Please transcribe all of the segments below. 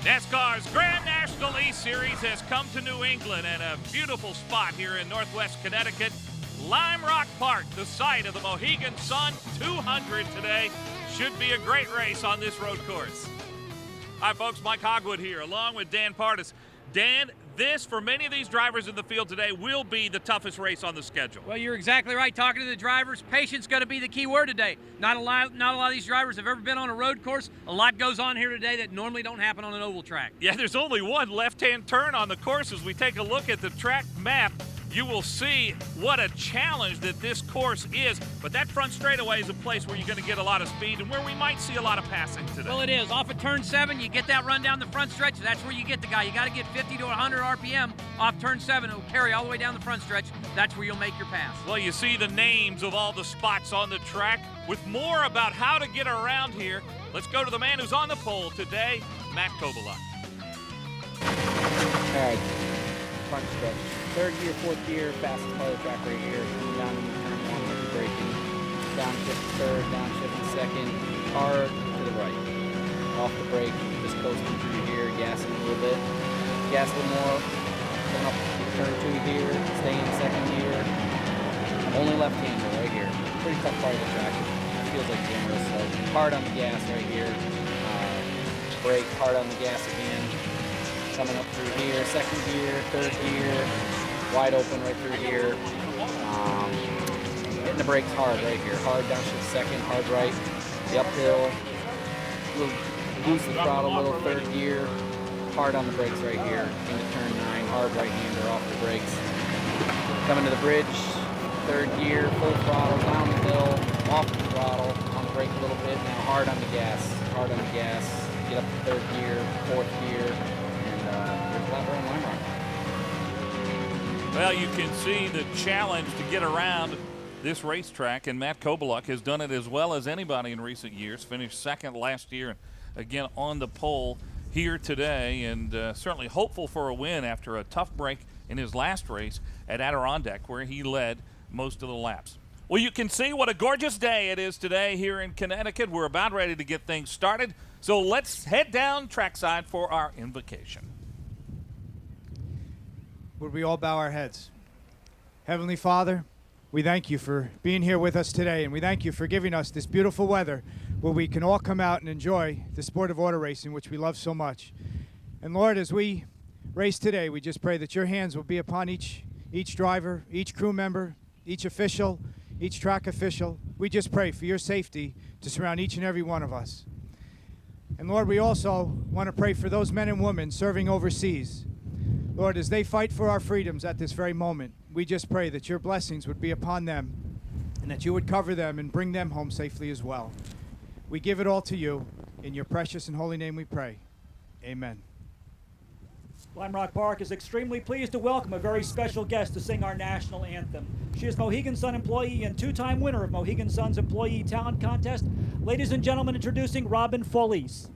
NASCAR's Grand National East Series has come to New England and a beautiful spot here in Northwest Connecticut. Lime Rock Park, the site of the Mohegan Sun 200 today. Should be a great race on this road course. Hi folks, Mike Hogwood here along with Dan Pardis. Dan, this, for many of these drivers in the field today, will be the toughest race on the schedule. Well, you're exactly right. Talking to the drivers, patience is going to be the key word today. Not a lot of these drivers have ever been on a road course. A lot goes on here today that normally don't happen on an oval track. Yeah, there's only one left-hand turn on the course. As we take a look at the track map, you will see what a challenge that this course is. But that front straightaway is a place where you're going to get a lot of speed and where we might see a lot of passing today. Well, it is. Off of turn 7, you get that run down the front stretch. That's where you get the guy. You got to get 50 to 100 RPM off turn 7. It'll carry all the way down the front stretch. That's where you'll make your pass. Well, you see the names of all the spots on the track. With more about how to get around here, let's go to the man who's on the pole today, Matt Kobaluk. All right, front stretch. Third gear, fourth gear, fastest part of the track right here. Coming down into turn 1 with the braking. Downshift third, downshift second. Hard to the right. Off the brake, just coasting through here, gassing a little bit. Gas a little more. Going up turn 2 here, stay in second gear. Only left-hander right here. Pretty tough part of the track. It feels like generous, so hard on the gas right here. Brake, hard on the gas again. Coming up through here, second gear, third gear. Wide open right through here. Hitting the brakes hard right here. Hard downshift second, hard right. The uphill. Lose the throttle a little, third gear. Hard on the brakes right here. Into turn 9, hard right-hander off the brakes. Coming to the bridge, third gear, full throttle, down the hill, off the throttle, on the brake a little bit. Now hard on the gas, hard on the gas. Get up to third gear, fourth gear, and you're flat around Lime Rock. Well, you can see the challenge to get around this racetrack, and Matt Kobaluk has done it as well as anybody in recent years. Finished second last year, and again on the pole here today, and certainly hopeful for a win after a tough break in his last race at Adirondack, where he led most of the laps. Well, you can see what a gorgeous day it is today here in Connecticut. We're about ready to get things started, so let's head down trackside for our invocation. Would we all bow our heads? Heavenly Father, we thank you for being here with us today, and we thank you for giving us this beautiful weather where we can all come out and enjoy the sport of auto racing, which we love so much. And Lord, as we race today, we just pray that your hands will be upon each driver, each crew member, each official, each track official. We just pray for your safety to surround each and every one of us. And Lord, we also want to pray for those men and women serving overseas. Lord, as they fight for our freedoms at this very moment, we just pray that your blessings would be upon them and that you would cover them and bring them home safely as well. We give it all to you. In your precious and holy name we pray. Amen. Lime Rock Park is extremely pleased to welcome a very special guest to sing our national anthem. She is Mohegan Sun employee and two-time winner of Mohegan Sun's Employee Talent Contest. Ladies and gentlemen, introducing Robin Follies.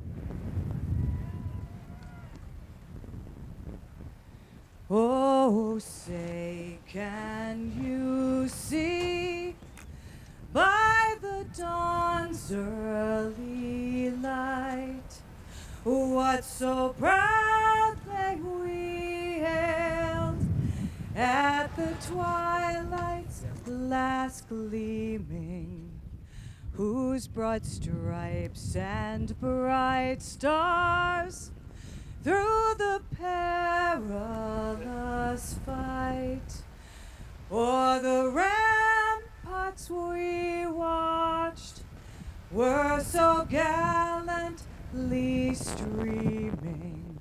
Oh, say, can you see by the dawn's early light what so proudly we hailed at the twilight's last gleaming, whose broad stripes and bright stars through the perilous fight o'er the ramparts we watched were so gallantly streaming,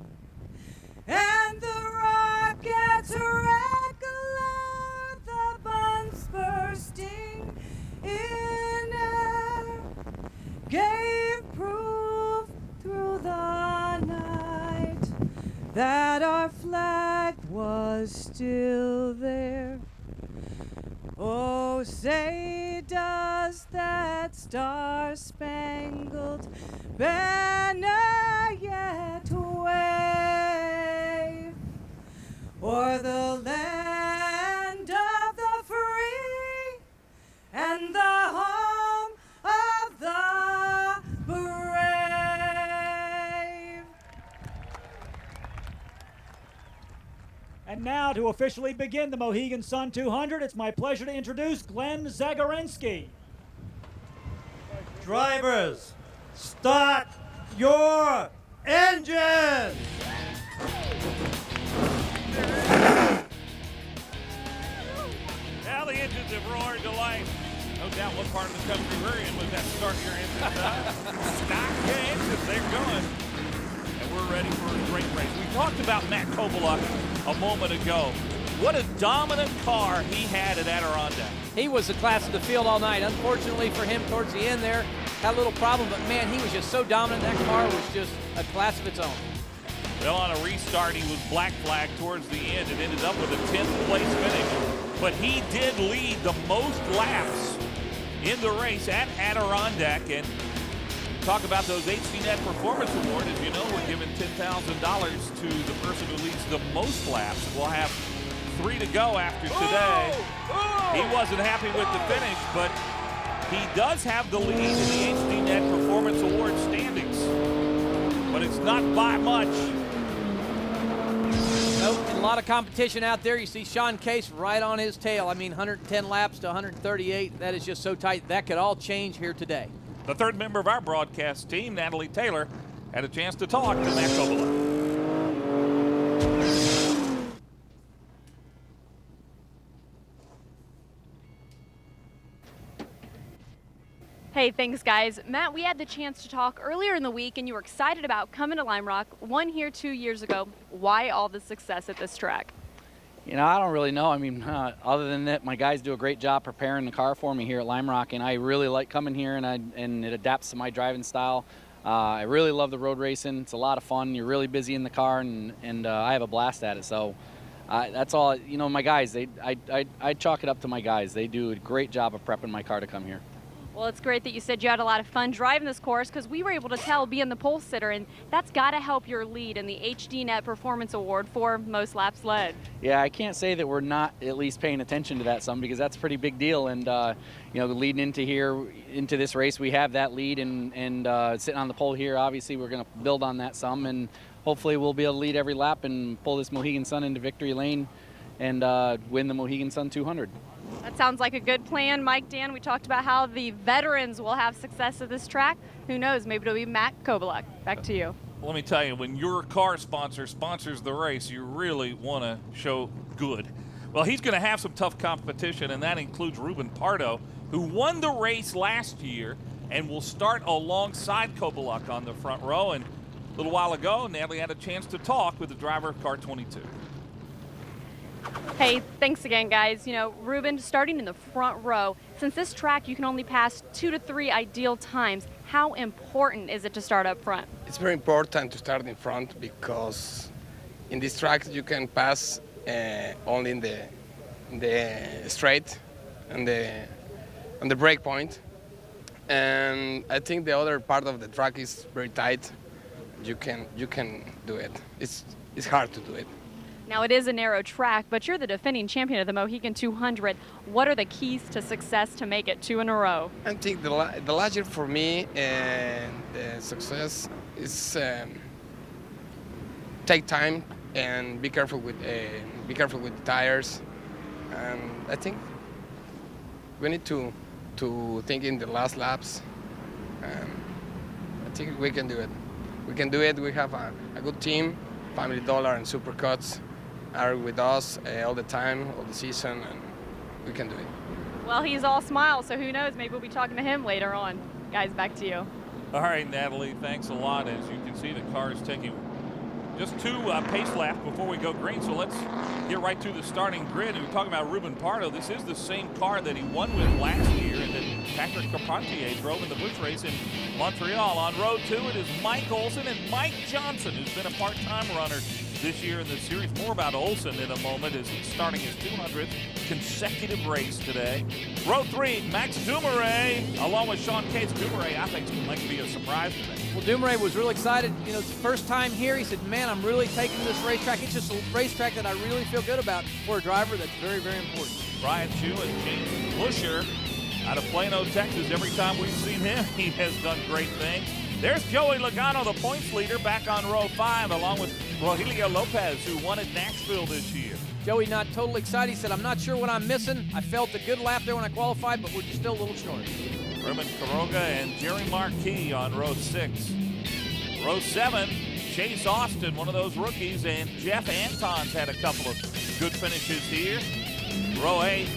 and the rocket's red glare, the buns bursting in air, gave proof through the night that our flag was still there. Oh, say, does that star-spangled banner yet wave o'er the land of the free and the home of the brave? And now to officially begin the Mohegan Sun 200, it's my pleasure to introduce Glenn Zagorensky. Drivers, start your engine! Now the engines have roared to life. No doubt what part of the country we're in was that start your engine. Stock your engines, they're going. And we're ready for a great race. We talked about Matt Kobeluk a moment ago. What a dominant car he had at Adirondack. He was the class of the field all night. Unfortunately for him, towards the end there, had a little problem, but man, he was just so dominant. That car was just a class of its own. Well, on a restart, he was black flagged towards the end and ended up with a 10th place finish. But he did lead the most laps in the race at Adirondack. And talk about those HDNet Performance Awards. As you know, we're giving $10,000 to the person who leads the most laps. We'll have 3 to go after today. He wasn't happy with the finish, but he does have the lead in the HDNet Performance Award standings. But it's not by much. Nope, and a lot of competition out there. You see Sean Case right on his tail. I mean, 110 laps to 138. That is just so tight. That could all change here today. The third member of our broadcast team, Natalie Taylor, had a chance to talk to Matt Kobeluk. Hey, thanks guys. Matt, we had the chance to talk earlier in the week and you were excited about coming to Lime Rock, won here 2 years ago. Why all the success at this track? You know, I don't really know. I mean, other than that, my guys do a great job preparing the car for me here at Lime Rock, and I really like coming here, and it adapts to my driving style. I really love the road racing. It's a lot of fun. You're really busy in the car, and I have a blast at it. So that's all. You know, my guys, I chalk it up to my guys. They do a great job of prepping my car to come here. Well, it's great that you said you had a lot of fun driving this course because we were able to tell being the pole sitter, and that's got to help your lead in the HDNet Performance Award for most laps led. Yeah, I can't say that we're not at least paying attention to that some, because that's a pretty big deal. And you know, leading into here, into this race, we have that lead, and sitting on the pole here, obviously we're going to build on that some, and hopefully we'll be able to lead every lap and pull this Mohegan Sun into victory lane and win the Mohegan Sun 200. That sounds like a good plan. Mike, Dan, we talked about how the veterans will have success at this track. Who knows, maybe it'll be Matt Kobeluk. Back to you. Let me tell you, when your car sponsor sponsors the race, you really want to show good. Well, he's going to have some tough competition, and that includes Ruben Pardo, who won the race last year and will start alongside Kobeluk on the front row. And a little while ago, Natalie had a chance to talk with the driver of car 22. Hey, thanks again, guys. You know, Ruben, starting in the front row, since this track you can only pass 2 to 3 ideal times, how important is it to start up front? It's very important to start in front because in this track you can pass only in the straight and on the break point. And I think the other part of the track is very tight. You can do it. It's hard to do it. Now, it is a narrow track, but you're the defending champion of the Mohegan 200. What are the keys to success to make it 2 in a row? I think the last year for me and the success is take time and be careful with the tires. And I think we need to think in the last laps. I think we can do it. We can do it. We have a good team. Family Dollar and Supercuts are with us all the time, all the season, and we can do it. Well, he's all smiles, so who knows? Maybe we'll be talking to him later on. Guys, back to you. All right, Natalie, thanks a lot. As you can see, the car is taking just 2 pace laps before we go green, so let's get right to the starting grid. And we're talking about Ruben Pardo. This is the same car that he won with last year and that Patrick Carpentier drove in the Busch race in Montreal. On row 2, it is Mike Olson and Mike Johnson, who's been a part-time runner this year in the series. More about Olson in a moment as he's starting his 200th consecutive race today. Row 3, Max Dumouriez, along with Sean Case. Dumouriez, I think, might be a surprise today. Well, Dumouriez was really excited. You know, it's the first time here. He said, man, I'm really taking this racetrack. It's just a racetrack that I really feel good about for a driver. That's very, very important. Brian Chu and James Buscher out of Plano, Texas. Every time we've seen him, he has done great things. There's Joey Logano, the points leader, back on row 5, along with Rogelio Lopez, who won at Nashville this year. Joey not totally excited. He said, I'm not sure what I'm missing. I felt a good lap there when I qualified, but we're just still a little short. Herman Quiroga and Jerry Marquis on row 6. Row 7, Chase Austin, one of those rookies, and Jeff Anton's had a couple of good finishes here. Row 8,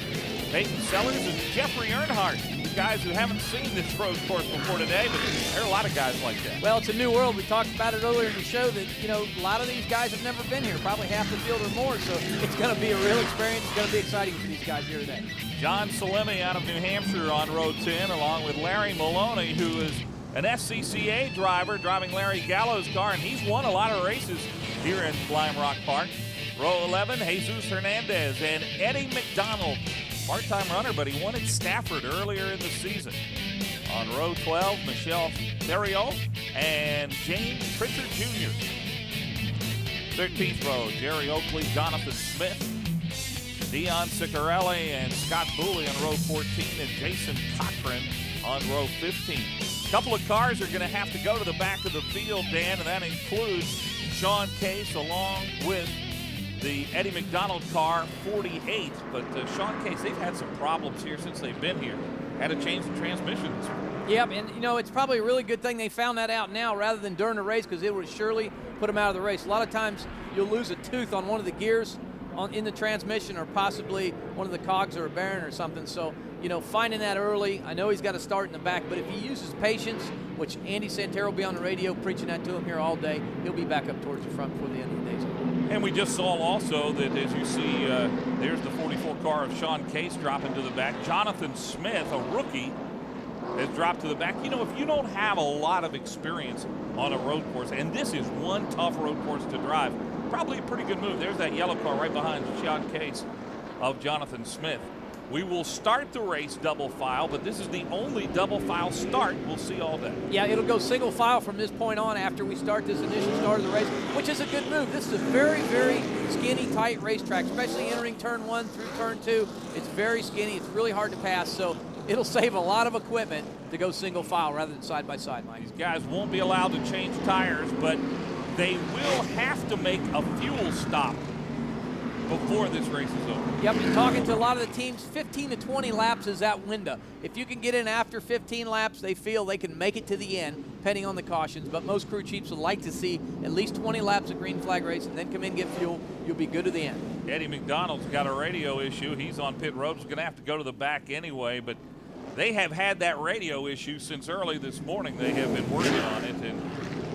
Peyton Sellers and Jeffrey Earnhardt, the guys who haven't seen this road course before today, but there are a lot of guys like that. Well, it's a new world. We talked about it earlier in the show that, you know, a lot of these guys have never been here, probably half the field or more, so it's going to be a real experience. It's going to be exciting for these guys here today. John Salemi out of New Hampshire on row 10, along with Larry Maloney, who is an SCCA driver driving Larry Gallo's car, and he's won a lot of races here in Lime Rock Park. Row 11, Jesus Hernandez and Eddie McDonald, part-time runner, but he won at Stafford earlier in the season. On row 12, Michelle Theriot and James Pritchard Jr. 13th row, Jerry Oakley, Jonathan Smith, Dion Ciccarelli, and Scott Booley on row 14, and Jason Cochran on row 15. A couple of cars are going to have to go to the back of the field, Dan, and that includes Sean Case along with the Eddie McDonald car, 48. But Sean Case, they've had some problems here since they've been here. Had to change the transmissions. Yep, and you know, it's probably a really good thing they found that out now rather than during the race, because it would surely put them out of the race. A lot of times you'll lose a tooth on one of the gears in the transmission, or possibly one of the cogs or a bearing or something. So, you know, finding that early, I know he's got to start in the back, but if he uses patience, which Andy Santero will be on the radio preaching that to him here all day, he'll be back up towards the front before the end of the day's over. And we just saw also that, as you see, there's the 44 car of Sean Case dropping to the back. Jonathan Smith, a rookie, has dropped to the back. You know, if you don't have a lot of experience on a road course, and this is one tough road course to drive, probably a pretty good move. There's that yellow car right behind Sean Case of Jonathan Smith. We will start the race double file, but this is the only double file start we'll see all day. Yeah, it'll go single file from this point on after we start this initial start of the race, which is a good move. This is a very, very skinny, tight racetrack, especially entering turn 1 through turn 2. It's very skinny. It's really hard to pass, so it'll save a lot of equipment to go single file rather than side by side, Mike. These guys won't be allowed to change tires, but they will have to make a fuel stop before this race is over. Yep, and talking to a lot of the teams, 15 to 20 laps is that window. If you can get in after 15 laps, they feel they can make it to the end, depending on the cautions. But most crew chiefs would like to see at least 20 laps of green flag race and then come in, get fuel. You'll be good to the end. Eddie McDonald's got a radio issue. He's on pit road. He's going to have to go to the back anyway, but they have had that radio issue since early this morning. They have been working on it, and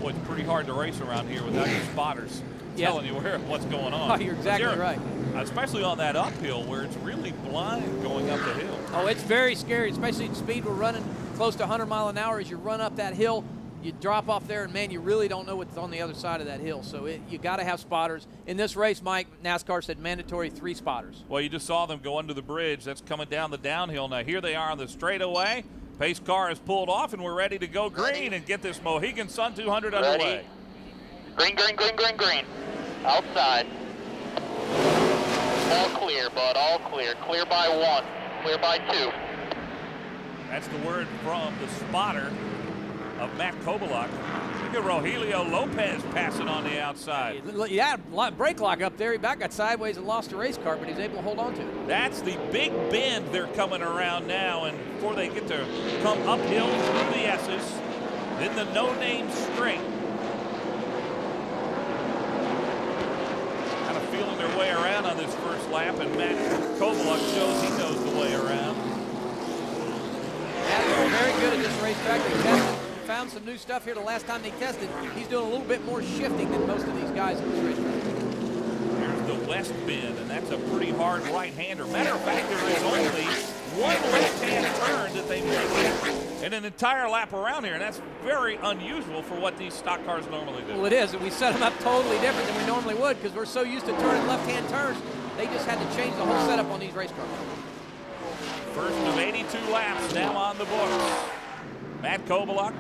boy, it's pretty hard to race around here without your spotters telling you what's going on. Oh, you're exactly right. Especially on that uphill where it's really blind going up the hill. Oh, it's very scary, especially at speed. We're running close to 100 mile an hour. As you run up that hill, you drop off there, and man, you really don't know what's on the other side of that hill. So you got to have spotters. In this race, Mike, NASCAR said mandatory 3 spotters. Well, you just saw them go under the bridge. That's coming down the downhill. Now here they are on the straightaway. Pace car is pulled off, and we're ready to go green and get this Mohegan Sun 200 underway. Green, green, green, green, green. Outside. All clear, bud, all clear. Clear by 1, clear by 2. That's the word from the spotter of Matt Kobalak. Look at Rogelio Lopez passing on the outside. Yeah, brake lock up there. He back got sideways and lost the race car, but he's able to hold on to it. That's the big bend they're coming around now, and before they get to come uphill through the S's, then the no-name straight. Kind of feeling their way around on this first lap, and Matt Kobalak shows he knows the way around. Matt's very good at this racetrack. They tested, found some new stuff here the last time they tested. He's doing a little bit more shifting than most of these guys in this racetrack. Here's the west bend, and that's a pretty hard right-hander. Matter of fact, there is only one left-hand turn that they make in an entire lap around here, and that's very unusual for what these stock cars normally do. Well, it is, and we set them up totally different than we normally would because we're so used to turning left-hand turns. They just had to change the whole setup on these race cars. First of 82 laps now on the books. Matt Kobalak,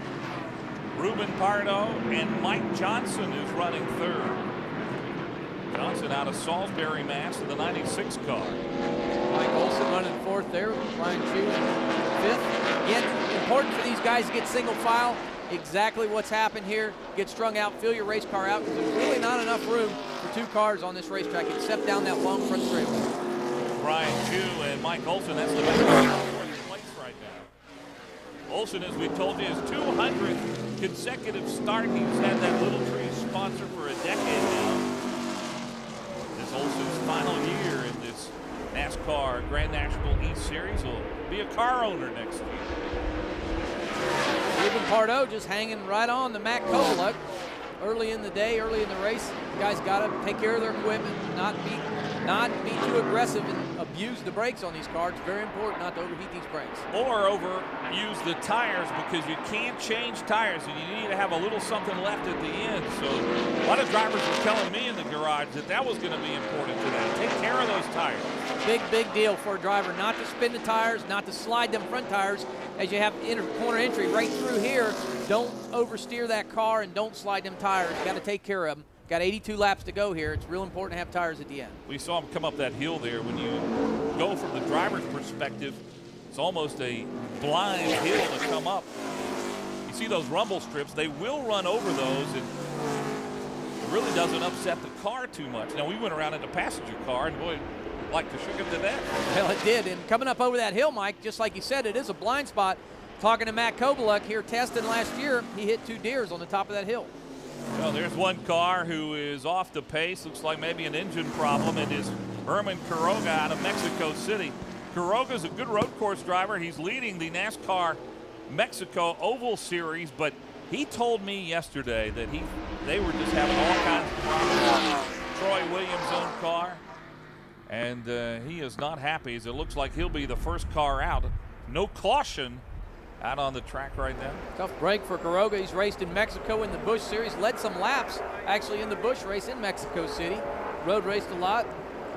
Ruben Pardo, and Mike Johnson is running third. Johnson out of Salisbury, Mass. in the 96 car. Mike Olson running fourth there. Ryan Chu in fifth. Again, important for these guys to get single file. exactly what's happened here. Get strung out, fill your race car out, because there's really not enough room for 2 cars on this racetrack except down that long front straightaway. Brian Chu and Mike Olson, that's the best place right now. Olson, as we told you, his 200th consecutive start. He's had that Little Tree sponsor for a decade now. This Olson's final year in this NASCAR Grand National East Series. He'll be a car owner next year. Ruben Pardo just hanging right on to Matt Kovaluk. Early in the day, early in the race, the guys got to take care of their equipment, not be too aggressive and abuse the brakes on these cars. It's very important not to overheat these brakes. Or overuse the tires, because you can't change tires and you need to have a little something left at the end. So a lot of drivers were telling me in the garage that was going to be important today. Take care of those tires. Big deal for a driver not to spin the tires, not to slide them front tires as you have corner entry right through here. Don't oversteer that car and don't slide them tires. You got to take care of them. Got 82 laps to go here. It's real important to have tires at the end. We saw him come up that hill there. When you go from the driver's perspective, it's almost a blind hill to come up. You see those rumble strips, they will run over those, and it really doesn't upset the car too much. Now, we went around in the passenger car, and boy, like to shook him to death. Well, it did. And coming up over that hill, Mike, just like you said, it is a blind spot. Talking to Matt Kovaluk here, testing last year, he hit 2 deers on the top of that hill. Well, there's one car who is off the pace. Looks like maybe an engine problem. It is Herman Quiroga out of Mexico City. Quiroga's a good road course driver. He's leading the NASCAR Mexico Oval Series, but he told me yesterday that they were just having all kinds of problems with Troy Williams' own car, and he is not happy, as it looks like he'll be the first car out. No caution out on the track right now. Tough break for Quiroga. He's raced in Mexico in the Busch Series, led some laps actually in the Busch race in Mexico City. Road raced a lot,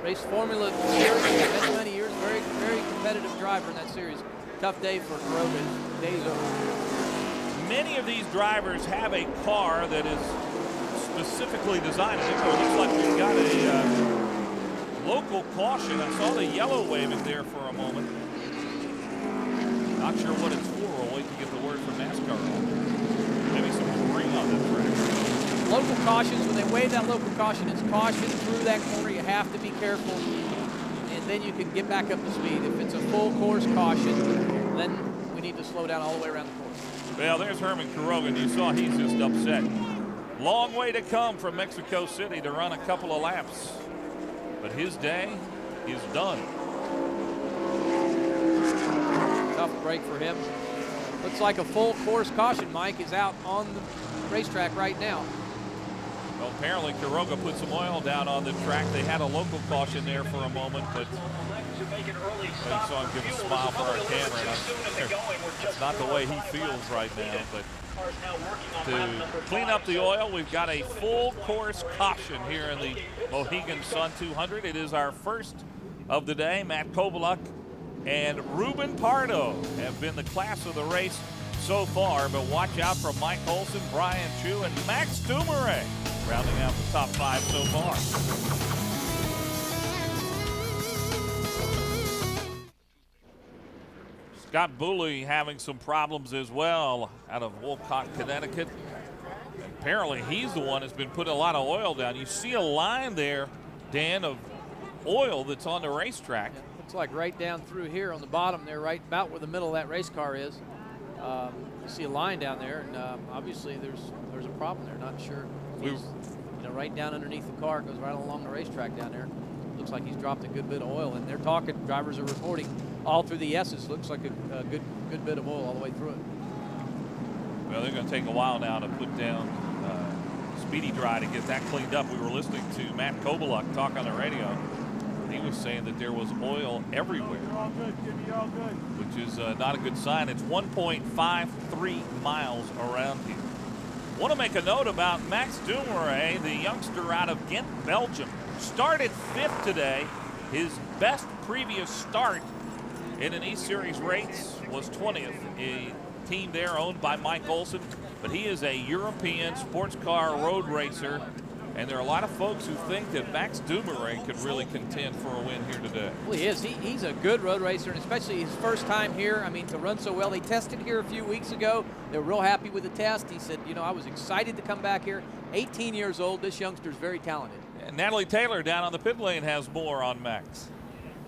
raced Formula Series for many years. Very competitive driver in that series. Tough day for Quiroga. Day's over. Many of these drivers have a car that is specifically designed. It looks like we've got a local caution. I saw the yellow waving there for a moment. Not sure what it's for. We'll wait to get the word from NASCAR. Maybe some debris on the track. Local cautions, when they wave that local caution, it's caution through that corner. You have to be careful, and then you can get back up to speed. If it's a full course caution, then we need to slow down all the way around the course. Well, there's Herman Quiroga, and you saw he's just upset. Long way to come from Mexico City to run a couple of laps, but his day is done. Tough break for him. Looks like a full course caution, Mike, is out on the racetrack right now. Well, apparently Quiroga put some oil down on the track. They had a local caution there for a moment, but I saw him give a smile for our camera. It's not the way he feels right now, but to clean up the oil, we've got a full course caution here in the Mohegan Sun 200. It is our first of the day. Matt Kovaluk and Ruben Pardo have been the class of the race so far, but watch out for Mike Olson, Brian Chu, and Max Dumouriez rounding out the top 5 so far. Scott Booley having some problems as well out of Wolcott, Connecticut. Apparently he's the one that's been putting a lot of oil down. You see a line there, Dan, of oil that's on the racetrack. Looks like right down through here on the bottom there, right about where the middle of that race car is. You see a line down there, and obviously there's a problem there. Not sure. He's, right down underneath the car, goes right along the racetrack down there. Looks like he's dropped a good bit of oil, and they're talking. Drivers are reporting all through the S's. Looks like a good bit of oil all the way through it. Well, they're going to take a while now to put down Speedy Dry to get that cleaned up. We were listening to Matt Kovaluk talk on the radio. He was saying that there was oil everywhere, which is not a good sign. It's 1.53 miles around here. Want to make a note about Max Dumouriez, the youngster out of Ghent, Belgium. Started 5th today. His best previous start in an E-Series race was 20th. A team there owned by Mike Olson, but he is a European sports car road racer, And there are a lot of folks who think that Max Dumoulin could really contend for a win here today. Well, he is. He's a good road racer, and especially his first time here. I mean, to run so well. He tested here a few weeks ago. They were real happy with the test. He said, you know, I was excited to come back here. 18 years old. This youngster's very talented. And Natalie Taylor down on the pit lane has more on Max.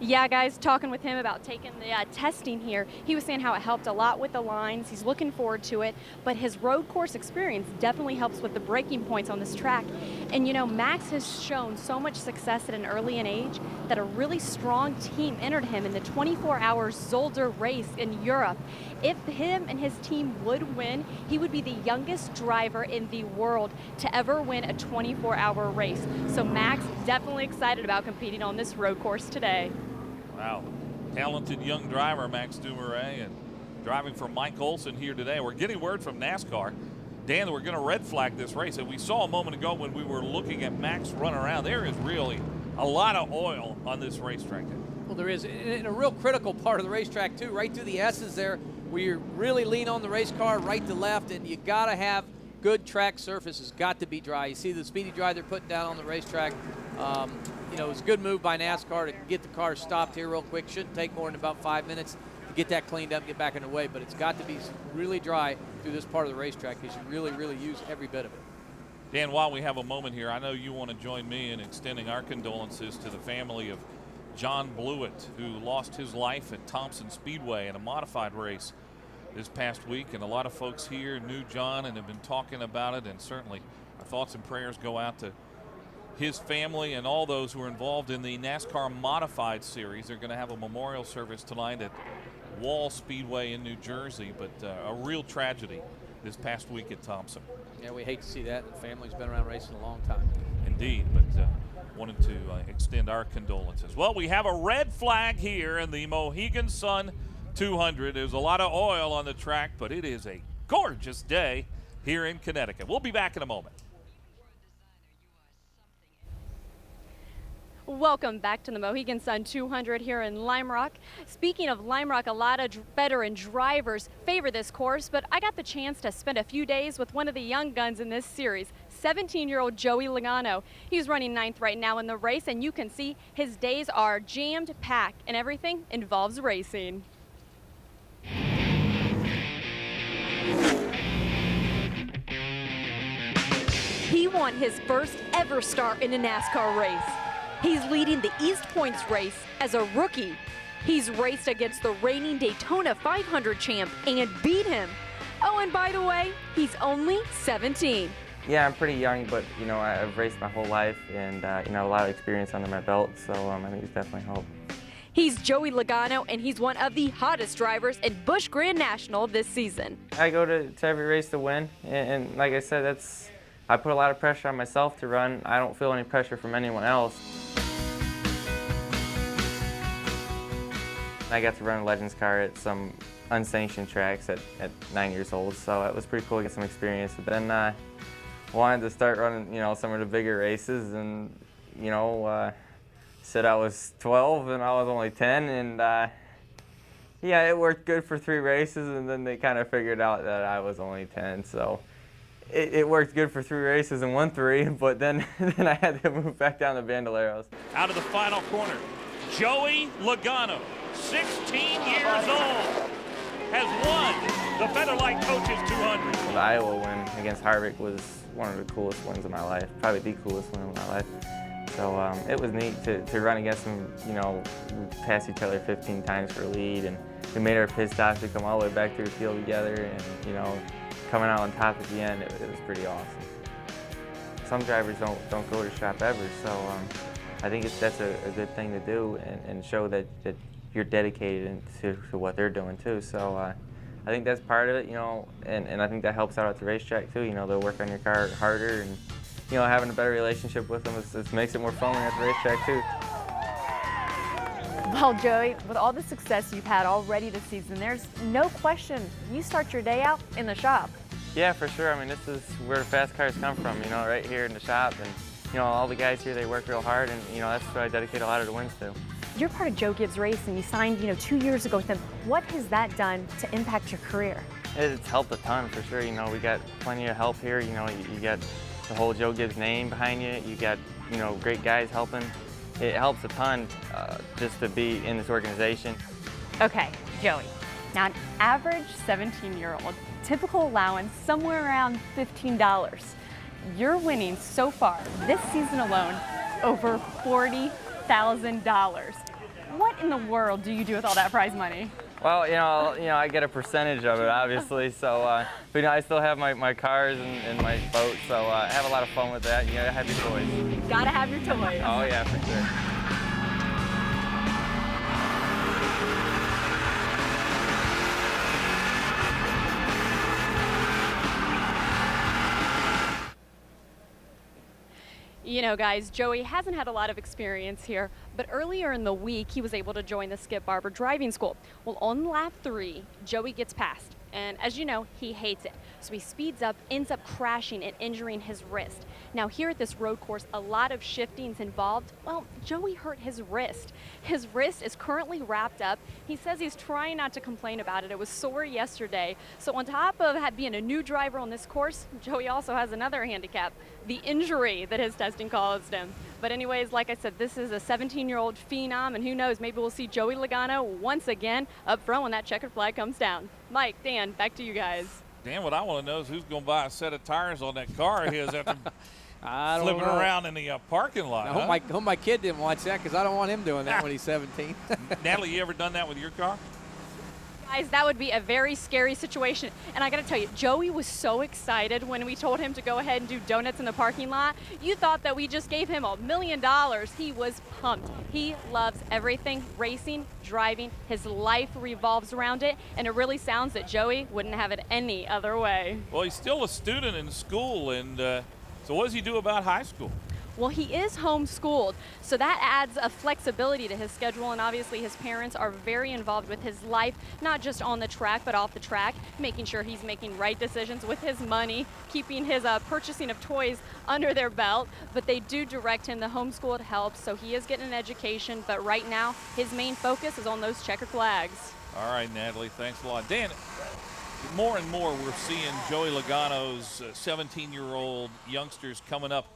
Yeah, guys, talking with him about taking the testing here, he was saying how it helped a lot with the lines. He's looking forward to it, but his road course experience definitely helps with the braking points on this track. And you know, Max has shown so much success at an early age that a really strong team entered him in the 24-hour Zolder race in Europe. If him and his team would win, he would be the youngest driver in the world to ever win a 24-hour race. So Max definitely excited about competing on this road course today. Wow, talented young driver Max Dumoulin, and driving for Mike Olson here today. We're getting word from NASCAR, Dan, we're going to red flag this race. And we saw a moment ago when we were looking at Max run around, there is really a lot of oil on this racetrack. Well, there is, in a real critical part of the racetrack too, right through the S's there, where you really lean on the race car right to left, and you got to have good track surfaces, got to be dry. You see the speedy dry they're putting down on the racetrack. You know, it was a good move by NASCAR to get the car stopped here real quick. Shouldn't take more than about 5 minutes to get that cleaned up and get back in the way, but it's got to be really dry through this part of the racetrack because you really use every bit of it. Dan, while we have a moment here, I know you want to join me in extending our condolences to the family of John Blewett, who lost his life at Thompson Speedway in a modified race this past week. And a lot of folks here knew John and have been talking about it, and certainly our thoughts and prayers go out to his family and all those who are involved in the NASCAR Modified Series. They're going to have a memorial service tonight at Wall Speedway in New Jersey, but a real tragedy this past week at Thompson. Yeah, we hate to see that. The family's been around racing a long time. Indeed, but wanted to extend our condolences. Well, we have a red flag here in the Mohegan Sun 200. There's a lot of oil on the track, but it is a gorgeous day here in Connecticut. We'll be back in a moment. Welcome back to the Mohegan Sun 200 here in Lime Rock. Speaking of Lime Rock, a lot of veteran drivers favor this course, but I got the chance to spend a few days with one of the young guns in this series, 17-year-old Joey Logano. He's running 9th right now in the race, and you can see his days are jammed packed, and everything involves racing. He won his first ever start in a NASCAR race. He's leading the East Points race as a rookie. He's raced against the reigning Daytona 500 champ and beat him. Oh, and by the way, he's only 17. Yeah, I'm pretty young, but you know, I've raced my whole life and you know, a lot of experience under my belt, so I think it's definitely helped. He's Joey Logano, and he's one of the hottest drivers in Busch Grand National this season. I go to every race to win, and like I said, I put a lot of pressure on myself to run. I don't feel any pressure from anyone else. I got to run a Legends car at some unsanctioned tracks at 9 years old, so it was pretty cool to get some experience. But then I wanted to start running, you know, some of the bigger races, and you know, said I was 12 and I was only 10, and yeah, it worked good for 3 races, and then they kind of figured out that I was only 10, so it worked good for 3 races and won 3, but then I had to move back down to Bandoleros. Out of the final corner, Joey Logano, 16 years old, has won the Featherlight Coaches 200. The Iowa win against Harvick was one of the coolest wins of my life, probably the coolest win of my life. So it was neat to run against them. You know, we passed each other 15 times for a lead, and we made our pit stops to come all the way back to the field together, and you know, coming out on top at the end, it was pretty awesome. Some drivers don't go to shop ever, so I think that's a good thing to do, and show that you're dedicated to what they're doing too. So I think that's part of it, you know, and I think that helps out at the racetrack too. You know, they'll work on your car harder, and you know, having a better relationship with them it makes it more fun at the racetrack too. Well, Joey, with all the success you've had already this season, there's no question you start your day out in the shop. Yeah, for sure. I mean, this is where the fast cars come from, you know, right here in the shop. And, you know, all the guys here, they work real hard, and, you know, that's what I dedicate a lot of the wins to. You're part of Joe Gibbs' race, and you signed, 2 years ago with him. What has that done to impact your career? It's helped a ton, for sure. You know, we got plenty of help here. You know, you got the whole Joe Gibbs name behind you. You got, you know, great guys helping. It helps a ton just to be in this organization. Okay, Joey. Now, an average 17-year-old, typical allowance somewhere around $15. You're winning so far this season alone over $40,000. What in the world do you do with all that prize money? Well, you know, I get a percentage of it, obviously. So, but you know, I still have my cars and my boat, so I have a lot of fun with that. You gotta have your toys. Gotta have your toys. Oh yeah, for sure. You know, guys, Joey hasn't had a lot of experience here, but earlier in the week, he was able to join the Skip Barber driving school. Well, on lap 3, Joey gets passed, and as you know, he hates it. So he speeds up, ends up crashing and injuring his wrist. Now, here at this road course, a lot of shifting's involved. Well, Joey hurt his wrist. His wrist is currently wrapped up. He says he's trying not to complain about it. It was sore yesterday. So on top of being a new driver on this course, Joey also has another handicap, the injury that his testing caused him. But anyways, like I said, this is a 17-year-old phenom, and who knows, maybe we'll see Joey Logano once again up front when that checkered flag comes down. Mike, Dan, back to you guys. Dan, what I want to know is who's going to buy a set of tires on that car of his after I don't flipping know. around in the parking lot. I hope my kid didn't watch that, because I don't want him doing that when he's 17. Natalie, you ever done that with your car? Guys, that would be a very scary situation. And I got to tell you, Joey was so excited when we told him to go ahead and do donuts in the parking lot. You thought that we just gave him $1 million. He was pumped. He loves everything racing, driving. His life revolves around it. And it really sounds that Joey wouldn't have it any other way. Well, he's still a student in school. And so what does he do about high school? Well, he is homeschooled, so that adds a flexibility to his schedule, and obviously his parents are very involved with his life, not just on the track, but off the track, making sure he's making right decisions with his money, keeping his purchasing of toys under their belt, but they do direct him. The homeschooled helps, so he is getting an education, but right now his main focus is on those checkered flags. All right, Natalie, thanks a lot. Dan, more and more we're seeing Joey Logano's 17-year-old youngsters coming up.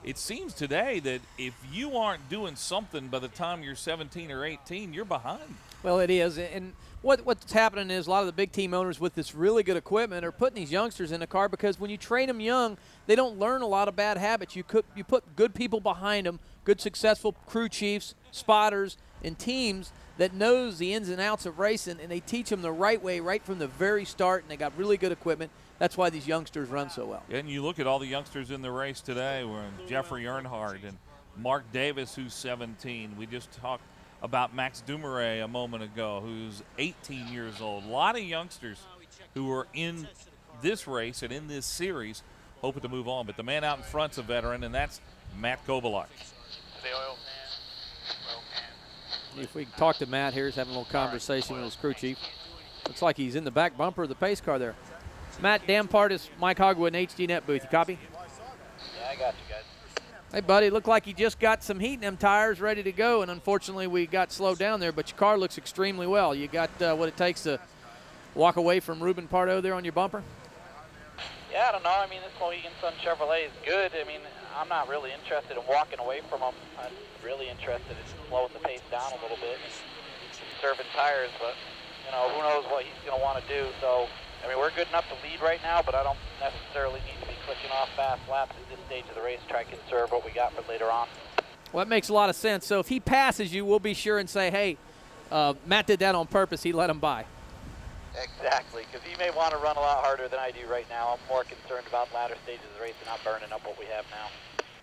It seems today that if you aren't doing something by the time you're 17 or 18, you're behind. Well, it is. And what's happening is a lot of the big team owners with this really good equipment are putting these youngsters in the car, because when you train them young, they don't learn a lot of bad habits. You put good people behind them, good successful crew chiefs, spotters, and teams that knows the ins and outs of racing, and they teach them the right way right from the very start, and they got really good equipment. That's why these youngsters run so well. And you look at all the youngsters in the race today. We're Jeffrey Earnhardt and Mark Davis, who's 17. We just talked about Max Dumouriez a moment ago, who's 18 years old. A lot of youngsters who are in this race and in this series hoping to move on. But the man out in front's a veteran, and that's Matt Kovaluk. If we talk to Matt here, he's having a little conversation with his crew chief. Looks like he's in the back bumper of the pace car there. Matt, Dan Partis, Mike Hogwood, and HDNet booth. You copy? Yeah, I got you guys. Hey, buddy, looked like you just got some heat in them tires ready to go, and unfortunately we got slowed down there, but your car looks extremely well. You got what it takes to walk away from Ruben Pardo there on your bumper? Yeah, I don't know. I mean, this Mohegan Sun Chevrolet is good. I mean, I'm not really interested in walking away from them. I'm really interested in slowing the pace down a little bit and conserving tires, but, you know, who knows what he's going to want to do. So, I mean, we're good enough to lead right now, but I don't necessarily need to be clicking off fast laps at this stage of the race to try to conserve what we got for later on. Well, that makes a lot of sense. So if he passes you, we'll be sure and say, hey, Matt did that on purpose. He let him by. Exactly, because he may want to run a lot harder than I do right now. I'm more concerned about latter stages of the race and not burning up what we have now.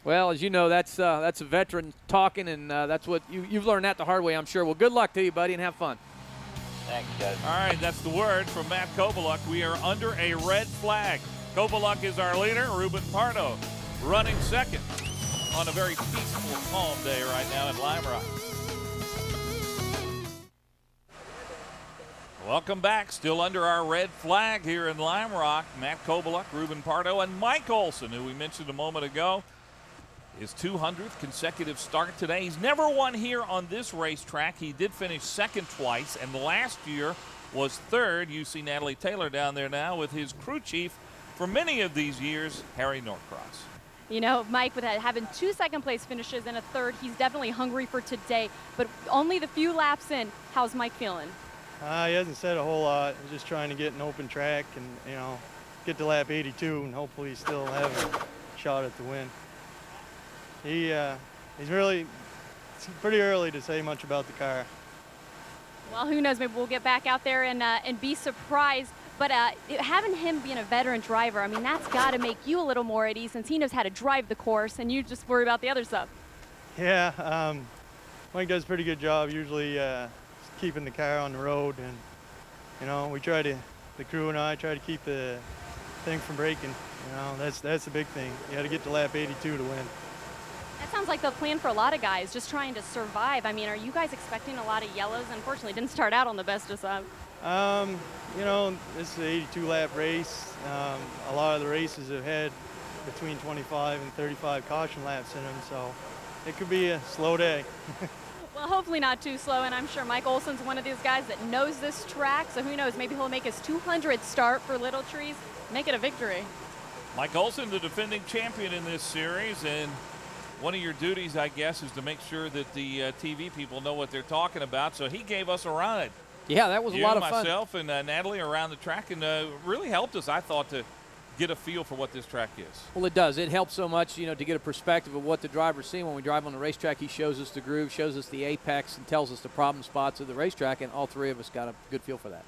Well, as you know, that's a veteran talking, and that's what you've learned that the hard way, I'm sure. Well, good luck to you, buddy, and have fun. Thanks, guys. All right, that's the word from Matt Kovaluk. We are under a red flag. Kovaluk is our leader. Ruben Pardo running second on a very peaceful, calm day right now at Lime Rock. Welcome back. Still under our red flag here in Lime Rock. Matt Kovaluk, Ruben Pardo, and Mike Olson, who we mentioned a moment ago. His 200th consecutive start today. He's never won here on this racetrack. He did finish second twice, and last year was third. You see Natalie Taylor down there now with his crew chief for many of these years, Harry Norcross. You know, Mike, with having 2 second-place finishes and a third, he's definitely hungry for today. But only the few laps in, how's Mike feeling? He hasn't said a whole lot. He's just trying to get an open track and, get to lap 82 and hopefully still have a shot at the win. It's pretty early to say much about the car. Well, who knows? Maybe we'll get back out there and be surprised. But having him being a veteran driver, I mean, that's got to make you a little more at ease since he knows how to drive the course and you just worry about the other stuff. Yeah, Mike does a pretty good job usually keeping the car on the road. And, we try to, the crew and I try to keep the thing from breaking. That's the big thing. You got to get to lap 82 to win. That sounds like the plan for a lot of guys, just trying to survive. I mean, are you guys expecting a lot of yellows? Unfortunately, didn't start out on the best of stuff. This is an 82-lap race. A lot of the races have had between 25 and 35 caution laps in them, so it could be a slow day. Well, hopefully not too slow, and I'm sure Mike Olson's one of these guys that knows this track, so who knows, maybe he'll make his 200th start for Little Trees, make it a victory. Mike Olson, the defending champion in this series, and one of your duties, I guess, is to make sure that the TV people know what they're talking about, so he gave us a ride. Yeah, that was a lot of fun. Myself and Natalie around the track, and really helped us, I thought, to get a feel for what this track is. Well, it does. It helps so much, to get a perspective of what the drivers see. When we drive on the racetrack, he shows us the groove, shows us the apex, and tells us the problem spots of the racetrack, and all three of us got a good feel for that.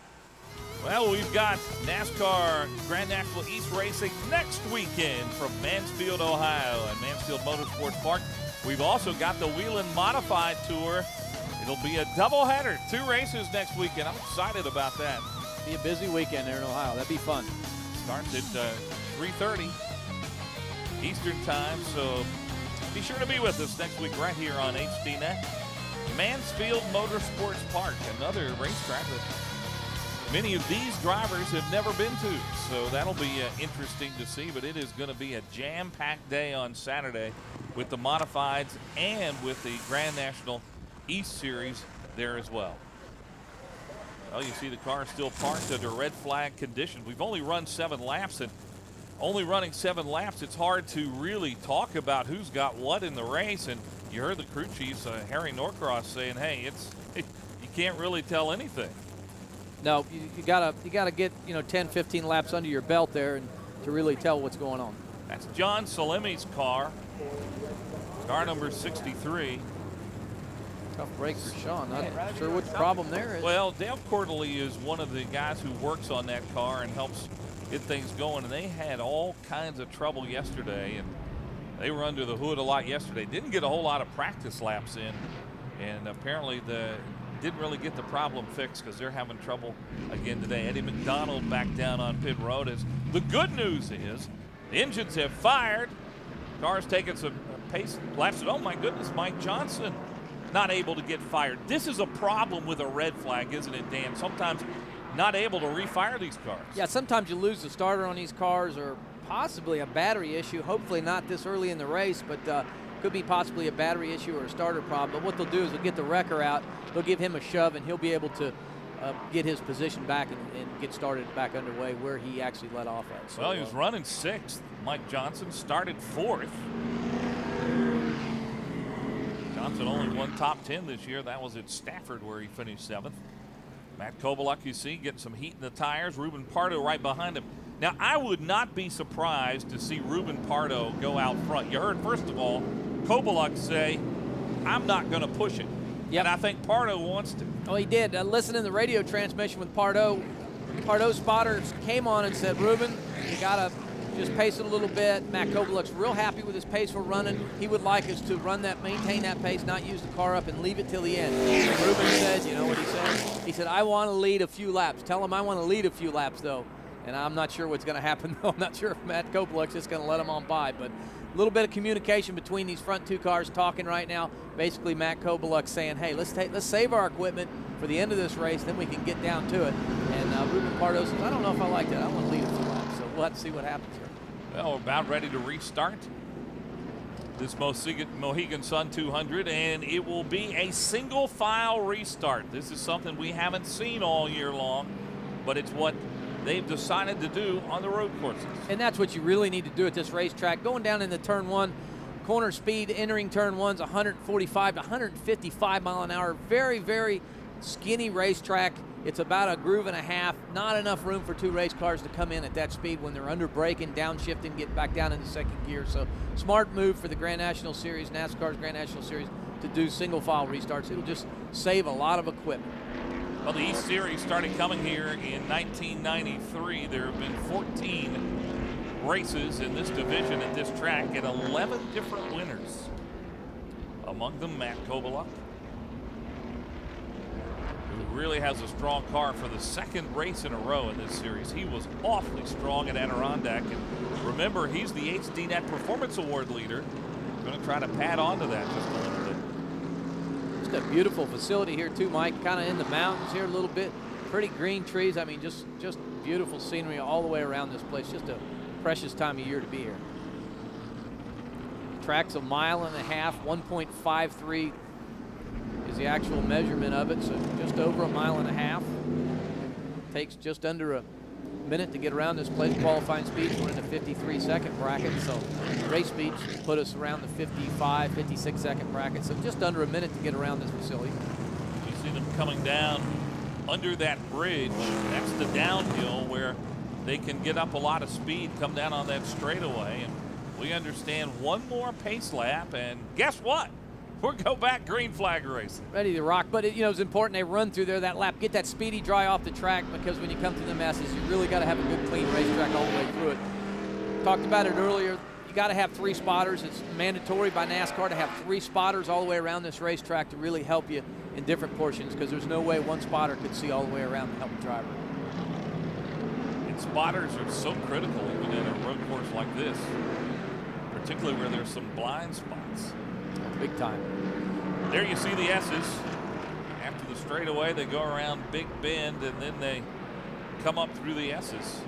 Well, we've got NASCAR Grand National East Racing next weekend from Mansfield, Ohio, at Mansfield Motorsports Park. We've also got the Whelen Modified Tour. It'll be a doubleheader, 2 races next weekend. I'm excited about that. Be a busy weekend there in Ohio. That'd be fun. Starts at 3:30 Eastern Time, so be sure to be with us next week right here on HDNet. Mansfield Motorsports Park, another racetrack that many of these drivers have never been to, so that'll be interesting to see, but it is going to be a jam-packed day on Saturday with the modifieds and with the Grand National East Series there as well. Well, you see the car still parked under red flag conditions. We've only run 7 laps, and only running 7 laps, it's hard to really talk about who's got what in the race. And you heard the crew chief, Harry Norcross, saying, "Hey, you can't really tell anything." No, you gotta get 10, 15 laps under your belt there and to really tell what's going on. That's John Salemi's car number 63. Tough break for Sean. Not sure what the problem there is. Well, Dale Cordeley is one of the guys who works on that car and helps get things going, and they had all kinds of trouble yesterday, and they were under the hood a lot yesterday. Didn't get a whole lot of practice laps in, and apparently didn't really get the problem fixed because they're having trouble again today. Eddie McDonald back down on pit road. The good news is the engines have fired. Car's taking some pace laps, and oh my goodness, Mike Johnson not able to get fired. This is a problem with a red flag, isn't it, Dan? Sometimes not able to refire these cars. Yeah, sometimes you lose the starter on these cars, or possibly a battery issue. Hopefully not this early in the race, but could be possibly a battery issue or a starter problem. But what they'll do is they'll get the wrecker out, they'll give him a shove, and he'll be able to get his position back and get started back underway where he actually let off at. So, well, he was running 6th. Mike Johnson started 4th. Johnson only won top 10 this year. That was at Stafford where he finished 7th. Matt Kovaluk, you see, getting some heat in the tires. Ruben Pardo right behind him. Now, I would not be surprised to see Ruben Pardo go out front. You heard, first of all, Kovaluk say, "I'm not going to push it." Yep. And I think Pardo wants to. Oh, he did. Listen in the radio transmission with Pardo. Pardo's spotters came on and said, "Ruben, you got to just pace it a little bit." Matt Kovaluk's real happy with his pace we're running. He would like us to maintain that pace, not use the car up and leave it till the end. And Ruben said, you know what he said? He said, "I want to lead a few laps." Tell him I want to lead a few laps, though. And I'm not sure what's going to happen, though. I'm not sure if Matt Kovaluk's just going to let him on by. But a little bit of communication between these front 2 cars talking right now. Basically, Matt Kovaluk saying, "Hey, let's save our equipment for the end of this race, then we can get down to it." And Ruben Pardo says, "I don't know if I like that. I want to lead a few laps." So we'll have to see what happens here. Well, we're about ready to restart this Mohegan Sun 200, and it will be a single file restart. This is something we haven't seen all year long, but it's what they've decided to do on the road courses. And that's what you really need to do at this racetrack. Going down into turn one, corner speed entering turn one's 145 to 155 mile an hour. Very, very skinny racetrack. It's about a groove and a half. Not enough room for 2 race cars to come in at that speed when they're under braking, downshifting, getting back down into second gear. So smart move for the Grand National Series, NASCAR's Grand National Series, to do single file restarts. It'll just save a lot of equipment. Well, the East Series started coming here in 1993. There have been 14 races in this division at this track and 11 different winners. Among them, Matt Kobaluk, who really has a strong car for the second race in a row in this series. He was awfully strong at Adirondack. And remember, he's the HDNet Performance Award leader. Going to try to pad onto that just a little bit. A beautiful facility here too, Mike, kind of in the mountains here a little bit. Pretty green trees. I mean, just beautiful scenery all the way around this place. Just a precious time of year to be here. Track's 1.5 miles, 1.53 is the actual measurement of it, so just over 1.5 miles. Takes just under a minute to get around this place. Qualifying speeds, we're in the 53-second bracket, so race speeds put us around the 55, 56-second bracket, so just under a minute to get around this facility. You see them coming down under that bridge. That's the downhill where they can get up a lot of speed, come down on that straightaway, and we understand one more pace lap, and guess what? We'll go back green flag racing. Ready to rock, but it's important they run through there that lap, get that speedy dry off the track, because when you come through the masses, you really got to have a good clean racetrack all the way through it. Talked about it earlier. You got to have 3 spotters. It's mandatory by NASCAR to have 3 spotters all the way around this racetrack to really help you in different portions, because there's no way one spotter could see all the way around to help the driver. And spotters are so critical even in a road course like this, particularly where there's some blind spots. Big time. There you see the S's. After the straightaway, they go around Big Bend, and then they come up through the S's.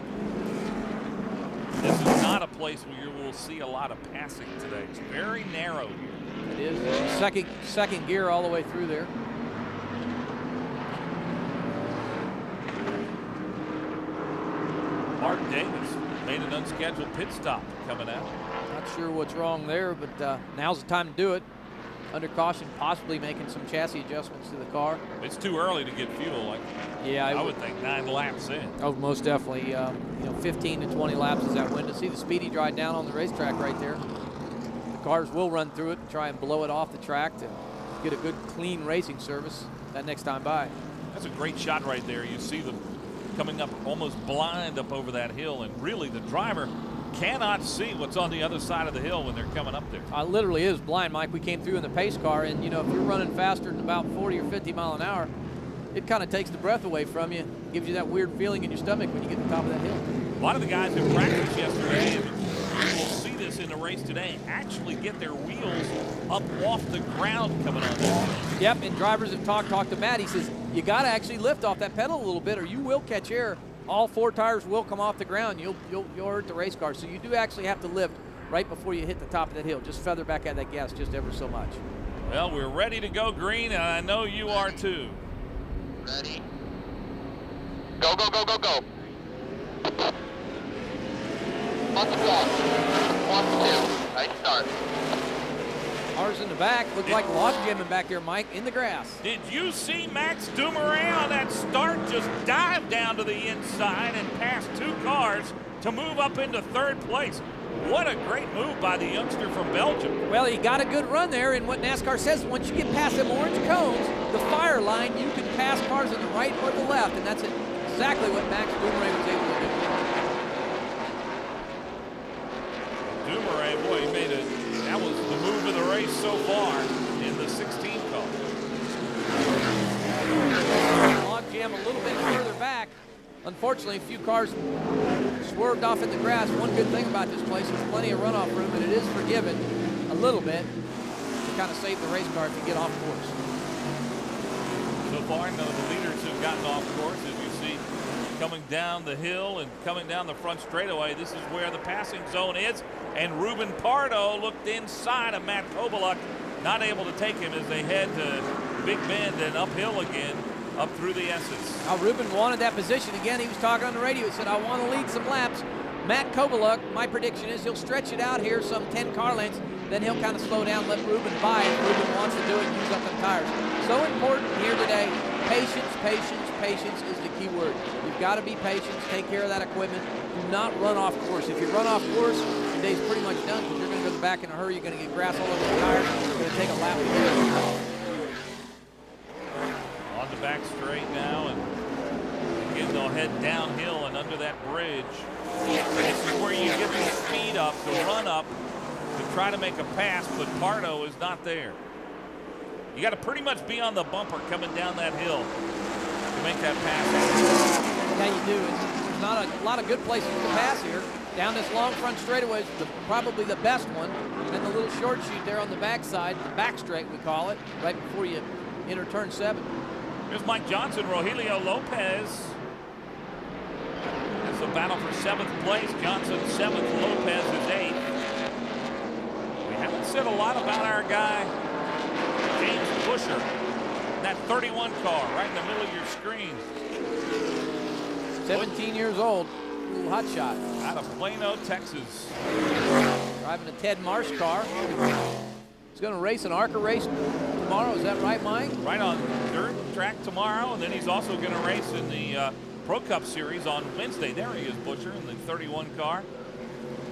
This is not a place where you will see a lot of passing today. It's very narrow here. It is second gear all the way through there. Mark Davis made an unscheduled pit stop coming out. Not sure what's wrong there, but now's the time to do it. Under caution, possibly making some chassis adjustments to the car. It's too early to get fuel. I would think 9 laps in. Oh, most definitely. 15 to 20 laps is that window. See the speedy dry down on the racetrack right there. The cars will run through it and try and blow it off the track to get a good, clean racing service that next time by. That's a great shot right there. You see them coming up almost blind up over that hill, and really the driver cannot see what's on the other side of the hill when they're coming up there. Literally is blind, Mike. We came through in the pace car, and if you're running faster than about 40 or 50 mile an hour, it kind of takes the breath away from you, gives you that weird feeling in your stomach when you get to the top of that hill. A lot of the guys who practiced yesterday, and we'll see this in the race today, actually get their wheels up off the ground coming on there. Yep, and drivers have talked to Matt. He says, you got to actually lift off that pedal a little bit, or you will catch air. All 4 tires will come off the ground. You'll hurt the race car. So you do actually have to lift right before you hit the top of that hill. Just feather back at that gas just ever so much. Well, we're ready to go green, and I know you are too. Ready. Go, go, go, go, go. 1, 2. Nice start. Cars in the back look like log jamming back there, Mike, in the grass. Did you see Max Dumoulin on that start just dive down to the inside and pass 2 cars to move up into 3rd place? What a great move by the youngster from Belgium. Well, he got a good run there, and what NASCAR says, once you get past them orange cones, the fire line, you can pass cars on the right or the left, and that's exactly what Max Dumoulin was able to do. Dumoulin, boy, he made it. That was the move of the race so far in the 16 car. Log jam a little bit further back. Unfortunately, a few cars swerved off in the grass. One good thing about this place is plenty of runoff room, and it is forgiven a little bit to kind of save the race car if you get off course. So far, none of the leaders have gotten off course, as you see coming down the hill and coming down the front straightaway. This is where the passing zone is, and Ruben Pardo looked inside of Matt Kobaluk, not able to take him as they head to Big Bend and uphill again. up through the S's. Now Ruben wanted that position again. He was talking on the radio. He said, I want to lead some laps. Matt Kovaluk, my prediction is he'll stretch it out here some 10 car lengths, then he'll kind of slow down, let Ruben by if Ruben wants to do it and use up the tires. So important here today. Patience, patience, patience is the key word. You've got to be patient, take care of that equipment. Do not run off course. If you run off course, your day's pretty much done because you're going to go back in a hurry. You're going to get grass all over the tires. You're going to take a lap. On the back straight now, and again they'll head downhill and under that bridge. This is where you get the speed up, the run up, to try to make a pass, but Pardo is not there. You got to pretty much be on the bumper coming down that hill to make that pass. Yeah, you do. There's not a lot of good places to pass here. Down this long front straightaway is probably the best one. And the little short chute there on the backside, the back straight we call it, right before you enter turn 7. Here's Mike Johnson, Rogelio Lopez. It's a battle for 7th place. Johnson 7th, Lopez is 8th. We haven't said a lot about our guy, James Buscher. That 31 car right in the middle of your screen. 17 years old, little hot shot. Out of Plano, Texas. Driving a Ted Marsh car. He's going to race an ARCA race tomorrow. Is that right, Mike? Right on dirt track tomorrow, and then he's also going to race in the Pro Cup Series on Wednesday. There he is, Buscher, in the 31 car.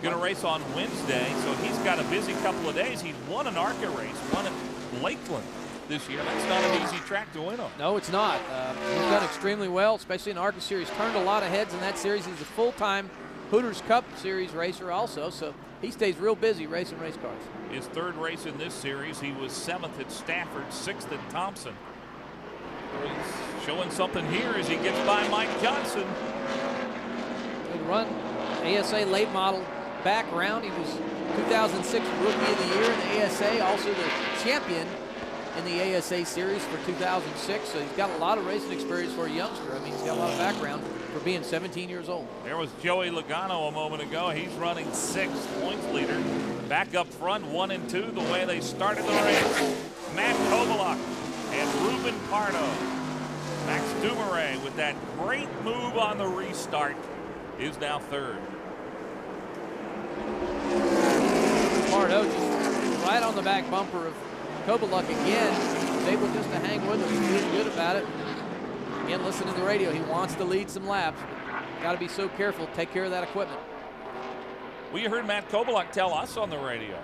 Going to race on Wednesday, so he's got a busy couple of days. He's won an ARCA race, won at Lakeland this year. That's not an easy track to win on. No, it's not. He's done extremely well, especially in the ARCA Series. Turned a lot of heads in that series. He's a full-time Hooters Cup Series racer also, so he stays real busy racing race cars. His 3rd race in this series, he was 7th at Stafford, 6th at Thompson. So he's showing something here as he gets by Mike Johnson. Good run. ASA late model background. He was 2006 Rookie of the Year in the ASA, also the champion in the ASA series for 2006. So he's got a lot of racing experience for a youngster. I mean, he's got a lot of background for being 17 years old. There was Joey Logano a moment ago. He's running 6th, points leader. Back up front, 1 and 2, the way they started the race. Matt Kovaluk and Ruben Pardo. Max Dumouriez with that great move on the restart is now 3rd. Pardo just right on the back bumper of Kovaluk again. Was able just to hang with him. He's feeling good about it. Again, listen to the radio. He wants to lead some laps. Got to be so careful. Take care of that equipment. Well, you heard Matt Kovaluk tell us on the radio,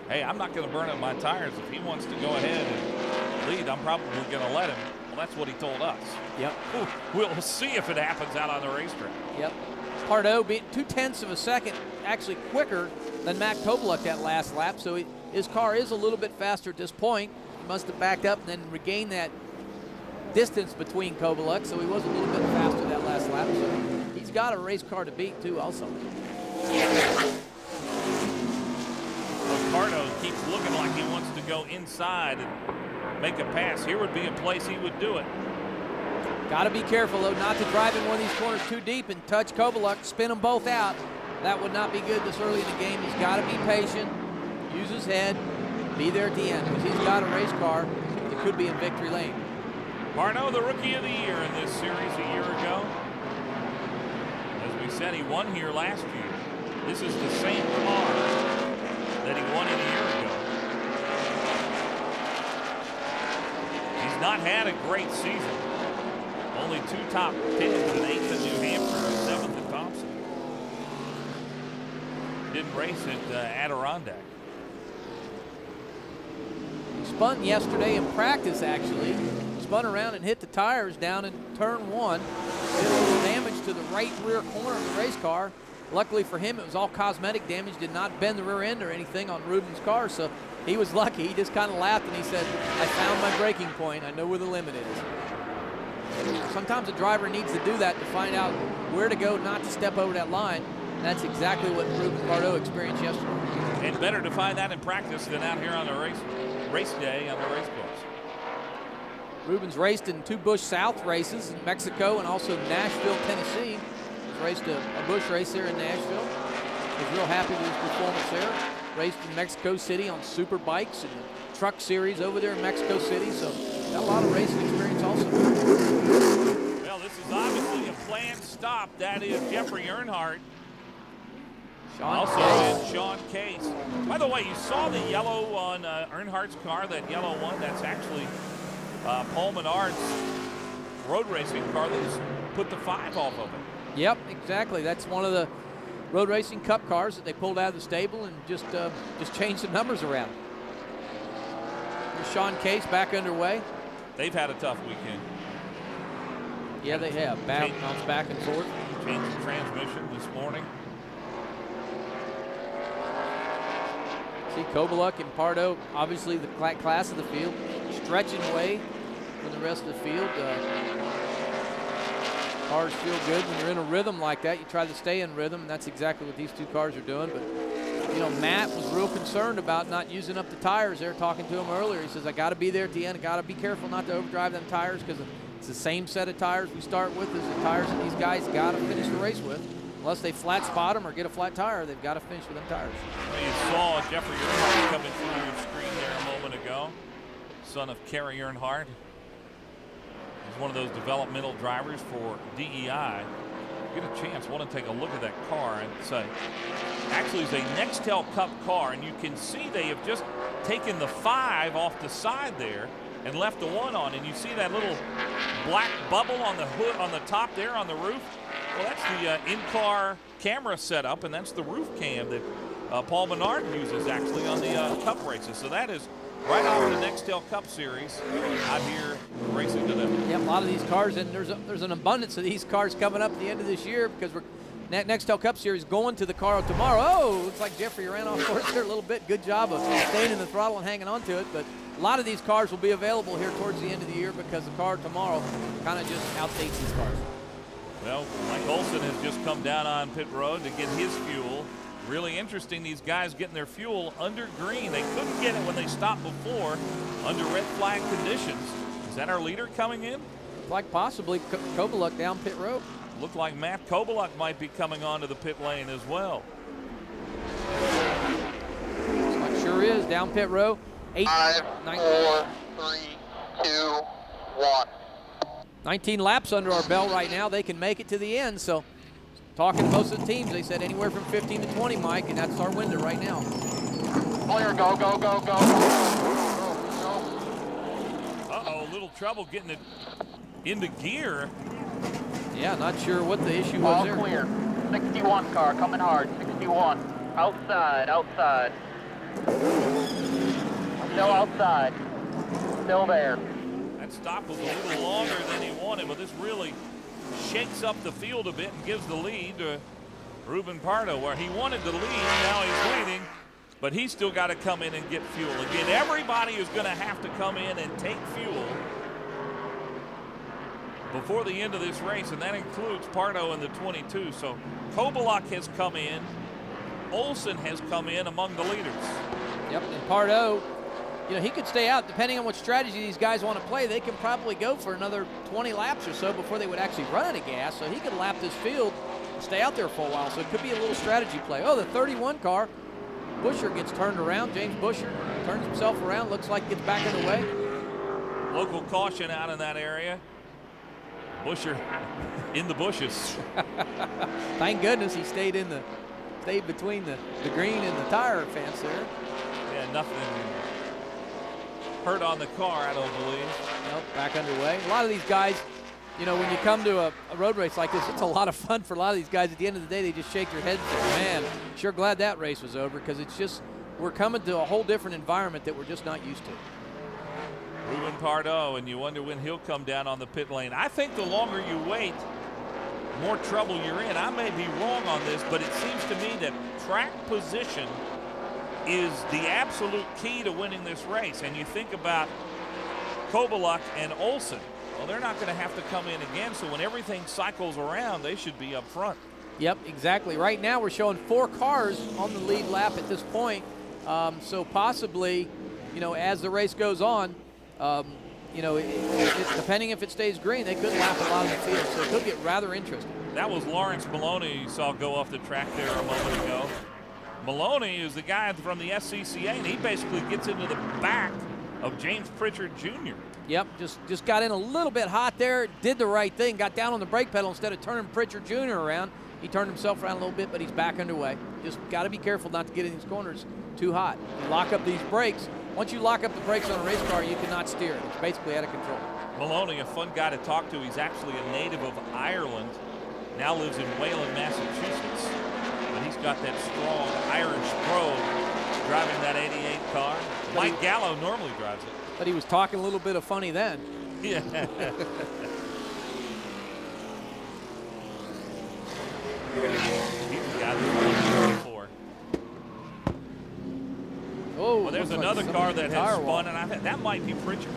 hey, I'm not going to burn up my tires. If he wants to go ahead and lead, I'm probably going to let him. Well, that's what he told us. Yep. We'll see if it happens out on the racetrack. Yep. Pardo being 0.2 of a second actually quicker than Matt Kovaluk that last lap, so his car is a little bit faster at this point. He must have backed up and then regained that distance between Kovaluk, so he was a little bit faster that last lap. So he's got a race car to beat too also. Pardo keeps looking like he wants to go inside and make a pass. Here would be a place he would do it. Got to be careful, though, not to drive in one of these corners too deep and touch Kovaluk, spin them both out. That would not be good this early in the game. He's got to be patient, use his head, be there at the end, because he's got a race car that could be in victory lane. Pardo, the Rookie of the Year in this series a year ago. As we said, he won here last year. This is the same car that he won in a year ago. He's not had a great season. Only 2 top 10s, an 8th at New Hampshire, a 7th at Thompson. Didn't race at Adirondack. Spun yesterday in practice, actually. Spun around and hit the tires down in turn 1. Did a little damage to the right rear corner of the race car. Luckily for him, it was all cosmetic damage, did not bend the rear end or anything on Ruben's car, so he was lucky. He just kind of laughed and he said, I found my braking point. I know where the limit is. Sometimes a driver needs to do that to find out where to go, not to step over that line. That's exactly what Ruben Pardo experienced yesterday. And better to find that in practice than out here on the race day on the race course. Ruben's raced in 2 Busch South races in Mexico and also Nashville, Tennessee. He's raced a Busch race here in Nashville. Was real happy with his performance there. Raced in Mexico City on super bikes and the truck series over there in Mexico City. So got a lot of racing experience also. Well, this is obviously a planned stop. That is Jeffrey Earnhardt. Also in Sean Case. By the way, you saw the yellow on Earnhardt's car, that yellow one. That's actually Paul Menard's road racing car that has put the 5 off of it. Yep, exactly. That's one of the road racing cup cars that they pulled out of the stable and just changed the numbers around. Here's Sean Case back underway. They've had a tough weekend. Yeah, they have. Bounce back and forth. Changed the transmission this morning. See Kobaluk and Pardo, obviously the class of the field, stretching away from the rest of the field. Cars feel good when you're in a rhythm like that. You try to stay in rhythm, and that's exactly what these two cars are doing. But, you know, Matt was real concerned about not using up the tires. They were talking to him earlier. He says, I got to be there at the end. I got to be careful not to overdrive them tires because it's the same set of tires we start with as the tires that these guys got to finish the race with. Unless they flat spot them or get a flat tire, they've got to finish with them tires. Well, you saw Jeffrey Earnhardt coming through your screen there a moment ago. Son of Kerry Earnhardt. He's one of those developmental drivers for DEI. Get a chance, want to take a look at that car and say, actually it's a Nextel Cup car, and you can see they have just taken the 5 off the side there and left the 1 on, and you see that little black bubble on the hood, on the top there on the roof. Well, that's the in-car camera setup, and that's the roof cam that Paul Menard uses actually on the Cup races. So that is right out of the Nextel Cup Series out here racing today. Yeah, a lot of these cars, and there's an abundance of these cars coming up at the end of this year because we're Nextel Cup Series going to the car tomorrow. Oh, looks like Jeffrey ran off course there a little bit. Good job of staying in the throttle and hanging on to it. But a lot of these cars will be available here towards the end of the year because the car tomorrow kind of just outdates these cars. Well, Mike Olson has just come down on pit road to get his fuel. Really interesting, these guys getting their fuel under green. They couldn't get it when they stopped before under red flag conditions. Is that our leader coming in? Like possibly Kobaluk down pit road. Looked like Matt Kobaluk might be coming onto the pit lane as well. It sure is, down pit row. 5, 4, 3, 2, 1. 19 laps under our belt right now. They can make it to the end. So talking to most of the teams, they said anywhere from 15 to 20, Mike, and that's our window right now. Clear, go, go, go, go. Uh-oh, a little trouble getting it into gear. Yeah, not sure what the issue was there. All clear. 61 car coming hard. 61. Outside, outside. Still outside. Still there. That stop was a little longer than he wanted, but this really shakes up the field a bit and gives the lead to Ruben Pardo, where he wanted the lead. Now he's leading, but he's still got to come in and get fuel. Again, everybody is going to have to come in and take fuel before the end of this race, and that includes Pardo in the 22. So Kobaluk has come in. Olson has come in among the leaders. Yep, and Pardo, you know, he could stay out. Depending on what strategy these guys want to play, they can probably go for another 20 laps or so before they would actually run out of gas. So he could lap this field and stay out there for a while. So it could be a little strategy play. Oh, the 31 car, Buscher gets turned around. James Buscher turns himself around, looks like gets back in the way. Local caution out in that area. Buscher in the bushes. Thank goodness he stayed between the green and the tire fence there. Yeah, nothing hurt on the car, I don't believe. Nope, back underway. A lot of these guys, you know, when you come to a road race like this, it's a lot of fun for a lot of these guys. At the end of the day, they just shake their heads and say, man, sure glad that race was over, because it's just, we're coming to a whole different environment that we're just not used to. Ruben Pardo, and you wonder when he'll come down on the pit lane. I think the longer you wait, more trouble you're in. I may be wrong on this, but it seems to me that track position is the absolute key to winning this race. And you think about Kobaluk and Olson. Well, they're not going to have to come in again, so when everything cycles around, they should be up front. Yep, exactly. Right now we're showing 4 cars on the lead lap at this point. So possibly, you know, as the race goes on, you know, depending if it stays green, they could lap a lot of the field, so it could get rather interesting. That was Lawrence Maloney you saw go off the track there a moment ago. Maloney is the guy from the SCCA, and he basically gets into the back of James Pritchard Jr. Yep, just got in a little bit hot there, did the right thing, got down on the brake pedal instead of turning Pritchard Jr. around. He turned himself around a little bit, but he's back underway. Just got to be careful not to get in these corners too hot. You lock up these brakes. Once you lock up the brakes on a race car, you cannot steer it. It's basically out of control. Maloney, a fun guy to talk to. He's actually a native of Ireland, now lives in Wayland, Massachusetts. But he's got that strong Irish brogue driving that 88 car. Mike Gallo normally drives it. But he was talking a little bit of funny then. Yeah. He's the guy that's before. Oh, well, there's another car that has spun, and that might be Pritchard.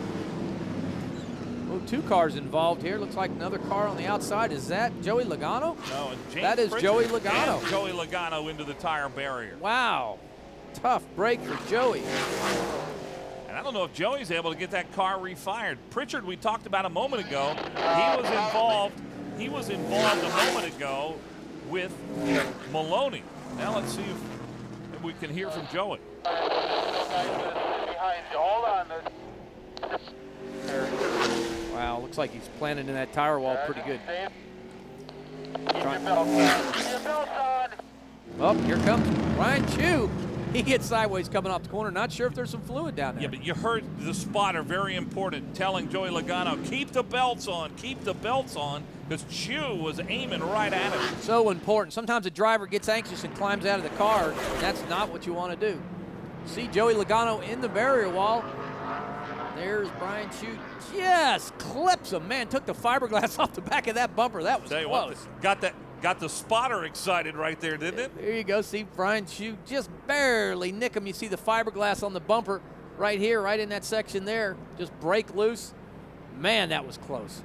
Oh, 2 cars involved here. Looks like another car on the outside. Is that Joey Logano? No, James that is Pritchard Joey Logano. And Joey Logano into the tire barrier. Wow. Tough break for Joey. And I don't know if Joey's able to get that car refired. Pritchard, we talked about a moment ago. He was involved a moment ago with Maloney. Now let's see if we can hear from Joey. Behind you. Hold on. Wow, looks like he's planted in that tire wall pretty good. Keep your belt on. Keep your belt on. Oh, here comes Brian Chu. He gets sideways coming off the corner. Not sure if there's some fluid down there. Yeah, but you heard the spotter, very important, telling Joey Logano, keep the belts on, because Chu was aiming right at him. So important. Sometimes a driver gets anxious and climbs out of the car. That's not what you want to do. See Joey Logano in the barrier wall. There's Brian Chu. Just clips him. Man, took the fiberglass off the back of that bumper. That was close. Got the spotter excited right there, didn't it? There you go. See Brian Chu just barely nick him. You see the fiberglass on the bumper right here, right in that section there. Just break loose. Man, that was close.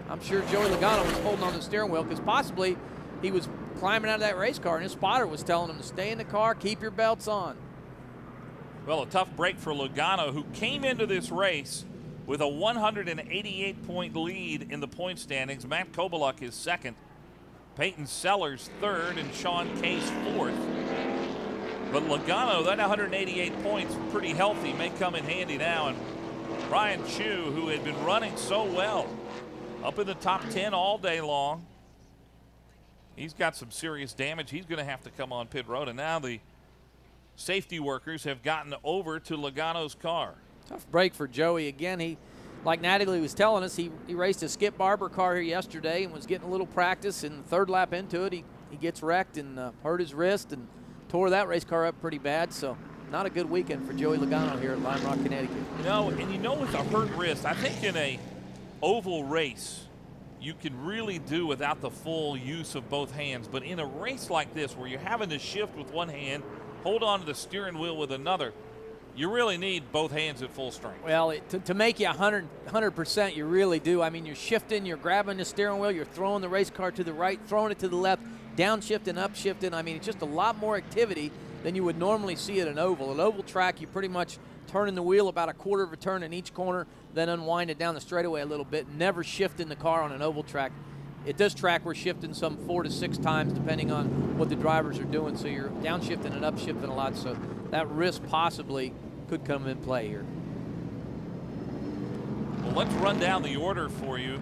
I'm sure Joey Logano was holding on the steering wheel because possibly he was climbing out of that race car and his spotter was telling him to stay in the car, keep your belts on. Well, a tough break for Logano, who came into this race with a 188-point lead in the point standings. Matt Kobaluk is second. Peyton Sellers third and Sean Case fourth. But Logano, that 188 points, pretty healthy, may come in handy now. And Brian Chu, who had been running so well, up in the top 10 all day long. He's got some serious damage. He's going to have to come on pit road. And now the safety workers have gotten over to Logano's car. Tough break for Joey. Again, he, like Natalie was telling us, he raced a Skip Barber car here yesterday and was getting a little practice. In the third lap into it, he gets wrecked and hurt his wrist and tore that race car up pretty bad. So not a good weekend for Joey Logano here at Lime Rock, Connecticut. With a hurt wrist, I think in a oval race, you can really do without the full use of both hands. But in a race like this, where you're having to shift with one hand, hold on to the steering wheel with another, you really need both hands at full strength. Well, to make you 100%, you really do. I mean, you're shifting, you're grabbing the steering wheel, you're throwing the race car to the right, throwing it to the left, downshifting, upshifting. I mean, it's just a lot more activity than you would normally see at an oval. An oval track, you pretty much turning the wheel about a quarter of a turn in each corner, then unwind it down the straightaway a little bit, never shifting the car on an oval track. At this track, we're shifting some 4 to 6 times depending on what the drivers are doing, so you're downshifting and upshifting a lot, so that risk possibly could come in play here. Well, let's run down the order for you.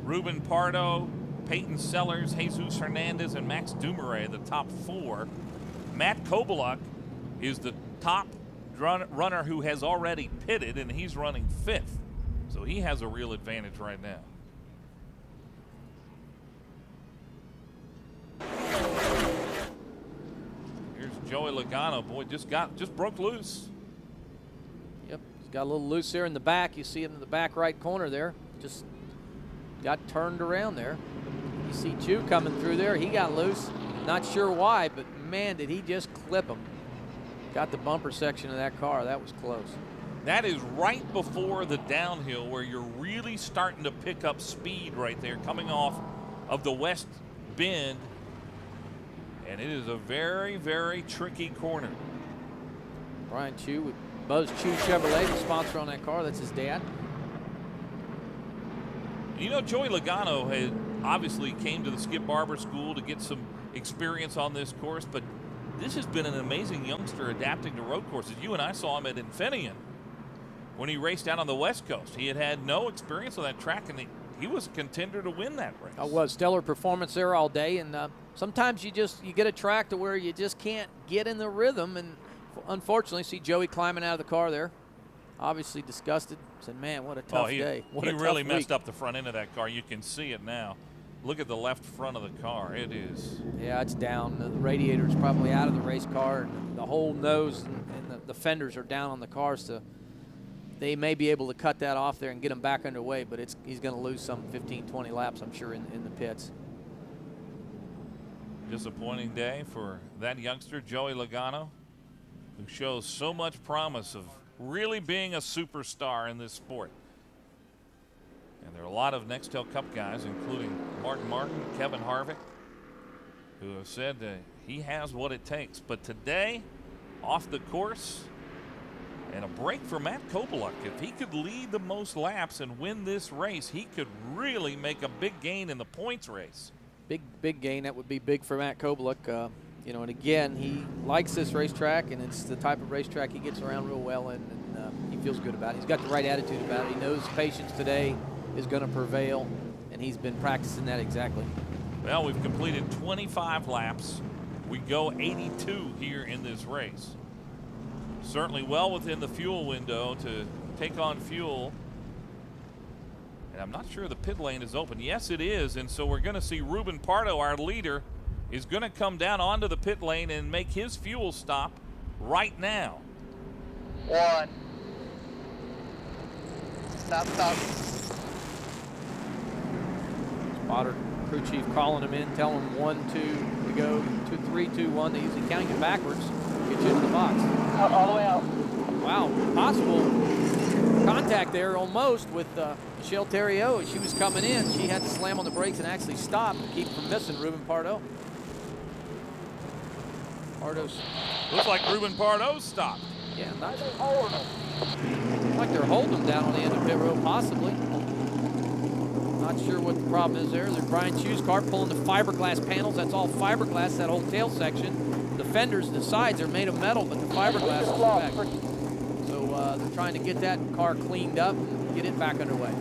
Ruben Pardo, Peyton Sellers, Jesus Hernandez, and Max Dumouriez, the top 4. Matt Kobaluk is the top runner who has already pitted, and he's running 5th. So he has a real advantage right now. Here's Joey Logano. Boy, just broke loose. Yep, he's got a little loose there in the back. You see him in the back right corner there. Just got turned around there. You see Chu coming through there. He got loose. Not sure why, but man, did he just clip him. Got the bumper section of that car. That was close. That is right before the downhill where you're really starting to pick up speed right there, coming off of the west bend. And it is a very, very tricky corner. Brian Chu with Buzz Chu Chevrolet, the sponsor on that car. That's his dad. You know, Joey Logano had obviously came to the Skip Barber School to get some experience on this course, but this has been an amazing youngster adapting to road courses. You and I saw him at Infineon. when he raced out on the West Coast. He had no experience on that track, and he was a contender to win that race. It was stellar performance there all day, and sometimes you get a track to where you just can't get in the rhythm, and unfortunately, see Joey climbing out of the car there, obviously disgusted. Said, "Man, what a tough day! What he a tough really week." messed up the front end of that car. You can see it now. Look at the left front of the car. It is. Yeah, it's down. The radiator's probably out of the race car, and the whole nose and the fenders are down on the cars. So they may be able to cut that off there and get him back underway, but he's going to lose some 15, 20 laps, I'm sure, in the pits. Disappointing day for that youngster, Joey Logano, who shows so much promise of really being a superstar in this sport. And there are a lot of Nextel Cup guys, including Mark Martin, Kevin Harvick, who have said that he has what it takes. But today, off the course, and a break for Matt Kobaluk. If he could lead the most laps and win this race, he could really make a big gain in the points race. Big gain. That would be big for Matt Kobaluk. And again, he likes this racetrack, and it's the type of racetrack he gets around real well in, and he feels good about it. He's got the right attitude about it. He knows patience today is going to prevail, and he's been practicing that exactly. Well, we've completed 25 laps. We go 82 here in this race. Certainly well within the fuel window to take on fuel. And I'm not sure the pit lane is open. Yes, it is. And so we're going to see Ruben Pardo, our leader, is going to come down onto the pit lane and make his fuel stop right now. 1. Stop. Spotter, crew chief calling him in, telling him 1, 2 to go, 2, 3, 2, 1. They usually counting it backwards, get you into the box. All the way out. Wow, possible contact there almost with Michelle Theriot as she was coming in. She had to slam on the brakes and actually stop to keep from missing Ruben Pardo. Pardo's. Looks like Ruben Pardo stopped. Yeah, not like they're holding him down on the end of pit road, possibly. Not sure what the problem is there. There's Brian Chu's car pulling the fiberglass panels. That's all fiberglass, that whole tail section. The fenders, the sides are made of metal, but the fiberglass is back. So they're trying to get that car cleaned up and get it back underway.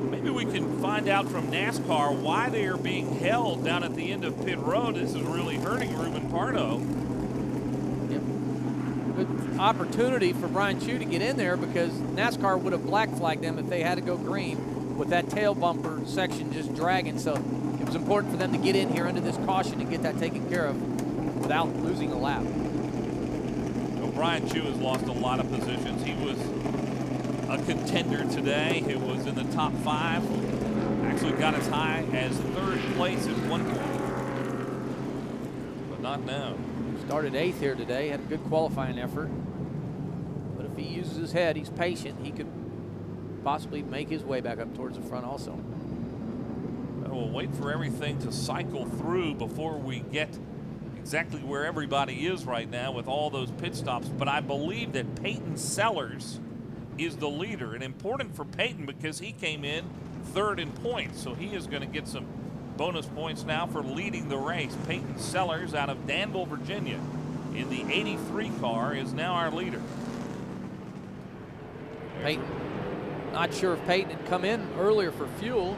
Maybe we can find out from NASCAR why they are being held down at the end of pit road. This is really hurting Ruben Pardo. Yep. Good opportunity for Brian Chu to get in there because NASCAR would have black flagged them if they had to go green with that tail bumper section just dragging. So it was important for them to get in here under this caution and get that taken care of without losing a lap. Well, Brian Chu has lost a lot of positions. He was a contender today. He was in the top 5. Actually got as high as 3rd place at one point. But not now. Started 8th here today. Had a good qualifying effort. But if he uses his head, he's patient, he could possibly make his way back up towards the front also. We'll wait for everything to cycle through before we get exactly where everybody is right now with all those pit stops. But I believe that Peyton Sellers is the leader, and important for Peyton because he came in 3rd in points, so he is going to get some bonus points now for leading the race. Peyton Sellers out of Danville, Virginia, in the 83 car is now our leader. Peyton, not sure if Peyton had come in earlier for fuel.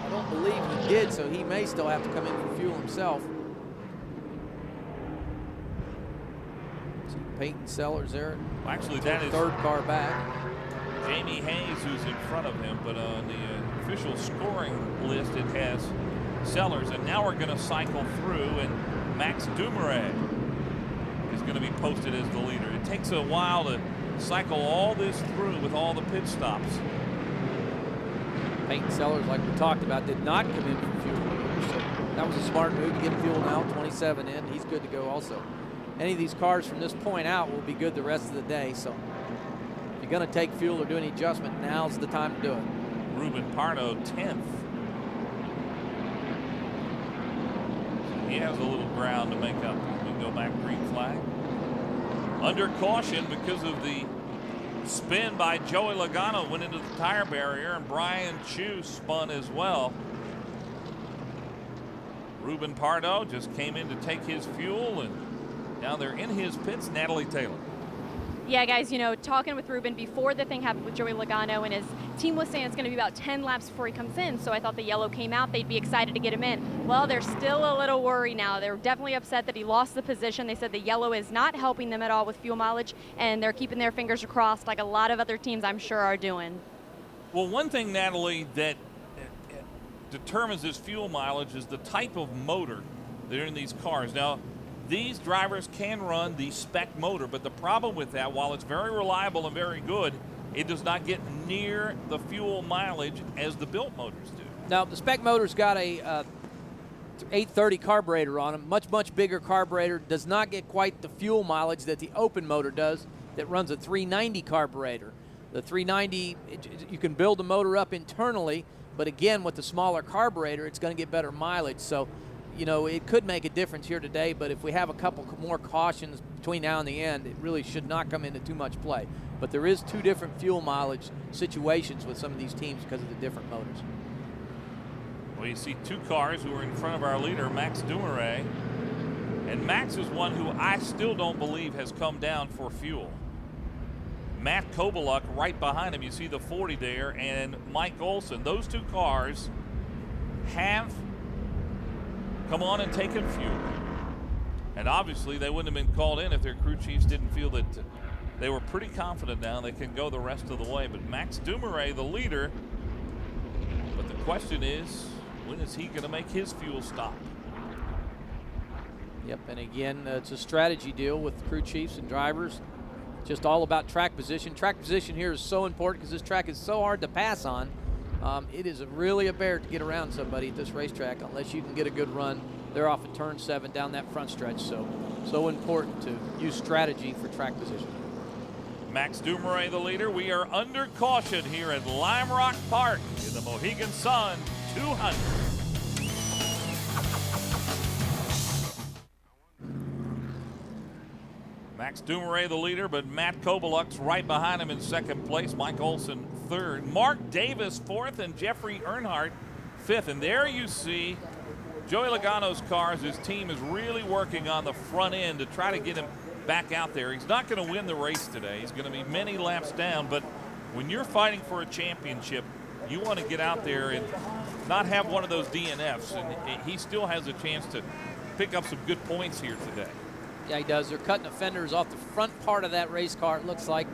I don't believe he did, so he may still have to come in for fuel himself. See Peyton Sellers there. Well, actually, that is 3rd car back. Jamie Hayes who's in front of him, but on the official scoring list it has Sellers, and now we're going to cycle through, and Max Dumouriez is going to be posted as the leader. It takes a while to cycle all this through with all the pit stops. Peyton Sellers, like we talked about, did not come in for fuel. So that was a smart move to get fuel now. 27 in, he's good to go also. Any of these cars from this point out will be good the rest of the day. So if you're going to take fuel or do any adjustment, now's the time to do it. Ruben Pardo 10th. He has a little ground to make up. We can go back, green flag. Under caution because of the spin by Joey Logano, went into the tire barrier, and Brian Chu spun as well. Ruben Pardo just came in to take his fuel, and down there in his pits, Natalie Taylor. Yeah, guys, you know, talking with Ruben before the thing happened with Joey Logano, and his team was saying it's going to be about 10 laps before he comes in, so I thought the yellow came out, they'd be excited to get him in. Well, they're still a little worried now. They're definitely upset that he lost the position. They said the yellow is not helping them at all with fuel mileage, and they're keeping their fingers crossed like a lot of other teams I'm sure are doing. Well, one thing, Natalie, that determines his fuel mileage is the type of motor that are in these cars. Now, these drivers can run the spec motor, but the problem with that, while it's very reliable and very good, it does not get near the fuel mileage as the built motors do. Now, the spec motor's got a 830 carburetor on them, much bigger carburetor, does not get quite the fuel mileage that the open motor does that runs a 390 carburetor. The 390, you can build the motor up internally, but again, with the smaller carburetor, it's going to get better mileage. So, you know, it could make a difference here today, but if we have a couple more cautions between now and the end, it really should not come into too much play. But there is 2 different fuel mileage situations with some of these teams because of the different motors. Well, you see 2 cars who are in front of our leader, Max Dumouriez. And Max is one who I still don't believe has come down for fuel. Matt Kobaluk right behind him. You see the 40 there, and Mike Olson. Those 2 cars have come on and taken fuel. And obviously they wouldn't have been called in if their crew chiefs didn't feel that they were pretty confident now they can go the rest of the way. But Max Dumouriez, the leader. But the question is, when is he going to make his fuel stop? Yep, and again, it's a strategy deal with crew chiefs and drivers. Just all about track position. Track position here is so important because this track is so hard to pass on. It is really a bear to get around somebody at this racetrack unless you can get a good run. They're off at turn 7 down that front stretch, so important to use strategy for track position. Max Dumouriez, the leader. We are under caution here at Lime Rock Park in the Mohegan Sun 200. Max Dumouriez, the leader, but Matt Kobaluk's right behind him in second place. Mike Olson third. Mark Davis fourth, and Jeffrey Earnhardt fifth. And there you see Joey Logano's cars. His team is really working on the front end to try to get him back out there. He's not going to win the race today. He's going to be many laps down, but when you're fighting for a championship, you want to get out there and not have one of those DNFs, and he still has a chance to pick up some good points here today. Yeah, he does. They're cutting the fenders off the front part of that race car. It looks like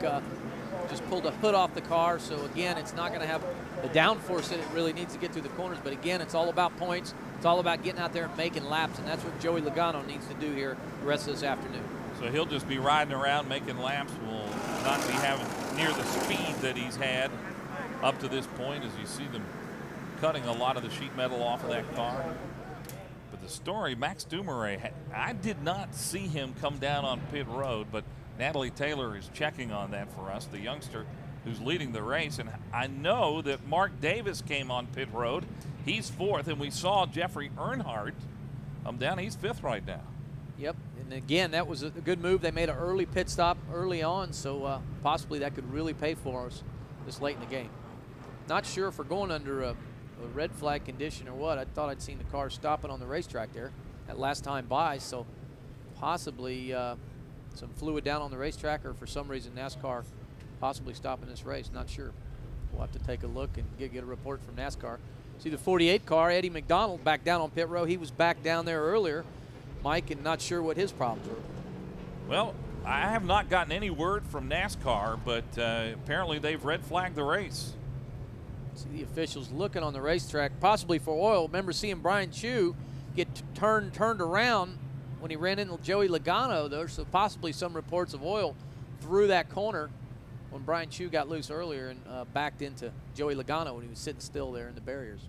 just pulled a hood off the car. So, again, it's not going to have the downforce that it really needs to get through the corners. But, again, it's all about points. It's all about getting out there and making laps, and that's what Joey Logano needs to do here the rest of this afternoon. So he'll just be riding around making laps. Will not be having near the speed that he's had up to this point as you see them cutting a lot of the sheet metal off of that car. But the story, Max Dumouriez, I did not see him come down on pit road, but Natalie Taylor is checking on that for us, the youngster who's leading the race. And I know that Mark Davis came on pit road. He's fourth, and we saw Jeffrey Earnhardt come down. He's fifth right now. Yep, and again, that was a good move. They made an early pit stop early on, so possibly that could really pay for us this late in the game. Not sure if we're going under a red flag condition or what. I thought I'd seen the car stopping on the racetrack there that last time by, so possibly some fluid down on the racetrack, or for some reason NASCAR possibly stopping this race. Not sure. We'll have to take a look and get a report from NASCAR. See the 48 car, Eddie McDonald, back down on pit row. He was back down there earlier, Mike, and not sure what his problems were. Well, I have not gotten any word from NASCAR, but apparently they've red flagged the race. See the officials looking on the racetrack, possibly for oil. Remember seeing Brian Chu get turned around when he ran into Joey Logano, though, so possibly some reports of oil through that corner when Brian Chu got loose earlier and backed into Joey Logano when he was sitting still there in the barriers.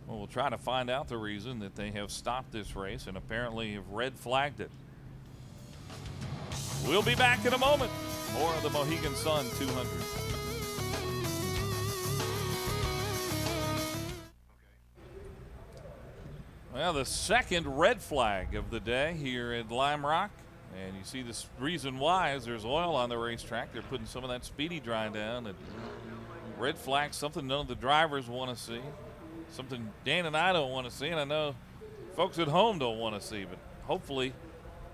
Well, we'll try to find out the reason that they have stopped this race and apparently have red flagged it. We'll be back in a moment. More of the Mohegan Sun 200. Well, the second red flag of the day here at Lime Rock. And you see this reason why is there's oil on the racetrack. They're putting some of that speedy dry down. And red flag, something none of the drivers want to see. Something Dan and I don't want to see, and I know folks at home don't want to see. But hopefully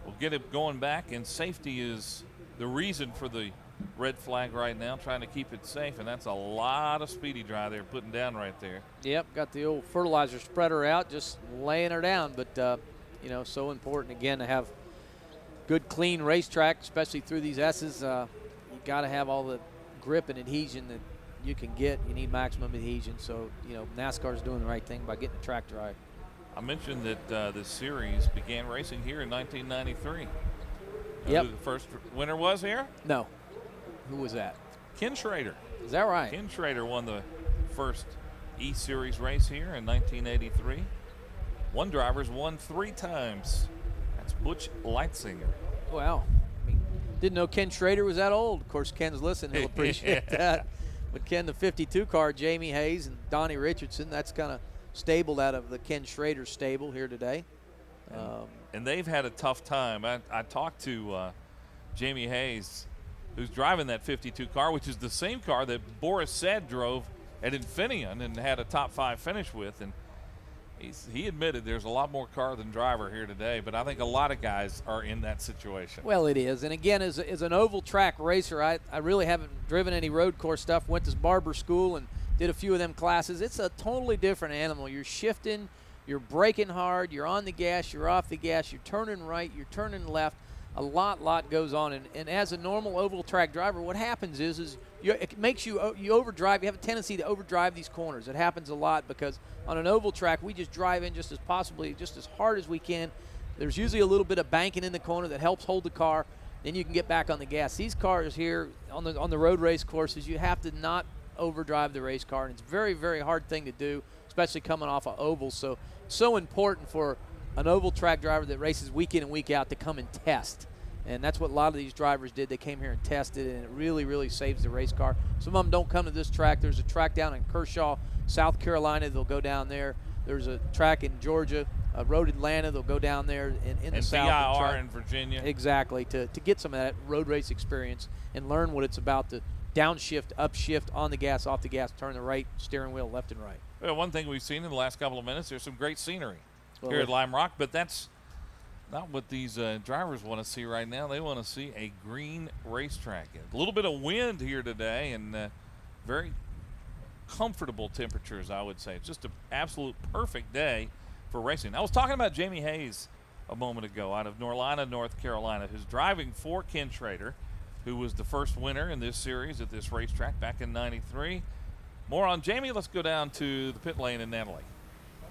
we'll get it going back, and safety is the reason for the red flag right now, trying to keep it safe, and that's a lot of speedy dry they're putting down right there. Yep, got the old fertilizer spreader out, just laying her down. But, you know, so important, again, to have good, clean racetrack, especially through these S's. You got to have all the grip and adhesion that you can get. You need maximum adhesion. So, you know, NASCAR's doing the right thing by getting the track dry. I mentioned that this series began racing here in 1993. Yep. Who the first winner was here? No. Who was that? Ken Schrader. Is that right? Ken Schrader won the first E-Series race here in 1983. One driver's won 3 times. That's Busch Leitzinger. Wow. I mean, didn't know Ken Schrader was that old. Of course, Ken's listening. He'll appreciate that. But Ken, the 52 car, Jamie Hayes and Donnie Richardson, that's kind of stabled out of the Ken Schrader stable here today. And they've had a tough time. I talked to Jamie Hayes, who's driving that 52 car, which is the same car that Boris Said drove at Infineon and had a top 5 finish with. And he admitted there's a lot more car than driver here today, but I think a lot of guys are in that situation. Well, it is. And again, as an oval track racer, I really haven't driven any road course stuff. Went to barber school and did a few of them classes. It's a totally different animal. You're shifting, you're braking hard, you're on the gas, you're off the gas, you're turning right, you're turning left. A lot goes on. And as a normal oval track driver, what happens is it makes you overdrive. You have a tendency to overdrive these corners. It happens a lot because on an oval track, we just drive in just as hard as we can. There's usually a little bit of banking in the corner that helps hold the car. Then you can get back on the gas. These cars here on the road race courses, you have to not overdrive the race car, and it's a very, very hard thing to do, especially coming off of ovals. So important for an oval track driver that races week in and week out to come and test. And that's what a lot of these drivers did. They came here and tested, and it really, really saves the race car. Some of them don't come to this track. There's a track down in Kershaw, South Carolina. They'll go down there. There's a track in Georgia, Road Atlanta. They'll go down there in the South. And VIR in Virginia. Exactly, to get some of that road race experience and learn what it's about to downshift, upshift, on the gas, off the gas, turn the right steering wheel left and right. Well, one thing we've seen in the last couple of minutes, there's some great scenery here Well, at Lime Rock, but that's not what these drivers want to see right now. They want to see a green racetrack. A little bit of wind here today and very comfortable temperatures, I would say. It's just an absolute perfect day for racing. I was talking about Jamie Hayes a moment ago out of Norlina, North Carolina, who's driving for Ken Schrader, who was the first winner in this series at this racetrack back in '93. More on Jamie. Let's go down to the pit lane and Natalie.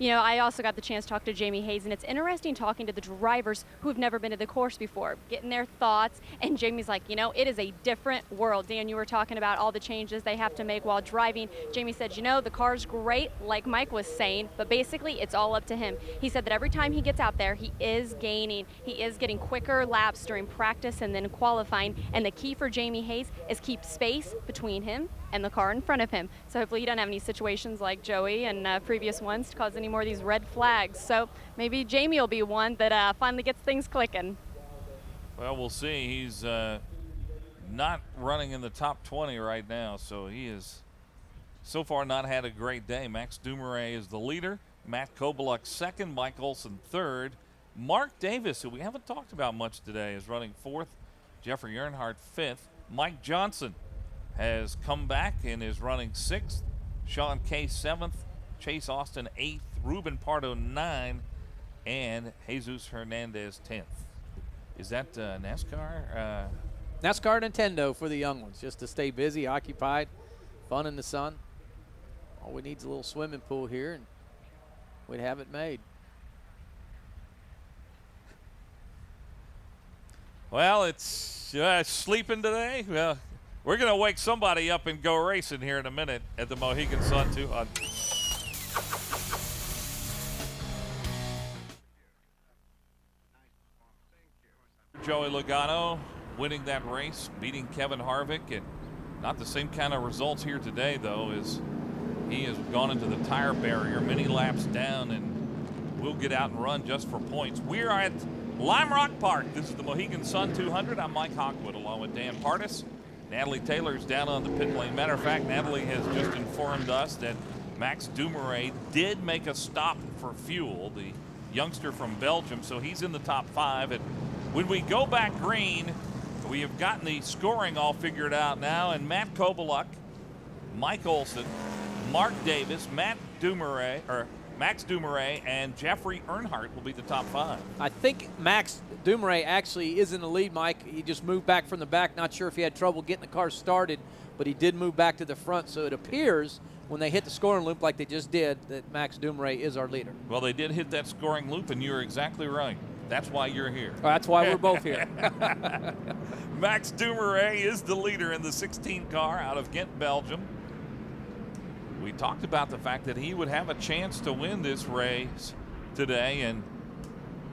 You know, I also got the chance to talk to Jamie Hayes, and it's interesting talking to the drivers who have never been to the course before, getting their thoughts. And Jamie's like, you know, it is a different world. Dan, you were talking about all the changes they have to make while driving. Jamie said, you know, the car's great, like Mike was saying, but basically it's all up to him. He said that every time he gets out there, he is gaining. He is getting quicker laps during practice and then qualifying. And the key for Jamie Hayes is keep space between him and the car in front of him. So hopefully he doesn't have any situations like Joey and previous ones to cause any more of these red flags. So maybe Jamie will be one that finally gets things clicking. Well, we'll see. He's not running in the top 20 right now, so he has so far not had a great day. Max Dumouriez is the leader. Matt Kobaluk second. Mike Olson third. Mark Davis, who we haven't talked about much today, is running fourth. Jeffrey Earnhardt fifth. Mike Johnson has come back and is running sixth. Sean Kay seventh. Chase Austin eighth. Ruben Pardo 9th. And Jesus Hernandez 10th. Is that NASCAR? NASCAR Nintendo for the young ones, just to stay busy, occupied, fun in the sun. All we need is a little swimming pool here, and we'd have it made. Well, it's sleeping today. Well, we're going to wake somebody up and go racing here in a minute at the Mohegan Sun 200. Joey Logano winning that race, beating Kevin Harvick, and not the same kind of results here today, though, as he has gone into the tire barrier many laps down and will get out and run just for points. We're at Lime Rock Park. This is the Mohegan Sun 200. I'm Mike Hawkwood along with Dan Partis. Natalie Taylor's down on the pit lane. Matter of fact, Natalie has just informed us that Max Dumouriez did make a stop for fuel, the youngster from Belgium, so he's in the top 5. And when we go back green, We have gotten the scoring all figured out now, and Matt Kobaluk, Mike Olson, Mark Davis, Max Dumoulin, and Jeffrey Earnhardt will be the top 5. I think Max Dumoulin actually is in the lead, Mike. He just moved back from the back. Not sure if he had trouble getting the car started, but he did move back to the front. So it appears when they hit the scoring loop like they just did that Max Dumoulin is our leader. Well, they did hit that scoring loop, and you're exactly right. That's why you're here. Oh, that's why we're both here. Max Dumoulin is the leader in the 16 car out of Ghent, Belgium. We talked about the fact that he would have a chance to win this race today, and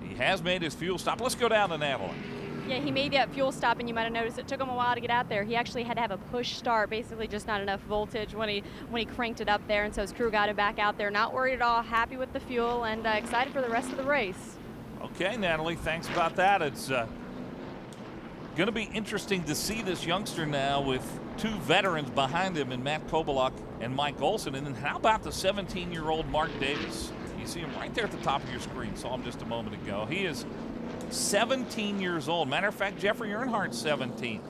he has made his fuel stop. Let's go down to Natalie. Yeah, he made that fuel stop, and you might have noticed it took him a while to get out there. He actually had to have a push start, basically just not enough voltage when he cranked it up there, and so his crew got him back out there. Not worried at all, happy with the fuel, and excited for the rest of the race. Okay, Natalie, thanks about that. It's going to be interesting to see this youngster now with 2 veterans behind him in Matt Kobaluk and Mike Olson. And then how about the 17-year-old Mark Davis? You see him right there at the top of your screen. Saw him just a moment ago. He is 17 years old. Matter of fact, Jeffrey Earnhardt's 17.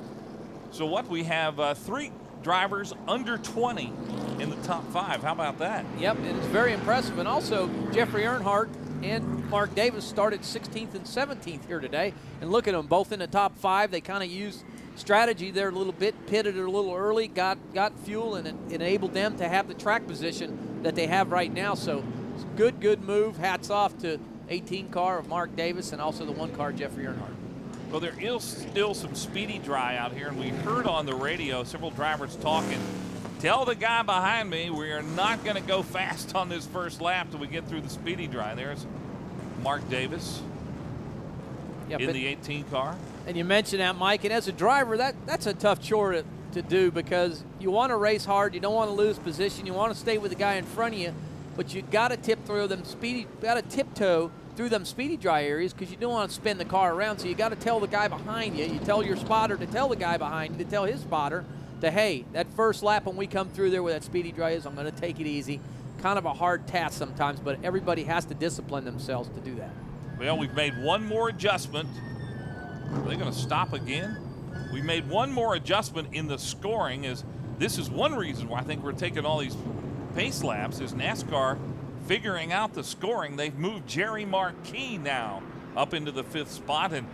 So what, we have 3 drivers under 20 in the top 5. How about that? Yep, and it's very impressive. And also, Jeffrey Earnhardt and Mark Davis started 16th and 17th here today. And look at them, both in the top 5. They kind of used strategy there a little bit, pitted it a little early, got fuel, and it enabled them to have the track position that they have right now. So it's a good move. Hats off to 18 car of Mark Davis and also the 1 car Jeffrey Earnhardt. Well, there is still some speedy dry out here, and we heard on the radio several drivers talking. Tell the guy behind me we are not going to go fast on this first lap till we get through the speedy dry. There's Mark Davis in the 18 car. And you mentioned that, Mike, and as a driver, that's a tough chore to do because you want to race hard, you don't want to lose position, you want to stay with the guy in front of you, but you got to tiptoe through them speedy dry areas because you don't want to spin the car around. So you got to tell the guy behind you. You tell your spotter to tell the guy behind you to tell his spotter to, hey, that first lap when we come through there where that speedy dry is, I'm going to take it easy. Kind of a hard task sometimes, but everybody has to discipline themselves to do that. Well, we've made one more adjustment. Are they going to stop again? We made one more adjustment in the scoring. This is one reason why I think we're taking all these pace laps is NASCAR figuring out the scoring. They've moved Jerry Marquis now up into the 5th spot, and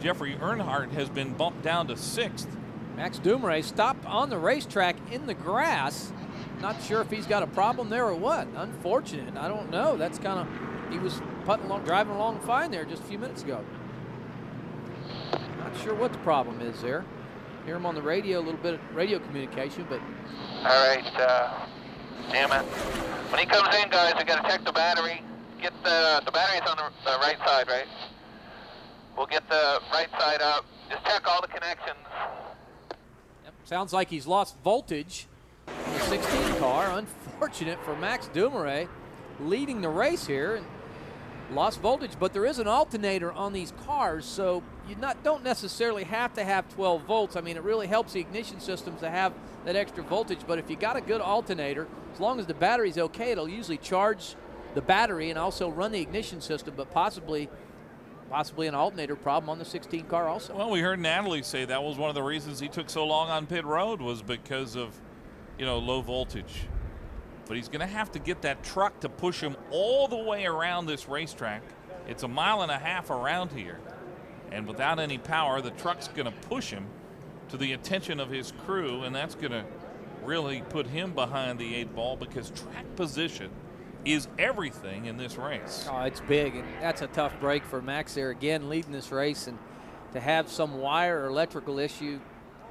Jeffrey Earnhardt has been bumped down to 6th. Max Dumoulin stopped on the racetrack in the grass. Not sure if he's got a problem there or what. Unfortunate. I don't know. That's kind of, he was driving along fine there just a few minutes ago. Not sure what the problem is there. Hear him on the radio, a little bit of radio communication, but. All right, damn it. When he comes in, guys, we got to check the battery. Get the battery's on the right side, right? We'll get the right side up. Just check all the connections. Yep. Sounds like he's lost voltage in the 16 car. Unfortunate for Max Dumoulin, leading the race here. And lost voltage, but there is an alternator on these cars, so you don't necessarily have to have 12 volts. I mean, it really helps the ignition systems to have that extra voltage, but if you got a good alternator, as long as the battery's okay, it'll usually charge the battery and also run the ignition system, but possibly an alternator problem on the 16 car also. Well, we heard Natalie say that was one of the reasons he took so long on pit road was because of, low voltage. But he's going to have to get that truck to push him all the way around this racetrack. It's 1.5 miles around here. And without any power, the truck's going to push him to the attention of his crew, and that's going to really put him behind the 8 ball because track position is everything in this race. Oh, it's big, and that's a tough break for Max there again, leading this race, and to have some wire or electrical issue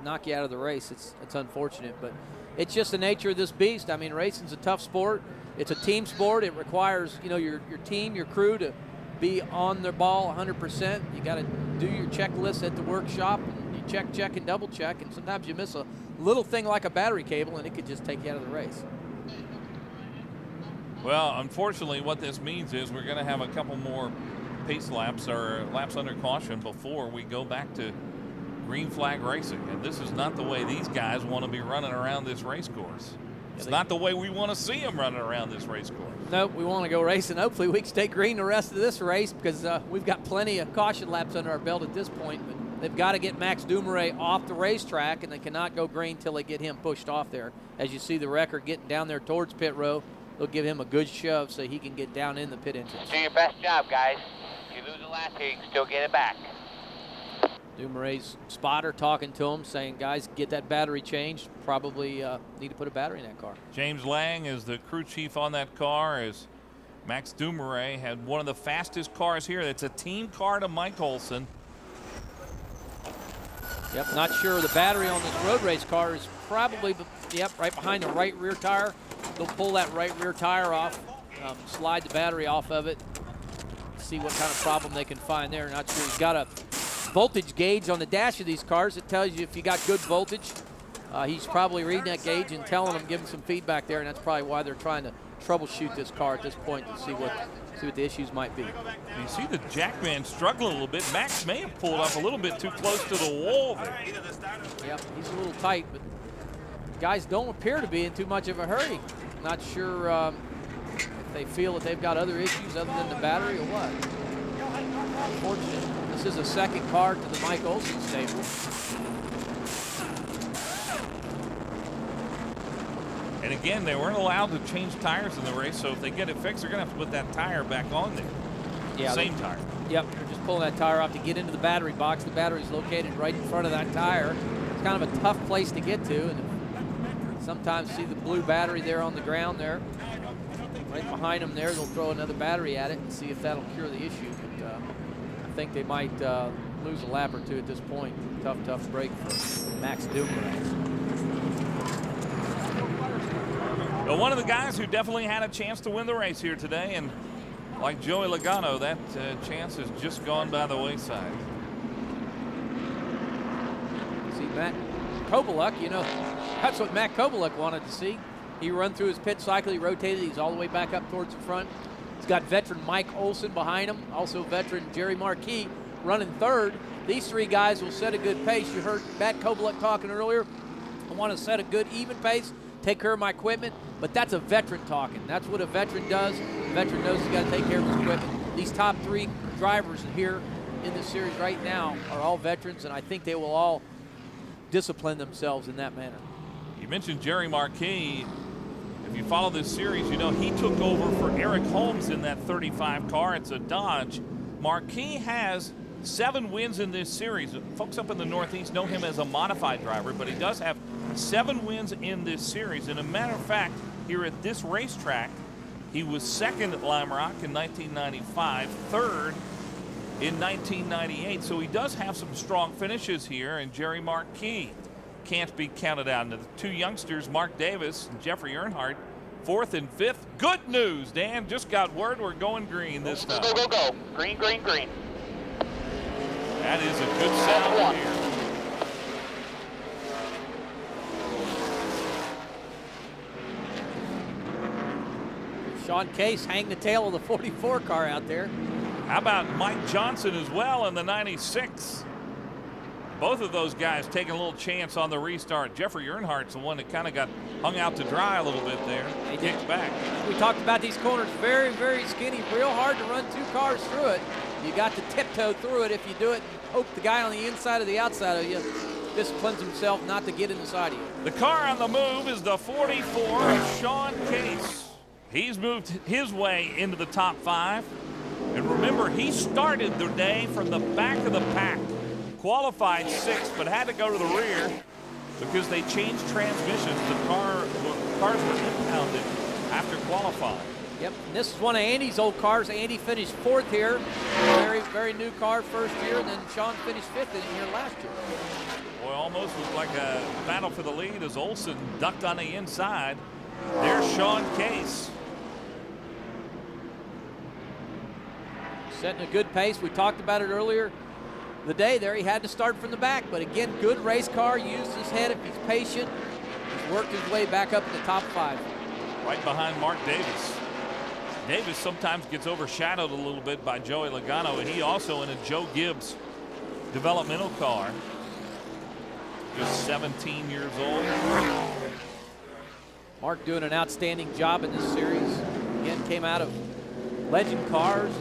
knock you out of the race, it's unfortunate, but it's just the nature of this beast. I mean, racing's a tough sport. It's a team sport. It requires, your team, your crew to be on their ball 100%. You got to do your checklist at the workshop. And you check, and double check, and sometimes you miss a little thing like a battery cable, and it could just take you out of the race. Well, unfortunately, what this means is we're going to have a couple more pace laps or laps under caution before we go back to green flag racing, and this is not the way these guys want to be running around this race course. It's not the way we want to see them running around this race course. Nope, we want to go racing. Hopefully we can stay green the rest of this race because we've got plenty of caution laps under our belt at this point. But they've got to get Max Dumouriez off the racetrack, and they cannot go green till they get him pushed off there. As you see the record getting down there towards pit row, they'll give him a good shove so he can get down in the pit entrance. Do your best job, guys. If you lose the last here, you can still get it back. Dumouriez's spotter talking to him, saying, guys, get that battery changed. Probably need to put a battery in that car. James Lang is the crew chief on that car, as Max Dumouriez had one of the fastest cars here. It's a team car to Mike Olson. Yep, not sure. The battery on this road race car is probably, right behind the right rear tire. They'll pull that right rear tire off, slide the battery off of it, see what kind of problem they can find there. Not sure. He's got a voltage gauge on the dash of these cars that tells you if you got good voltage. He's probably reading that gauge and telling them, giving some feedback there, and that's probably why they're trying to troubleshoot this car at this point to see what the issues might be. You see the Jackman struggling a little bit. Max may have pulled up a little bit too close to the wall there. Yep, he's a little tight, but guys don't appear to be in too much of a hurry. Not sure if they feel that they've got other issues other than the battery or what. Unfortunately, this is a second car to the Mike Olson stable. And again, they weren't allowed to change tires in the race, so if they get it fixed, they're going to have to put that tire back on there. Yeah, Same tire. Yep, they're just pulling that tire off to get into the battery box. The battery's located right in front of that tire. It's kind of a tough place to get to, and sometimes see the blue battery there on the ground there. Right behind them there, they'll throw another battery at it and see if that'll cure the issue. But I think they might lose a lap or two at this point. Tough break for Max Dumouriez. Well, one of the guys who definitely had a chance to win the race here today, and like Joey Logano, that chance has just gone by the wayside. See Matt Kovaluk, that's what Matt Kovaluk wanted to see. He run through his pit cycle, he rotated, he's all the way back up towards the front. He's got veteran Mike Olson behind him, also veteran Jerry Marquis running third. These three guys will set a good pace. You heard Matt Kovaluk talking earlier. I want to set a good even pace, take care of my equipment, but that's a veteran talking. That's what a veteran does. A veteran knows he's got to take care of his equipment. These top three drivers here in this series right now are all veterans, and I think they will all discipline themselves in that manner. You mentioned Jerry Marquis. If you follow this series, you know he took over for Eric Holmes in that 35 car. It's a Dodge. Marquis has 7 wins in this series. Folks up in the Northeast know him as a modified driver, but he does have 7 wins in this series. And a matter of fact, here at this racetrack, he was second at Lime Rock in 1995, third in 1998. So he does have some strong finishes here, and Jerry Marquis can't be counted out. And the 2 youngsters, Mark Davis and Jeffrey Earnhardt, 4th and 5th. Good news, Dan. Just got word we're going green this time. Go. Green. That is a good sound here. Sean Case hang the tail of the 44 car out there. How about Mike Johnson as well in the 96? Both of those guys taking a little chance on the restart. Jeffrey Earnhardt's the one that kind of got hung out to dry a little bit there. He kicked back. We talked about these corners, very, very skinny, real hard to run 2 cars through it. You got to tiptoe through it if you do it and hope the guy on the inside or the outside of you disciplines himself not to get in the side of you. The car on the move is the 44 of Sean Case. He's moved his way into the top 5. And remember, he started the day from the back of the pack. Qualified 6th, but had to go to the rear because they changed transmissions. The cars were impounded after qualifying. Yep, and this is one of Andy's old cars. Andy finished 4th here. Very, very new car first year, and then Sean finished 5th in here last year. Boy, almost was like a battle for the lead as Olson ducked on the inside. There's Sean Case. Setting a good pace. We talked about it earlier. The day there, he had to start from the back, but again, good race car, used his head if he's patient. He's worked his way back up in the top 5. Right behind Mark Davis. Davis sometimes gets overshadowed a little bit by Joey Logano, and he also in a Joe Gibbs developmental car. Just 17 years old. Mark doing an outstanding job in this series. Again, came out of legend cars,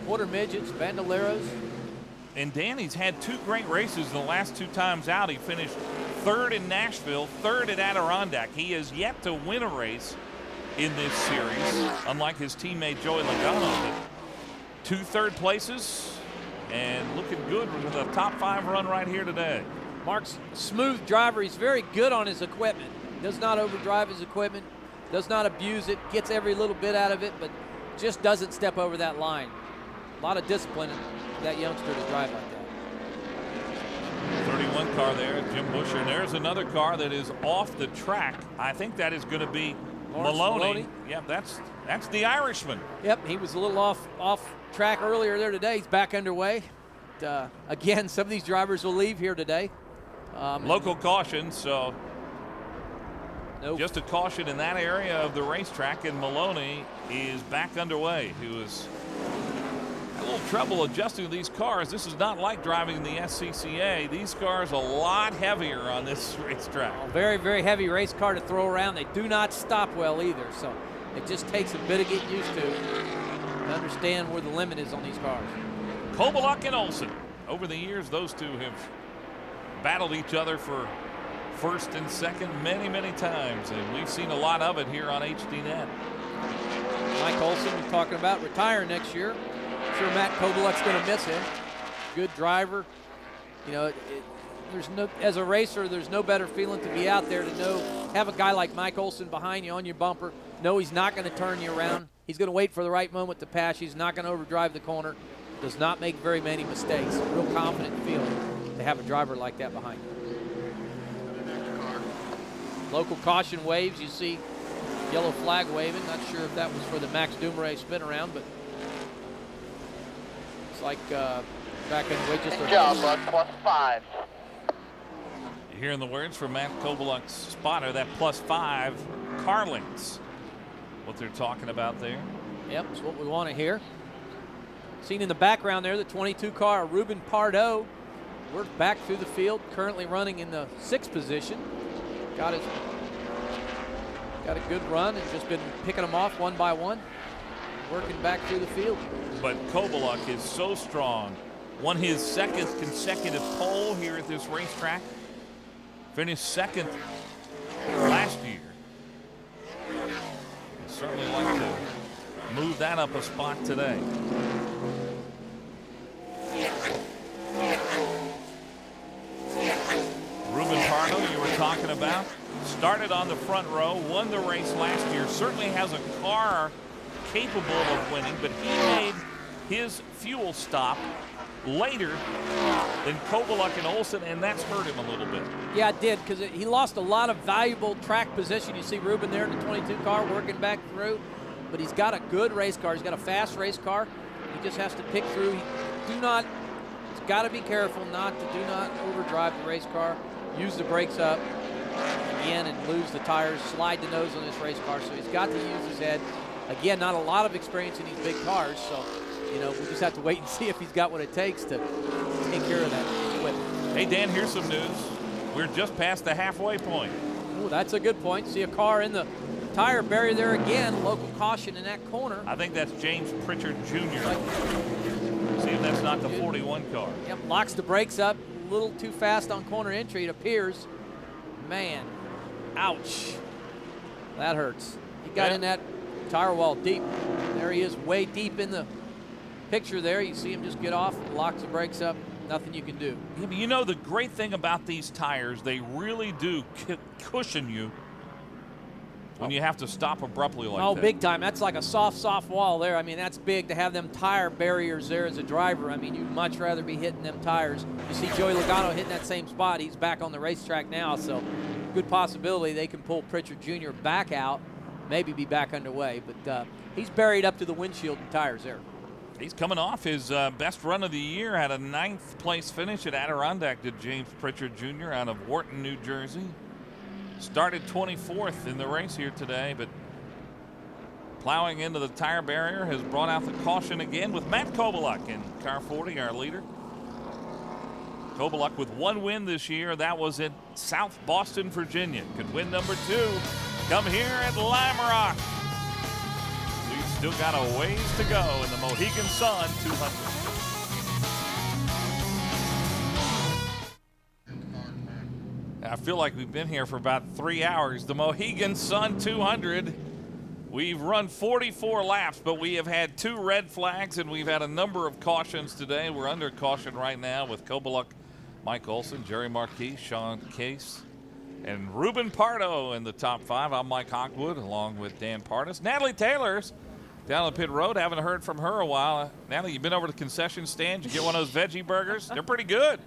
quarter midgets, bandoleros. And Danny's had 2 great races the last 2 times out. He finished 3rd in Nashville, 3rd at Adirondack. He has yet to win a race in this series, unlike his teammate Joey Logano. But 2 third places and looking good with a top 5 run right here today. Mark's a smooth driver. He's very good on his equipment. Does not overdrive his equipment, does not abuse it, gets every little bit out of it, but just doesn't step over that line. A lot of discipline in that youngster to drive like that. 31 car there, Jim Busch, and there's another car that is off the track. I think that is going to be Maloney. Yeah, that's the Irishman. Yep, he was a little off track earlier there today. He's back underway. Again, some of these drivers will leave here today. Local caution, so just a caution in that area of the racetrack, and Maloney is back underway. He was had a little trouble adjusting to these cars. This is not like driving the SCCA. These cars are a lot heavier on this racetrack. Very, very heavy race car to throw around. They do not stop well either, so it just takes a bit of getting used to understand where the limit is on these cars. Kobaluk and Olsen. Over the years, those two have battled each other for first and second many, many times, and we've seen a lot of it here on HDNet. Mike Olsen was talking about retiring next year. I'm sure Matt Kobaluk's going to miss him. Good driver. You know, there's no, as a racer, there's no better feeling to be out there to have a guy like Mike Olsen behind you on your bumper. Know he's not going to turn you around. He's going to wait for the right moment to pass. He's not going to overdrive the corner. Does not make very many mistakes. Real confident feeling to have a driver like that behind you. Local caution waves. You see yellow flag waving. Not sure if that was for the Max Dumouriez spin around, but it's like back in the way just Good job, bud. +5. You're hearing the words from Matt Kobaluk's spotter, that +5 car lengths. What they're talking about there. Yep, that's what we want to hear. Seen in the background there, the 22 car, Ruben Pardo. We're back through the field, currently running in the 6th position. Got a good run and just been picking them off one by one, working back through the field. But Kobaluk is so strong. Won his 2nd consecutive pole here at this racetrack. Finished 2nd last year. Certainly like to move that up a spot today. Ruben Pardo, you were talking about, started on the front row, won the race last year, certainly has a car capable of winning, but he made his fuel stop later than Kobaluk and Olsen, and that's hurt him a little bit. Yeah, it did, because he lost a lot of valuable track position. You see Ruben there in the 22 car working back through, but he's got a good race car. He's got a fast race car. He just has to pick through. He's got to be careful not overdrive the race car, use the brakes up again and lose the tires, slide the nose on this race car. So he's got to use his head. Again, not a lot of experience in these big cars, so you know, we just have to wait and see if he's got what it takes to take care of that equipment. Hey, Dan, here's some news. We're just past the halfway point. Oh, that's a good point. See a car in the tire barrier there again. Local caution in that corner. I think that's James Pritchard Jr. See if that's not the 41 car. Yep, locks the brakes up. A little too fast on corner entry, it appears. Man, ouch. That hurts. He got in that tire wall deep. There he is, way deep in the picture there. You see him just get off, locks the brakes up, nothing you can do. Yeah, but you know the great thing about these tires, they really do cushion you when you have to stop abruptly like that. Oh, big time. That's like a soft wall there. I mean, that's big to have them tire barriers there as a driver. I mean, you'd much rather be hitting them tires. You see Joey Logano hitting that same spot. He's back on the racetrack now, so good possibility they can pull Pritchard Jr. back out, maybe be back underway. But he's buried up to the windshield and tires there. He's coming off his best run of the year. Had a 9th place finish at Adirondack, did James Pritchard Jr. out of Wharton, New Jersey. Started 24th in the race here today, but plowing into the tire barrier has brought out the caution again with Matt Kobaluk in car 40, our leader. Kobaluk with 1 win this year. That was at South Boston, Virginia. Could win number 2. Come here at Lime Rock. We've still got a ways to go in the Mohegan Sun 200. feel like we've been here for about 3 hours. The Mohegan Sun 200. We've run 44 laps, but we have had 2 red flags, and we've had a number of cautions today. We're under caution right now with Kobaluk, Mike Olson, Jerry Marquis, Sean Case, and Ruben Pardo in the top 5. I'm Mike Hawkwood, along with Dan Partis. Natalie Taylor's down the pit road. Haven't heard from her a while. Natalie, you been over to the concession stand? Did you get one of those veggie burgers? They're pretty good.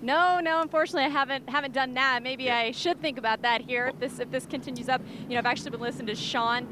No, unfortunately, I haven't done that. Maybe I should think about that here if this continues up. You know, I've actually been listening to Sean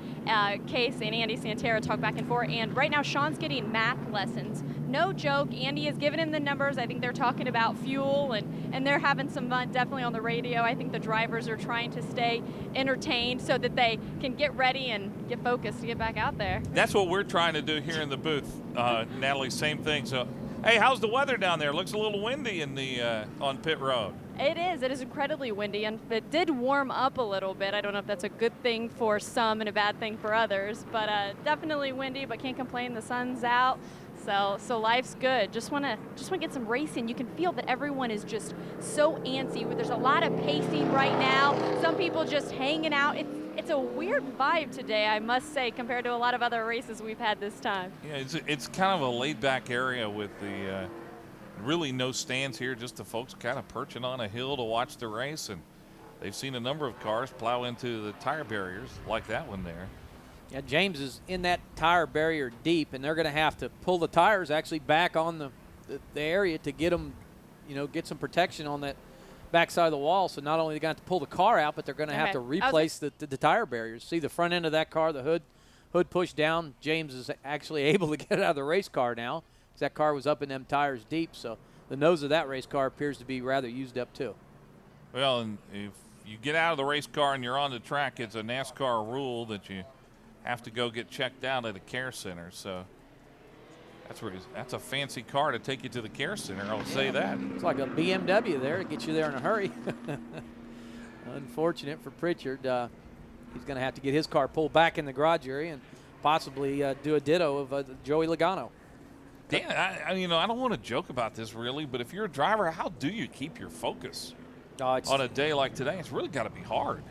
Case and Andy Santera talk back and forth, and right now Sean's getting math lessons. No joke, Andy has given him the numbers. I think they're talking about fuel, and they're having some fun definitely on the radio. I think the drivers are trying to stay entertained so that they can get ready and get focused to get back out there. That's what we're trying to do here in the booth, Natalie. Same thing. So, hey, how's the weather down there? Looks a little windy in the on pit road. It is incredibly windy, and it did warm up a little bit. I don't know if that's a good thing for some and a bad thing for others, but definitely windy, but can't complain. The sun's out. So life's good. Just wanna get some racing. You can feel that everyone is just so antsy. There's a lot of pacing right now. Some people just hanging out. It's a weird vibe today, I must say, compared to a lot of other races we've had this time. Yeah, it's kind of a laid-back area with the really no stands here, just the folks kind of perching on a hill to watch the race, and they've seen a number of cars plow into the tire barriers like that one there. Yeah, James is in that tire barrier deep, and they're going to have to pull the tires actually back on the area to get them, get some protection on that backside of the wall. So not only are they going to have to pull the car out, but they're going to have to replace the tire barriers. See the front end of that car, the hood pushed down. James is actually able to get it out of the race car now because that car was up in them tires deep. So the nose of that race car appears to be rather used up too. Well, and if you get out of the race car and you're on the track, it's a NASCAR rule that you have to go get checked out at a care center. So that's a fancy car to take you to the care center, I'll say that. It's like a BMW there to get you there in a hurry. Unfortunate for Pritchard. He's going to have to get his car pulled back in the garage area and possibly do a ditto of Joey Logano. Dan, I don't want to joke about this really, but if you're a driver, how do you keep your focus on a day like today? It's really got to be hard.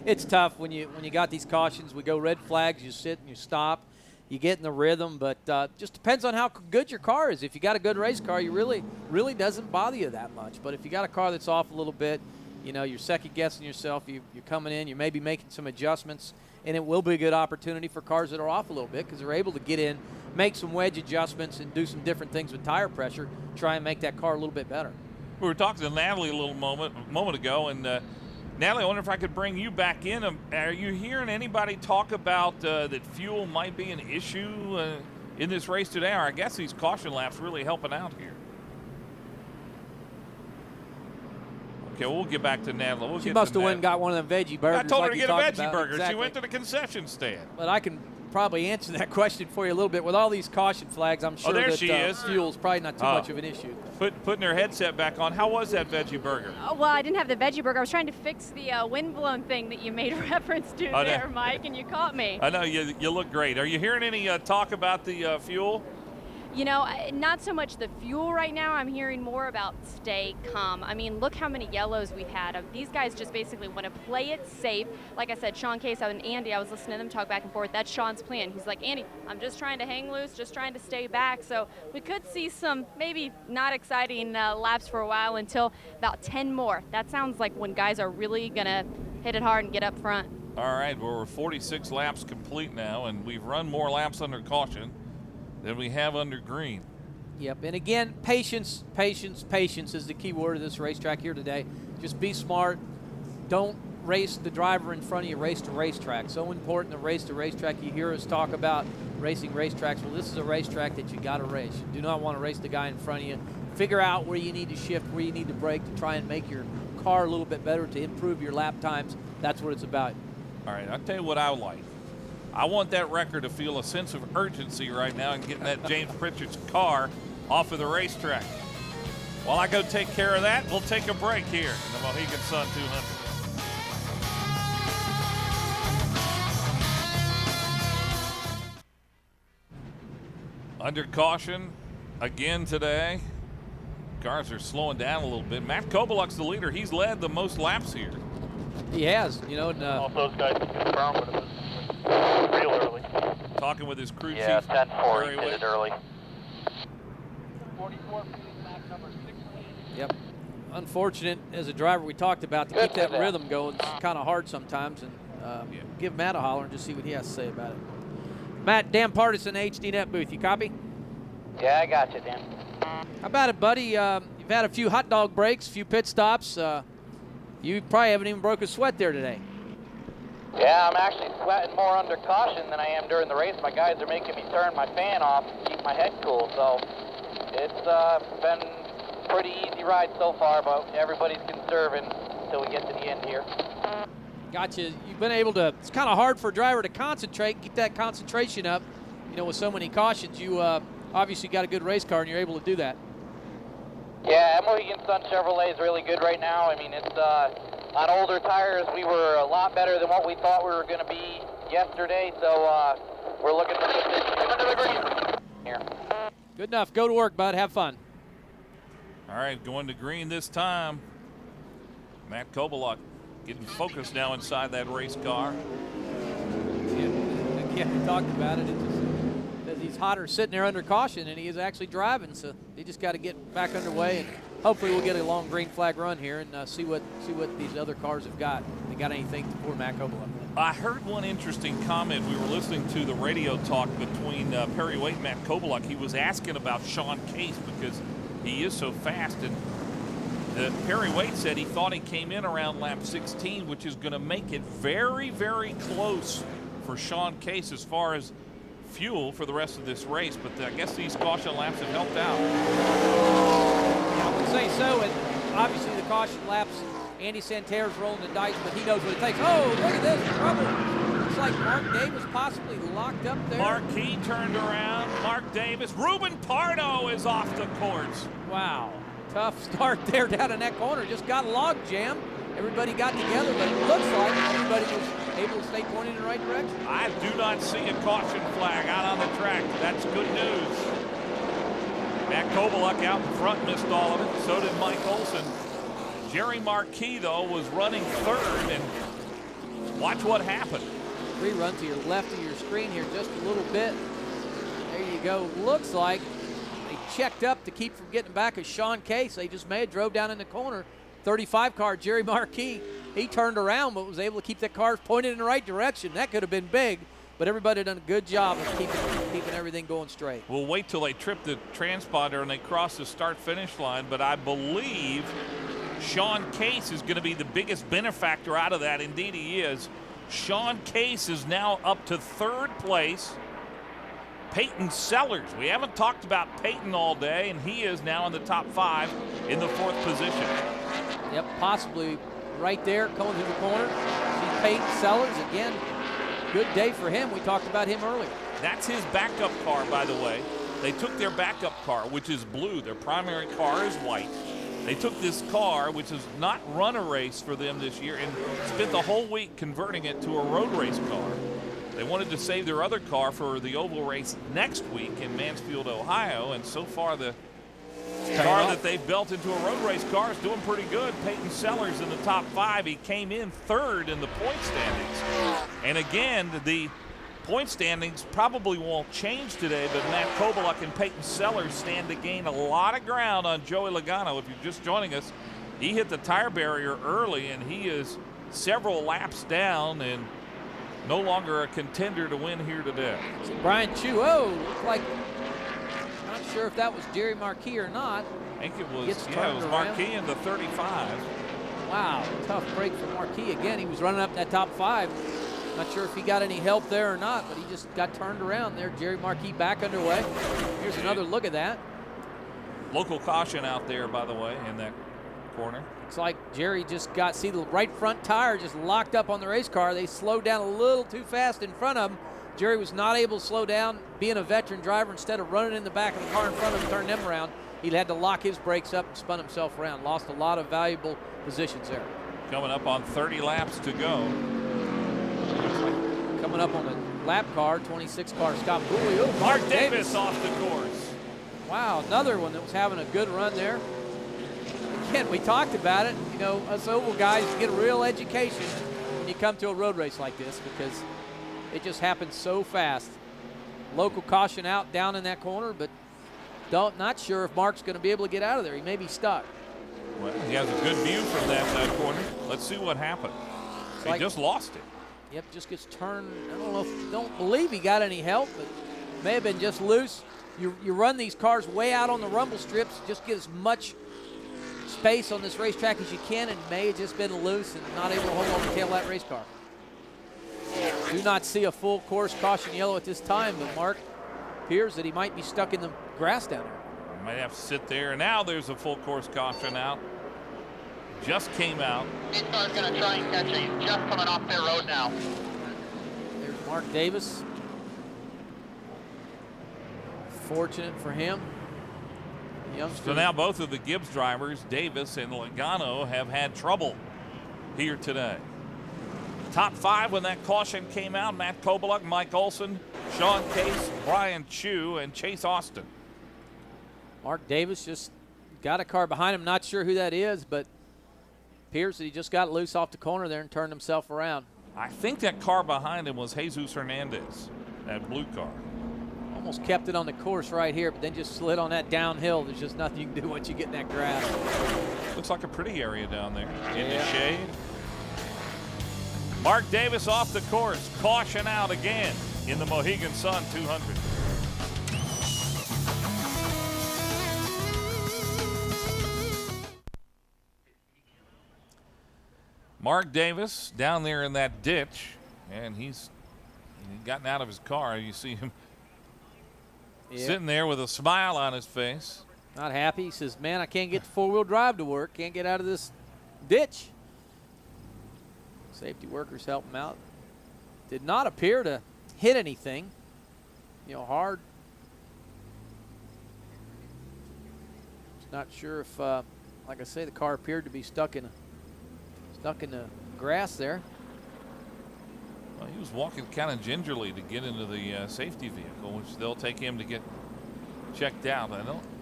It's tough when you got these cautions. We go red flags, you sit and you stop, you get in the rhythm, but just depends on how good your car is. If you got a good race car, you really doesn't bother you that much. But if you got a car that's off a little bit, you're second guessing yourself. You're coming in, you may be making some adjustments, and it will be a good opportunity for cars that are off a little bit because they're able to get in, make some wedge adjustments, and do some different things with tire pressure, try and make that car a little bit better. We were talking to Natalie a little moment ago, and Natalie, I wonder if I could bring you back in. Are you hearing anybody talk about that fuel might be an issue in this race today? Or I guess these caution laps really helping out here. Okay, we'll get back to Natalie. She must have went and got one of them veggie burgers. I told her like to get a veggie about. burger. Exactly. She went to the concession stand. But I can probably answer that question for you a little bit. With all these caution flags, I'm sure there that she is. fuel's probably not too much of an issue. Putting her headset back on. How was that veggie burger? Oh, well, I didn't have the veggie burger. I was trying to fix the windblown thing that you made reference to there, Mike, and you caught me. I know, you look great. Are you hearing any talk about the fuel? Not so much the fuel right now. I'm hearing more about stay calm. I mean, look how many yellows we've had. These guys just basically want to play it safe. Like I said, Sean Case and Andy, I was listening to them talk back and forth. That's Sean's plan. He's like, Andy, I'm just trying to hang loose, just trying to stay back. So we could see some maybe not exciting laps for a while until about 10 more. That sounds like when guys are really going to hit it hard and get up front. All right, well, we're 46 laps complete now, and we've run more laps under caution than we have under green. Yep, and again, patience is the key word of this racetrack here today. Just be smart. Don't race the driver in front of you, race to racetrack. So important to race to racetrack. You hear us talk about racing racetracks. Well, this is a racetrack that you got to race. You do not want to race the guy in front of you. Figure out where you need to shift, where you need to brake to try and make your car a little bit better, to improve your lap times. That's what it's about. All right, I'll tell you what I like. I want that wrecker to feel a sense of urgency right now in getting that James Pritchard's car off of the racetrack. While I go take care of that, we'll take a break here in the Mohegan Sun 200. Under caution again today. Cars are slowing down a little bit. Matt Kobaluk's the leader. He's led the most laps here. He has, you know. And, All those guys confirmed, but it was real early. Talking with his crew Yeah, chief. 10-4, he did it early. 44 lap number 16. Yep. Unfortunate as a driver, we talked about, to keep that rhythm going. It's kind of hard sometimes. And give Matt a holler and just see what he has to say about it. Matt, Dan Partisan, HDNet booth. You copy? Yeah, I got you, Dan. How about it, buddy? You've had a few hot dog breaks, a few pit stops. You probably haven't even broke a sweat there today. Yeah, I'm actually sweating more under caution than I am during the race. My guys are making me turn my fan off to keep my head cool. So it's been a pretty easy ride so far, but everybody's conserving until we get to the end here. Gotcha. You've been able to, it's kind of hard for a driver to concentrate, keep that concentration up. You know, with so many cautions, you obviously got a good race car and you're able to do that. Yeah, Mohegan Sun Chevrolet is really good right now. I mean, it's on older tires. We were a lot better than what we thought we were going to be yesterday, so we're looking for some good here. Good enough. Go to work, bud. Have fun. All right, going to green this time. Matt Kobaluk getting focused now inside that race car. Yeah, we talked about it. It's just that he's hotter sitting there under caution, and he is actually driving. So he just got to get back underway, and hopefully we'll get a long green flag run here and see what these other cars have got. They got anything for Matt Kobaluk? I heard one interesting comment. We were listening to the radio talk between Perry Waite and Matt Kobaluk. He was asking about Sean Case because he is so fast, and Perry Waite said he thought he came in around lap 16, which is going to make it very, very close for Sean Case as far as fuel for the rest of this race. But I guess these caution laps have helped out. Yeah, I would say so. And obviously the caution laps, Andy Santerre's rolling the dice, but he knows what it takes. Oh, look at this trouble. Looks like Mark Davis possibly locked up there. Marquis turned around. Mark Davis. Ruben Pardo is off the course. Wow. Tough start there down in that corner. Just got log jammed. Everybody got together, but it looks like everybody was able to stay pointed in the right direction. I do not see a caution flag out on the track. That's good news. Matt Kobaluk out in front missed all of it. So did Mike Olson. Jerry Marquis, though, was running third, and watch what happened. Rerun to your left of your screen here just a little bit. There you go. Looks like they checked up to keep from getting back as Sean Case. They just may have drove down in the corner. 35 car, Jerry Marquis, he turned around but was able to keep that car pointed in the right direction. That could have been big, but everybody done a good job of keeping everything going straight. We'll wait till they trip the transponder and they cross the start-finish line, but I believe Sean Case is going to be the biggest benefactor out of that. Indeed he is. Sean Case is now up to third place. Peyton Sellers, we haven't talked about Peyton all day, and he is now in the top 5 in the 4th position. Yep, possibly right there coming through the corner. See Peyton Sellers again. Good day for him. We talked about him earlier. That's his backup car, by the way. They took their backup car, which is blue. Their primary car is white. They took this car, which has not run a race for them this year, and spent the whole week converting it to a road race car. They wanted to save their other car for the oval race next week in Mansfield, Ohio, and so far the car that they've built into a road race car is doing pretty good. Peyton Sellers in the top 5. He came in third in the point standings. And again, the point standings probably won't change today, but Matt Kobaluk and Peyton Sellers stand to gain a lot of ground on Joey Logano. If you're just joining us, he hit the tire barrier early, and he is several laps down and no longer a contender to win here today. Brian Chu, looked like, not sure if that was Jerry Marquis or not. I think it was, yeah, it was Marquis in the 35. Wow, tough break for Marquis again. He was running up that top 5. Not sure if he got any help there or not, but he just got turned around there. Jerry Marquis back underway. Here's another look at that. Local caution out there, by the way, in that corner. It's like Jerry just got, see the right front tire just locked up on the race car. They slowed down a little too fast in front of him. Jerry was not able to slow down, being a veteran driver. Instead of running in the back of the car in front of him, turn them around, he had to lock his brakes up and spun himself around. Lost a lot of valuable positions there. Coming up on 30 laps to go. Coming up on the lap car, 26 car, Scott Booley. Mark Davis off the course. Wow, another one that was having a good run there. again, we talked about it. You know, us oval guys get a real education when you come to a road race like this because it just happens so fast. Local caution out down in that corner, but not sure if Mark's going to be able to get out of there. He may be stuck. Well, he has a good view from that corner. Let's see what happened. He just lost it. Yep, just gets turned. Don't believe he got any help, but may have been just loose. You run these cars way out on the rumble strips, just get as much space on this racetrack as you can, and may have just been loose and not able to hold on the tail of that race car. Do not see a full course caution yellow at this time, but Mark appears that he might be stuck in the grass down there. Might have to sit there. Now there's a full course caution out. Just came out. This car's going to try and catch you. He's just coming off pit road now. There's Mark Davis. Fortunate for him. So now both of the Gibbs drivers, Davis and Logano, have had trouble here today. Top 5 when that caution came out: Matt Kobaluk, Mike Olson, Sean Case, Brian Chu, and Chase Austin. Mark Davis just got a car behind him. Not sure who that is, but appears that he just got loose off the corner there and turned himself around. I think that car behind him was Jesus Hernandez, that blue car. Almost kept it on the course right here, but then just slid on that downhill. There's just nothing you can do once you get in that grass. Looks like a pretty area down there in the shade. Mark Davis off the course. Caution out again in the Mohegan Sun 200. Mark Davis down there in that ditch, and he's gotten out of his car. You see him sitting there with a smile on his face. Not happy. He says, man, I can't get the four-wheel drive to work. Can't get out of this ditch. Safety workers help him out. Did not appear to hit anything, hard. Just not sure if, like I say, the car appeared to be stuck in the grass there. Well, he was walking kind of gingerly to get into the safety vehicle, which they'll take him to get checked out.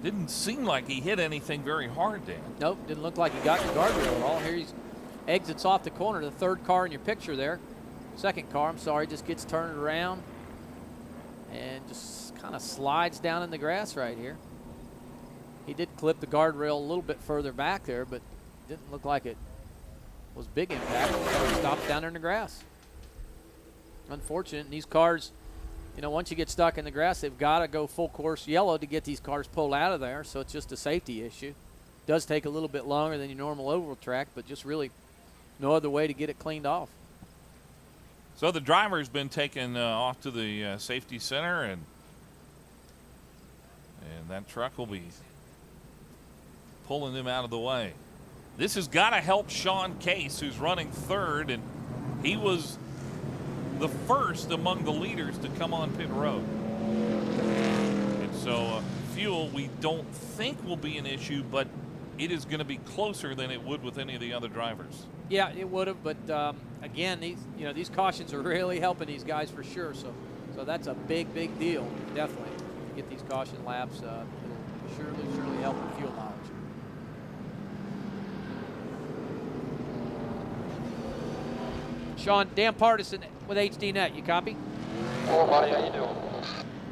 Didn't seem like he hit anything very hard, Dan. Nope, didn't look like he got the guardrail at all. Here he exits off the corner. The third car in your picture there. Second car, I'm sorry, just gets turned around and just kind of slides down in the grass right here. He did clip the guardrail a little bit further back there, but didn't look like it was big impact. It stopped down there in the grass. Unfortunate. And these cars, once you get stuck in the grass, they've got to go full course yellow to get these cars pulled out of there. So it's just a safety issue. Does take a little bit longer than your normal oval track, but just really no other way to get it cleaned off. So the driver's been taken off to the safety center, and that truck will be pulling them out of the way. This has got to help Sean Case, who's running third, and he was the first among the leaders to come on pit road. And so fuel we don't think will be an issue, but it is going to be closer than it would with any of the other drivers. Yeah, it would have, but again, these cautions are really helping these guys for sure. So that's a big deal, definitely. Get these caution laps, it'll surely help with fuel mileage. Sean, Dan Partisan with HDNet, you copy? Oh, buddy, how you doing?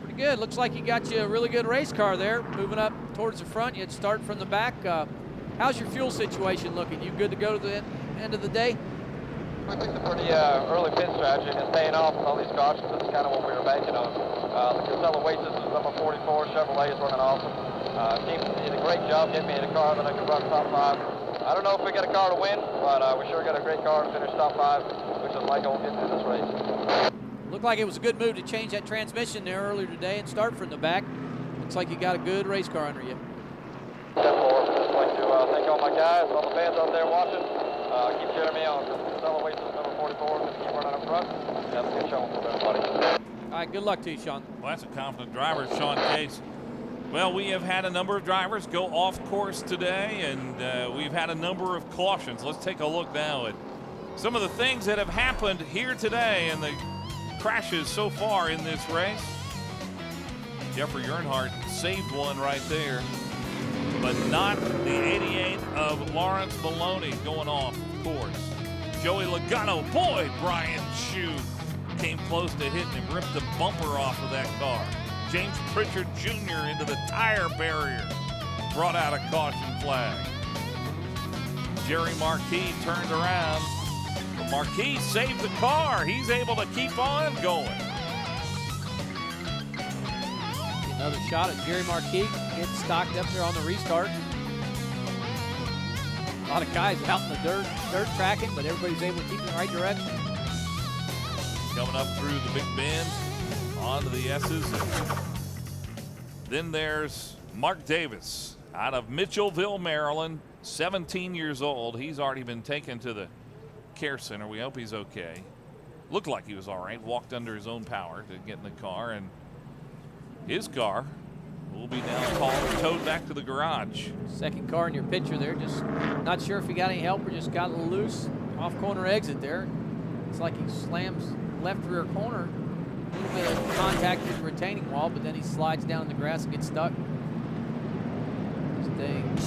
Pretty good. Looks like you got you a really good race car there, moving up towards the front. You'd start from the back. How's your fuel situation looking? You good to go to the end of the day? I think the pretty early pit strategy is paying off with all these cautions. That's kind of what we were banking on. The Casella Oasis is number 44. Chevrolet is running awesome. Team did a great job getting me in a car that I could run top 5. I don't know if we got a car to win, but we sure got a great car to finish top 5, which is my goal getting through this race. Looked like it was a good move to change that transmission there earlier today and start from the back. Looks like you got a good race car under you. I'd just like to thank all my guys, all the fans out there watching. Keep cheering me on. Casella Oasis number 44. Just keep running up front. Have a good show for everybody. All right, good luck to you, Sean. Well, that's a confident driver, Sean Case. Well, we have had a number of drivers go off course today, and we've had a number of cautions. Let's take a look now at some of the things that have happened here today and the crashes so far in this race. Jeffrey Earnhardt saved one right there. but not the 88 of Lawrence Maloney going off course. Joey Logano, boy, Brian Shue came close to hitting him, ripped the bumper off of that car. James Pritchard Jr. into the tire barrier, brought out a caution flag. Jerry Marquis turned around, but Marquis saved the car. He's able to keep on going. Another shot at Jerry Marquis, gets stocked up there on the restart. A lot of guys out in the dirt tracking, but everybody's able to keep in the right direction. Coming up through the Big Bend, onto the S's. Then there's Mark Davis out of Mitchellville, Maryland, 17 years old. He's already been taken to the care center. We hope he's okay. Looked like he was all right. Walked under his own power to get in the car, and his car will be now hauled and towed back to the garage. Second car in your picture there. Just not sure if he got any help or just got a little loose off corner exit there. It's like he slams left rear corner. A little bit of contact with the retaining wall, but then he slides down in the grass and gets stuck. Staying.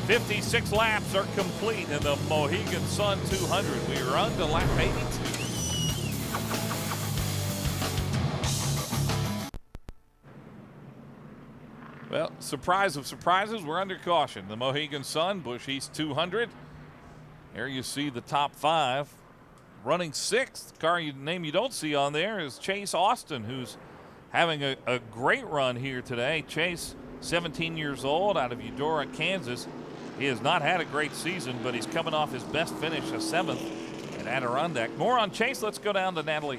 56 laps are complete in the Mohegan Sun 200. We are on to lap 82. Well, surprise of surprises, we're under caution. The Mohegan Sun, Busch East 200. There you see the top 5. Running 6th, name you don't see on there is Chase Austin, who's having a great run here today. Chase, 17 years old, out of Eudora, Kansas. He has not had a great season, but he's coming off his best finish, a 7th at Adirondack. More on Chase. Let's go down to Natalie.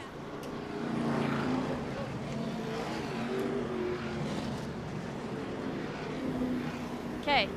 Okay.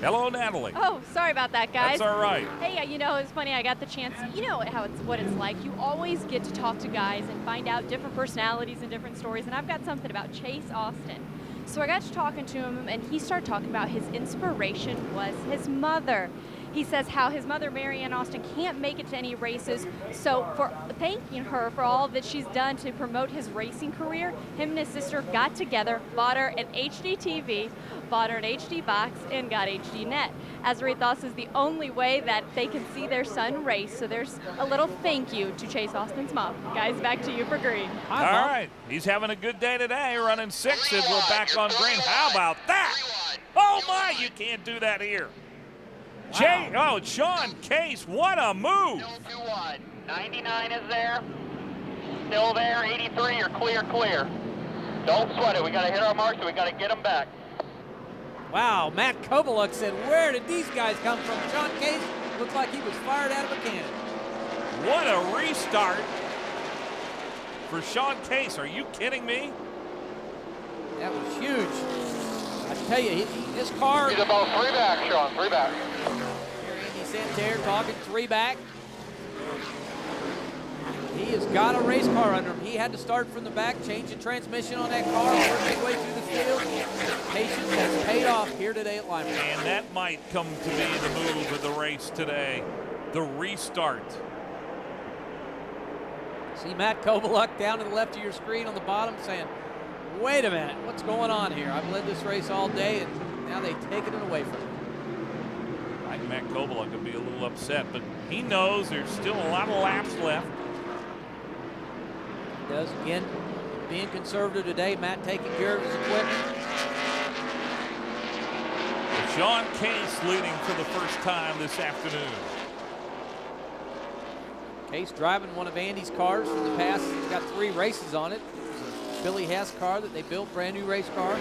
Hello, Natalie. Oh, sorry about that, guys. That's all right. Hey, you know, it's funny. I got the chance. You know what it's like. You always get to talk to guys and find out different personalities and different stories. And I've got something about Chase Austin. So I got to talking to him, and he started talking about his inspiration was his mother. He says how his mother, Mary Ann Austin, can't make it to any races. So for thanking her for all that she's done to promote his racing career, him and his sister got together, bought her an HD TV, bought her an HD box, and got HDNet. As Ray thought is the only way that they can see their son race. So there's a little thank you to Chase Austin's mom. Guys, back to you for green. All right. He's having a good day today, running 6 as we're back on green. How about that? Oh, my, you can't do that here. Wow. Sean Case, what a move. 99 is there. Still there. 83, you're clear. Don't sweat it. We got to hit our marks, and we got to get them back. Wow, Matt Kovaluk said, where did these guys come from? Sean Case looked like he was fired out of a cannon. What a restart for Sean Case. Are you kidding me? That was huge. I tell you, his car. He's about 3 back, Sean, 3 back. Here Andy Santerre talking 3 back. He has got a race car under him. He had to start from the back, change the transmission on that car, work his way through the field. Patience has paid off here today at Lime Rock. And that might come to be the move of the race today, the restart. See Matt Kovaluk down to the left of your screen on the bottom saying, wait a minute, what's going on here? I've led this race all day, and now they've taken it away from him. I think Matt Kovaluk could be a little upset, but he knows there's still a lot of laps left. Does again, being conservative today, Matt taking care of his equipment. Sean Case leading for the first time this afternoon. Case driving one of Andy's cars from the past. He's got 3 races on it. It's a Billy Hess car that they built, brand new race car.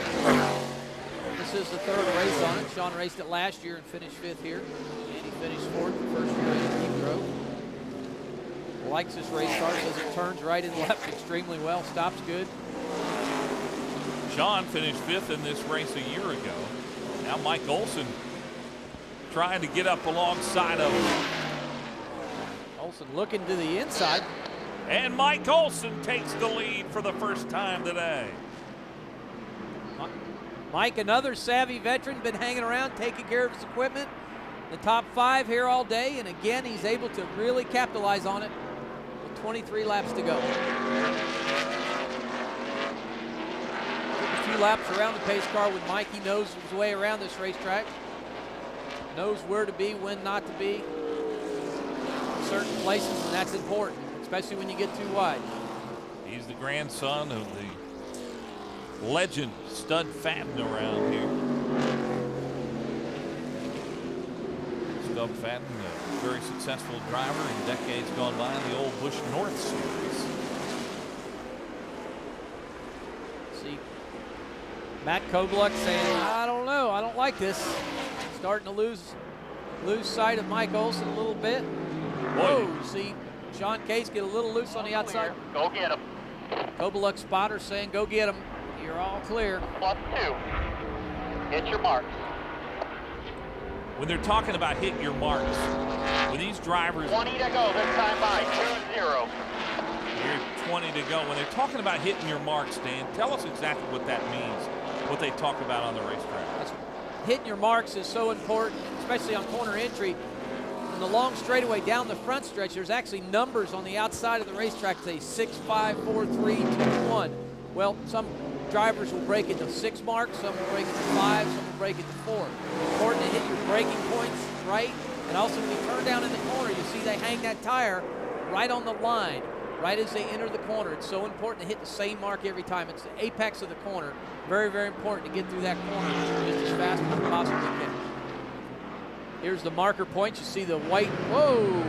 This is the 3rd race on it. Sean raced it last year and finished 5th here. Andy finished 4th the first year Andy drove. Likes this race car, says it turns right and left extremely well, stops good. Sean finished 5th in this race a year ago. Now Mike Olson trying to get up alongside of him. Olson looking to the inside. And Mike Olson takes the lead for the first time today. Mike, another savvy veteran, been hanging around, taking care of his equipment. The top 5 here all day, and again, he's able to really capitalize on it with 23 laps to go. Took a few few laps around the pace car with Mike. He knows his way around this racetrack. Knows where to be, when not to be in certain places, and that's important, especially when you get too wide. He's the grandson of the legend Stud Fadden around here. Stud Fadden, a very successful driver in decades gone by in the old Busch North Series. See, Matt Kobluk saying, I don't know, I don't like this. Starting to lose sight of Mike Olson a little bit. Whoa, see Sean Case get a little loose on the outside. Go get him. Kobluk spotter saying, go get him. You're all clear. +2. Hit your marks. When they're talking about hit your marks, with these drivers, 20 to go this time by, 2-0. Here's 20 to go. When they're talking about hitting your marks, Dan, tell us exactly what that means, what they talk about on the racetrack. Hitting your marks is so important, especially on corner entry. In the long straightaway down the front stretch, there's actually numbers on the outside of the racetrack that say 6, 5, 4, 3, 2, 1. Well, some drivers will break it to 6 marks, some will break it to 5, some will break it to 4. Important to hit your braking points right, and also when you turn down in the corner, you see they hang that tire right on the line, right as they enter the corner. It's so important to hit the same mark every time. It's the apex of the corner. Very, very important to get through that corner just as fast as you possibly can. Here's the marker point. You see the white, whoa.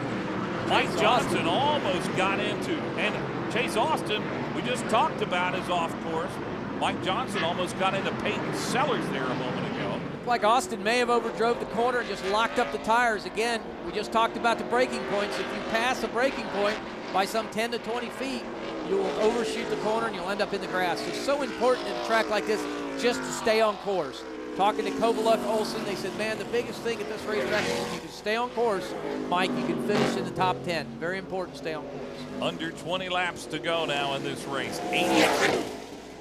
Mike Johnson almost got into, and Chase Austin, we just talked about, is off course. Mike Johnson almost got into Peyton Sellers there a moment ago. Looked like Austin may have overdrove the corner and just locked up the tires. Again, we just talked about the braking points. If you pass a braking point by some 10 to 20 feet, you will overshoot the corner and you'll end up in the grass. It's so important in a track like this just to stay on course. Talking to Kovaluk Olson, they said, man, the biggest thing at this racetrack is if you can stay on course, Mike, you can finish in the top 10. Very important to stay on course. Under 20 laps to go now in this race. 82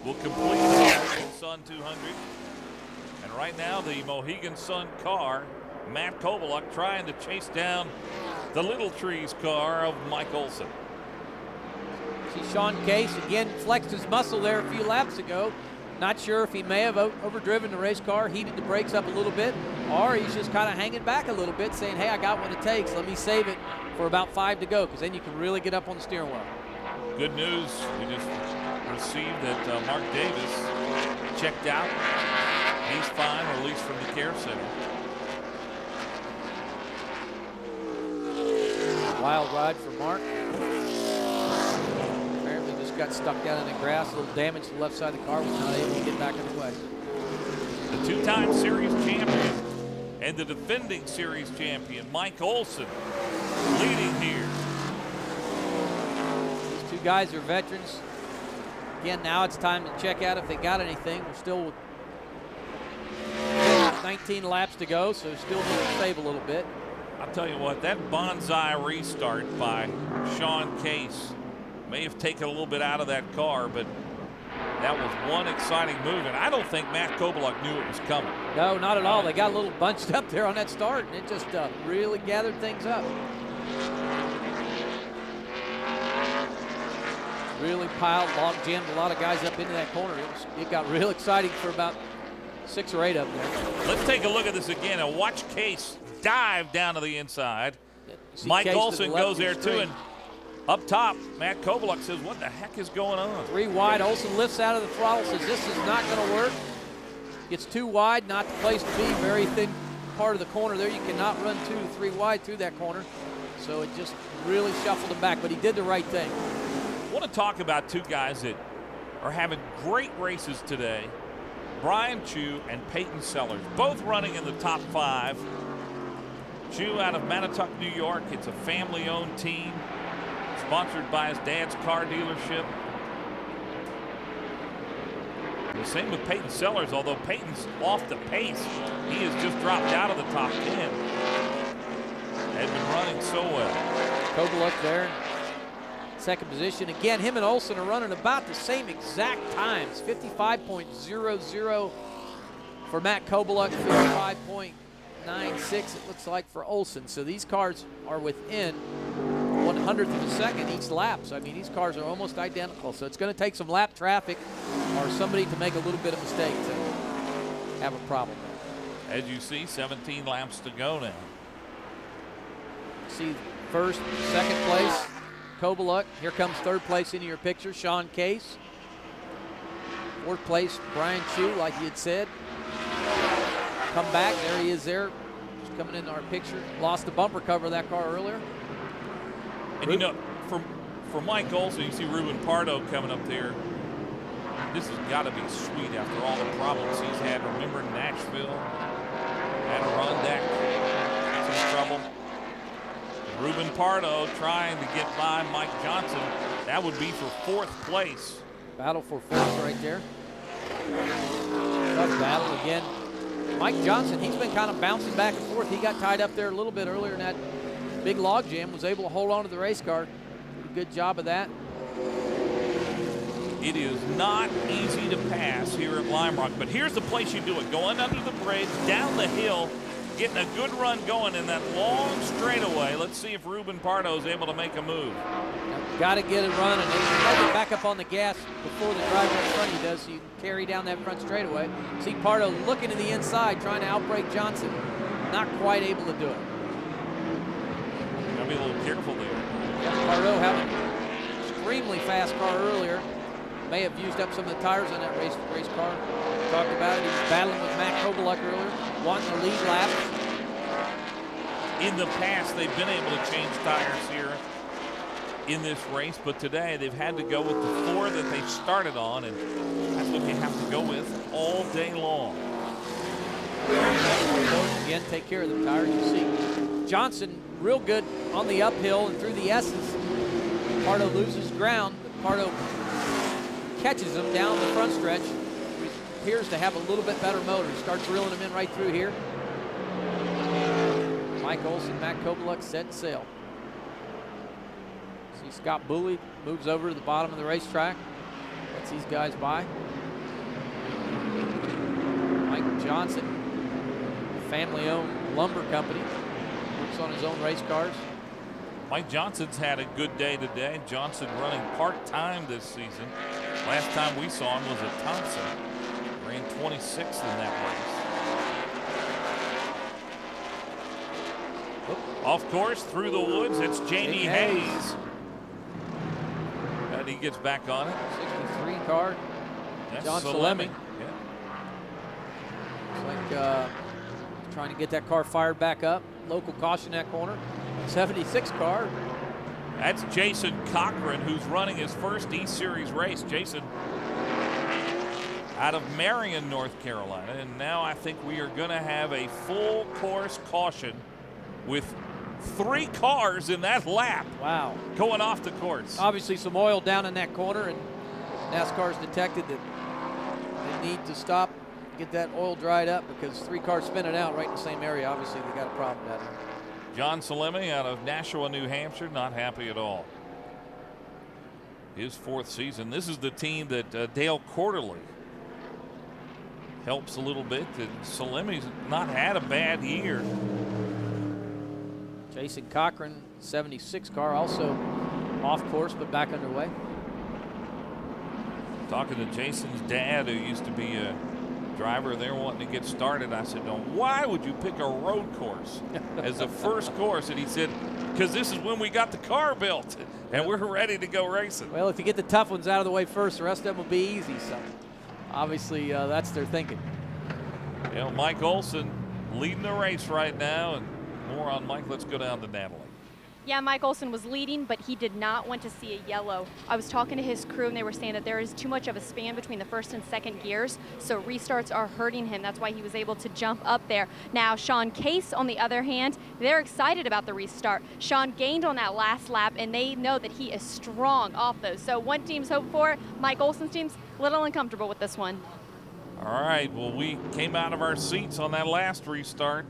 will complete the Mohegan Sun 200. And right now, the Mohegan Sun car, Matt Kovaluk, trying to chase down the Little Trees car of Mike Olson. See Sean Case again flexed his muscle there a few laps ago. Not sure if he may have overdriven the race car, heated the brakes up a little bit, or he's just kind of hanging back a little bit saying, hey, I got what it takes. Let me save it for about 5 to go, because then you can really get up on the steering wheel. Good news. We just received that Mark Davis checked out. He's fine, released from the care center. Wild ride for Mark. Apparently just got stuck down in the grass, a little damage to the left side of the car, was not able to get back in the way. The two-time series champion and the defending series champion, Mike Olson, leading here. These two guys are veterans. Again, now it's time to check out if they got anything. We're still with 19 laps to go, so still need to save a little bit. I'll tell you what, that bonsai restart by Sean Case may have taken a little bit out of that car, but that was one exciting move, and I don't think Matt Kovaluk knew it was coming. No, not at all. They got a little bunched up there on that start, and it just really gathered things up. Really piled, log jammed a lot of guys up into that corner. It got real exciting for about 6 or 8 up there. Let's take a look at this again and watch Case dive down to the inside. Mike Case Olson goes there too, extreme. and up top, Matt Kovaluk says, what the heck is going on? 3 wide, Olson lifts out of the throttle, says this is not going to work. Gets too wide, not the place to be, very thin part of the corner there. You cannot run 2 to 3 wide through that corner. So it just really shuffled him back, but he did the right thing. I want to talk about 2 guys that are having great races today. Brian Chu and Peyton Sellers, both running in the top 5. Chu out of Manitowoc, New York. It's a family-owned team, sponsored by his dad's car dealership. And the same with Peyton Sellers, although Peyton's off the pace. He has just dropped out of the top 10. Had been running so well. Kovaluk there, second position. Again, him and Olson are running about the same exact times. 55.00 for Matt Kovaluk, 55.96 it looks like for Olson. So these cars are within 100th of a second each lap. So I mean, these cars are almost identical. So it's going to take some lap traffic or somebody to make a little bit of mistake to have a problem. As you see, 17 laps to go now. See first, second place, Kobaluk. Here comes third place into your picture, Sean Case. Fourth place, Brian Chu, like you had said. Come back, there he is there. Just coming into our picture. Lost the bumper cover of that car earlier. And you know, for Mike Olson, you see Ruben Pardo coming up there. This has got to be sweet after all the problems he's had. Remember Nashville? Adirondack, some trouble. Ruben Pardo trying to get by Mike Johnson. That would be for fourth place. Battle for fourth right there. Tough battle again. Mike Johnson, he's been kind of bouncing back and forth. He got tied up there a little bit earlier in that big log jam, was able to hold on to the race car. Did a good job of that. It is not easy to pass here at Lime Rock, but here's the place you do it. Going under the bridge, down the hill, getting a good run going in that long straightaway. Let's see if Ruben Pardo is able to make a move. Got to get it running. Got to back up on the gas before the driver in front of you does, so you can carry down that front straightaway. See Pardo looking to the inside, trying to outbrake Johnson. Not quite able to do it. Gotta be a little careful there. Yeah, Pardo having an extremely fast car earlier. May have used up some of the tires on that race car. Talked about it. He was battling with Matt Kobaluk earlier, wanting the lead lap. In the past, they've been able to change tires here in this race, but today they've had to go with the 4 that they started on, and that's what you have to go with all day long. Again, take care of the tires. You see Johnson real good on the uphill and through the S's. Pardo loses ground. Pardo catches him down the front stretch. He appears to have a little bit better motor. He starts reeling him in right through here. Mike Olson, Matt Kobaluk set sail. See Scott Booley moves over to the bottom of the racetrack. Lets these guys by. Mike Johnson, family-owned lumber company, works on his own race cars. Mike Johnson's had a good day today. Johnson running part-time this season. Last time we saw him was at Thompson. Ran 26th in that race. Off course, through the woods, it's Jamie Hayes. And he gets back on it. 63 car. That's John Salemi. Salemi. Looks like trying to get that car fired back up. Local caution that corner. 76 car. That's Jason Cochran, who's running his first E-Series race. Jason out of Marion, North Carolina. And now I think we are going to have a full course caution with 3 cars in that lap. Wow. Going off the course. Obviously some oil down in that corner, and NASCAR's detected that they need to stop, get that oil dried up, because 3 cars spinning out right in the same area. Obviously they got a problem down there. John Salemi out of Nashua, New Hampshire, not happy at all. His 4th season. This is the team that Dale Quarterly helps a little bit. And Salemi's not had a bad year. Jason Cochran, 76 car, also off course but back underway. Talking to Jason's dad, who used to be a driver there wanting to get started, I said, no, why would you pick a road course as the first course? And he said, because this is when we got the car built and we're ready to go racing. Well, if you get the tough ones out of the way first, the rest of them will be easy. So obviously that's their thinking. You know, Mike Olson leading the race right now, and more on Mike. Let's go down to Natalie. Yeah, Mike Olson was leading, but he did not want to see a yellow. I was talking to his crew, and they were saying that there is too much of a span between the first and second gears, so restarts are hurting him. That's why he was able to jump up there. Now, Sean Case, on the other hand, they're excited about the restart. Sean gained on that last lap, and they know that he is strong off those. So one team's hoped for, Mike Olson's team's a little uncomfortable with this one. All right, well, we came out of our seats on that last restart.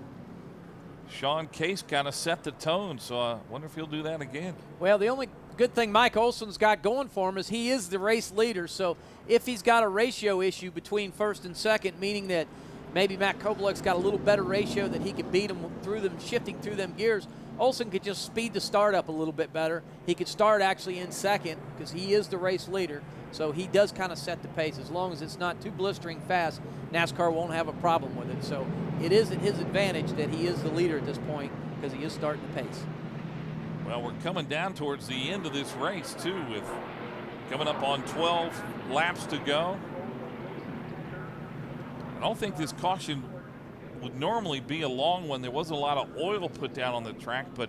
Sean Case kind of set the tone, so I wonder if he'll do that again. Well, the only good thing Mike Olson's got going for him is he is the race leader. So if he's got a ratio issue between first and second, meaning that maybe Matt Kobaluk's got a little better ratio that he could beat him through them, shifting through them gears, Olson could just speed the start up a little bit better. He could start actually in second because he is the race leader. So he does kind of set the pace. As long as it's not too blistering fast, NASCAR won't have a problem with it. So it is at his advantage that he is the leader at this point because he is starting the pace. Well, we're coming down towards the end of this race, too, with coming up on 12 laps to go. I don't think this caution would normally be a long one. There wasn't a lot of oil put down on the track, but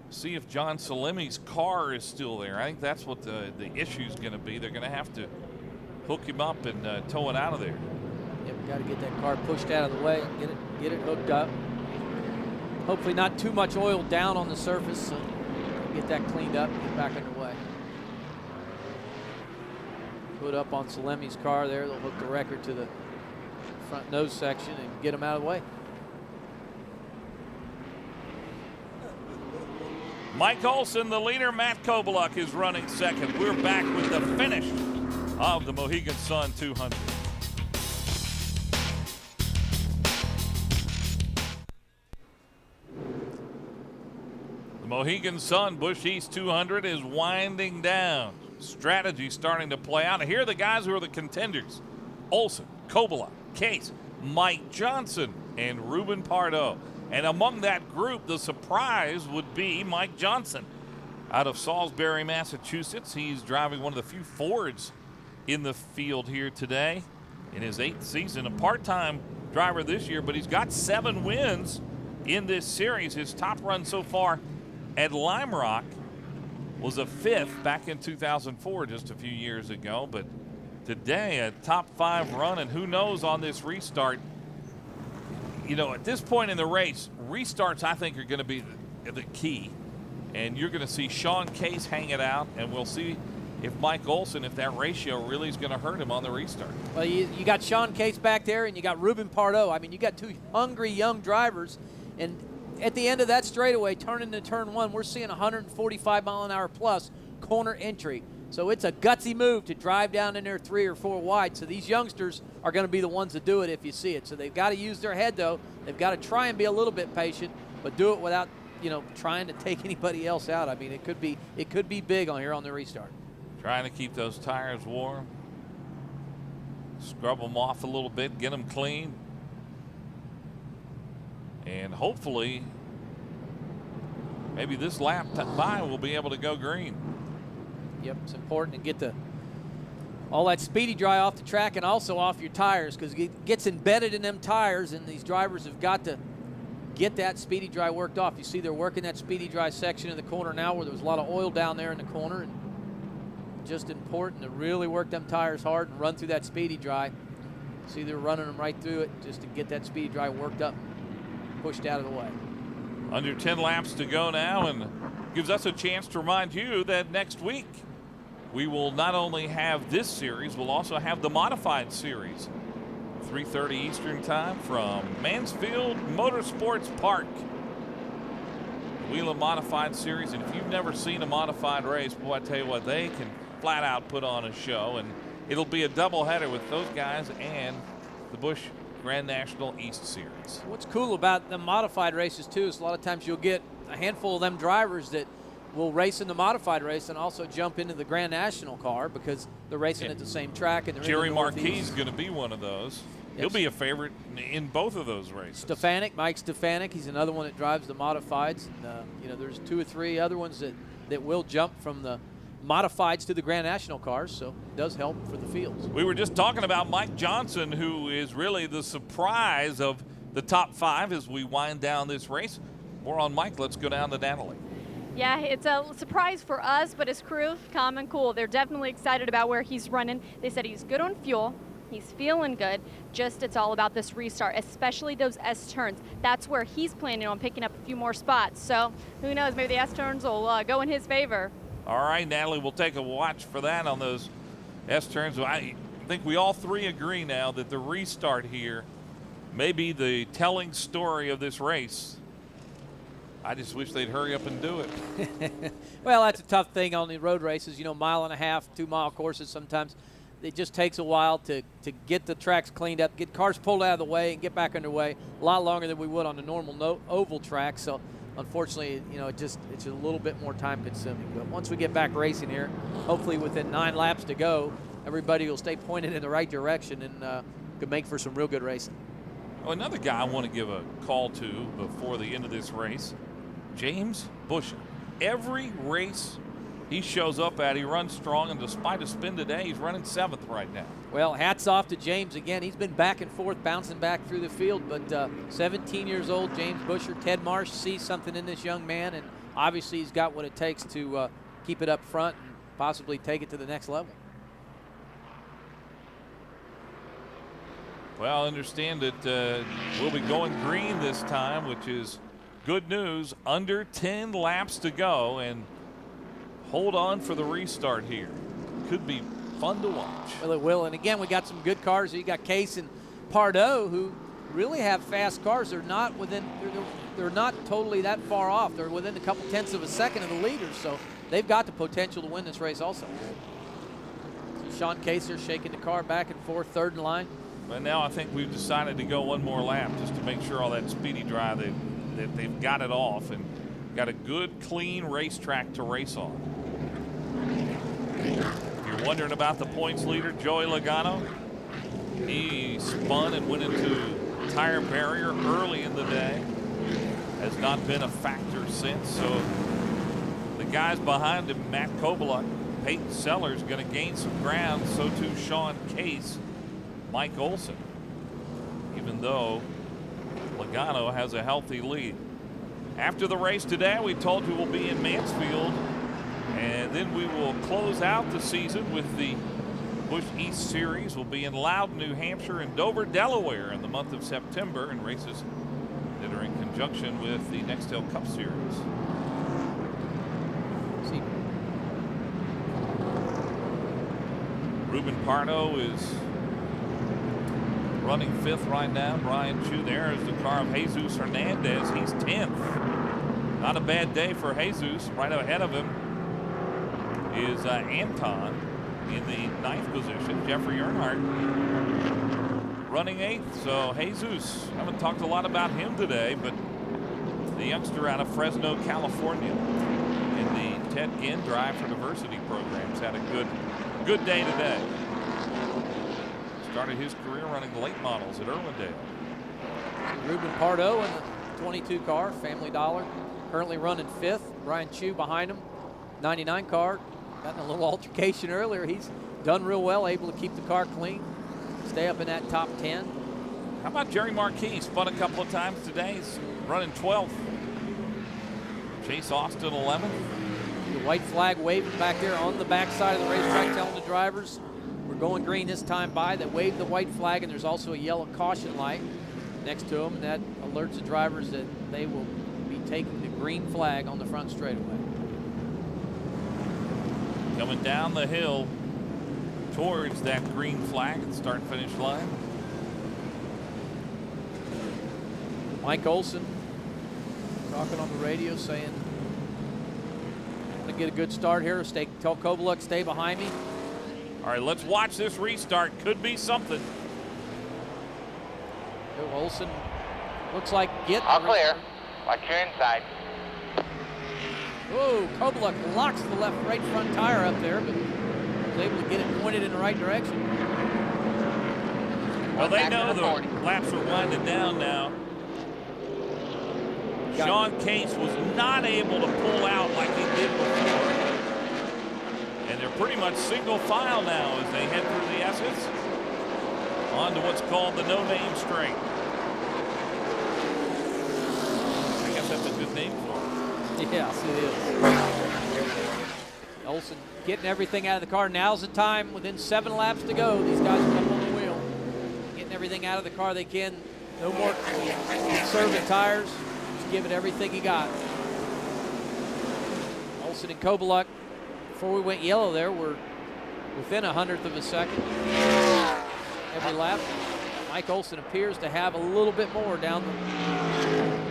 see if John Salemi's car is still there. I think that's what the issue is going to be. They're going to have to hook him up and tow it out of there. Yep, got to get that car pushed out of the way and get it hooked up. Hopefully not too much oil down on the surface, so get that cleaned up and get back underway. Put up on Salemi's car there. They'll hook the record to the front nose section and get him out of the way. Mike Olson, the leader. Matt Kobeluk is running second. We're back with the finish of the Mohegan Sun 200. The Mohegan Sun Busch East 200 is winding down. Strategy starting to play out. And here are the guys who are the contenders: Olson, Kobeluk, Case, Mike Johnson, and Ruben Pardo. And among that group, the surprise would be Mike Johnson. Out of Salisbury, Massachusetts, he's driving one of the few Fords in the field here today in his 8th season. A part-time driver this year, but he's got 7 wins in this series. His top run so far at Lime Rock was a 5th back in 2004, just a few years ago. But today, a top 5 run, and who knows on this restart. You know, at this point in the race, restarts, I think, are going to be the key. And you're going to see Sean Case hang it out, and we'll see if Mike Olson, if that ratio really is going to hurt him on the restart. Well, you got Sean Case back there, and you got Ruben Pardo. I mean, you got 2 hungry young drivers. And at the end of that straightaway, turning to turn 1, we're seeing 145-mile-an-hour plus corner entry. So it's a gutsy move to drive down in there 3 or 4 wide. So these youngsters are going to be the ones that do it if you see it. So they've got to use their head, though. They've got to try and be a little bit patient, but do it without, trying to take anybody else out. I mean, it could be big on here on the restart. Trying to keep those tires warm. Scrub them off a little bit, get them clean. And hopefully, maybe this lap by we'll be able to go green. Yep, it's important to get all that speedy dry off the track and also off your tires, because it gets embedded in them tires, and these drivers have got to get that speedy dry worked off. You see they're working that speedy dry section in the corner now where there was a lot of oil down there in the corner, and just important to really work them tires hard and run through that speedy dry. See they're running them right through it just to get that speedy dry worked up, pushed out of the way. Under 10 laps to go now, and gives us a chance to remind you that next week we will not only have this series, we'll also have the modified series. 3:30 Eastern time from Mansfield Motorsports Park. Whelen Modified Series, and if you've never seen a modified race, boy, I tell you what, they can flat out put on a show, and it'll be a doubleheader with those guys and the Busch Grand National East Series. What's cool about the modified races too is a lot of times you'll get a handful of them drivers that will race in the modified race and also jump into the Grand National car because they're racing at the same track. And Jerry Marquis is going to be one of those. Yes. He'll be a favorite in both of those races. Mike Stefanik, he's another one that drives the modifieds. And, there's 2 or 3 other ones that will jump from the modifieds to the Grand National cars, so it does help for the fields. We were just talking about Mike Johnson, who is really the surprise of the top 5 as we wind down this race. More on Mike. Let's go down to Natalie. Yeah, it's a surprise for us, but his crew, calm and cool. They're definitely excited about where he's running. They said he's good on fuel. He's feeling good. Just it's all about this restart, especially those S-turns. That's where he's planning on picking up a few more spots. So who knows, maybe the S-turns will go in his favor. All right, Natalie, we'll take a watch for that on those S-turns. I think we all 3 agree now that the restart here may be the telling story of this race. I just wish they'd hurry up and do it. Well, that's a tough thing on the road races. 1.5-mile, 2-mile courses sometimes. It just takes a while to get the tracks cleaned up, get cars pulled out of the way and get back underway. A lot longer than we would on a normal oval track. So unfortunately, you know, it's a little bit more time consuming. But once we get back racing here, hopefully within 9 laps to go, everybody will stay pointed in the right direction and could make for some real good racing. Oh, another guy I want to give a call to before the end of this race, James Busch. Every race he shows up at, he runs strong, and despite a spin today, he's running 7th right now. Well, hats off to James again. He's been back and forth, bouncing back through the field, but 17 years old, James Busher. Ted Marsh sees something in this young man, and obviously he's got what it takes to keep it up front and possibly take it to the next level. Well, I understand that we'll be going green this time, which is good news. Under 10 laps to go, and hold on for the restart here. Could be fun to watch. Well, it will. And again, we got some good cars. You got Case and Pardo, who really have fast cars. They're not within. They're not totally that far off. They're within a couple tenths of a second of the leaders, so they've got the potential to win this race also. Sean Kaser shaking the car back and forth, third in line. But now I think we've decided to go one more lap just to make sure all that speedy drive that they've got it off and got a good, clean racetrack to race on. If you're wondering about the points leader, Joey Logano, he spun and went into tire barrier early in the day. Has not been a factor since. So the guys behind him, Matt Kobaluk, Peyton Sellers, going to gain some ground. So too Sean Case, Mike Olson, even though Logano has a healthy lead. After the race today, we told you we'll be in Mansfield, and then we will close out the season with the Busch East Series. We'll be in Loudon, New Hampshire, and Dover, Delaware in the month of September, and races that are in conjunction with the Nextel Cup Series. Ruben Pardo is running 5th right now. Brian Chu there is the car of Jesus Hernandez. He's 10th. Not a bad day for Jesus. Right ahead of him is Anton in the 9th position. Jeffrey Earnhardt running 8th. So Jesus, haven't talked a lot about him today, but the youngster out of Fresno, California in the Ted Ginn Drive for Diversity programs had a good day today. Started his career running late models at Irwindale. Ruben Pardo in the 22 car, Family Dollar, currently running 5th. Brian Chu behind him, 99 car. Got in a little altercation earlier. He's done real well, able to keep the car clean, stay up in that top 10. How about Jerry Marquis? Spun a couple of times today. He's running 12th. Chase Austin 11th. The white flag waving back there on the backside of the racetrack, telling the drivers we're going green this time by. They wave the white flag, and there's also a yellow caution light next to them, and that alerts the drivers that they will be taking the green flag on the front straightaway. Coming down the hill towards that green flag at the start-finish line. Mike Olson talking on the radio saying, I'm going to get a good start here. Tell Kobaluk, stay behind me. All right, let's watch this restart. Could be something. Olson looks like getting all clear. Watch your inside. Whoa, Kobaluk locks the right front tire up there, but was able to get it pointed in the right direction. Well, they know the laps are winding down now. Sean Case was not able to pull out like he did before. And they're pretty much single file now as they head through the S's onto what's called the no-name straight. I guess that's a good name for it. Yes, it is. Olson getting everything out of the car. Now's the time. Within 7 laps to go. These guys are up on the wheel. Getting everything out of the car they can. No more conserving tires. Just give it everything you got. Olson and Kobaluk, before we went yellow there, we're within 100th of a second every lap. Mike Olson appears to have a little bit more down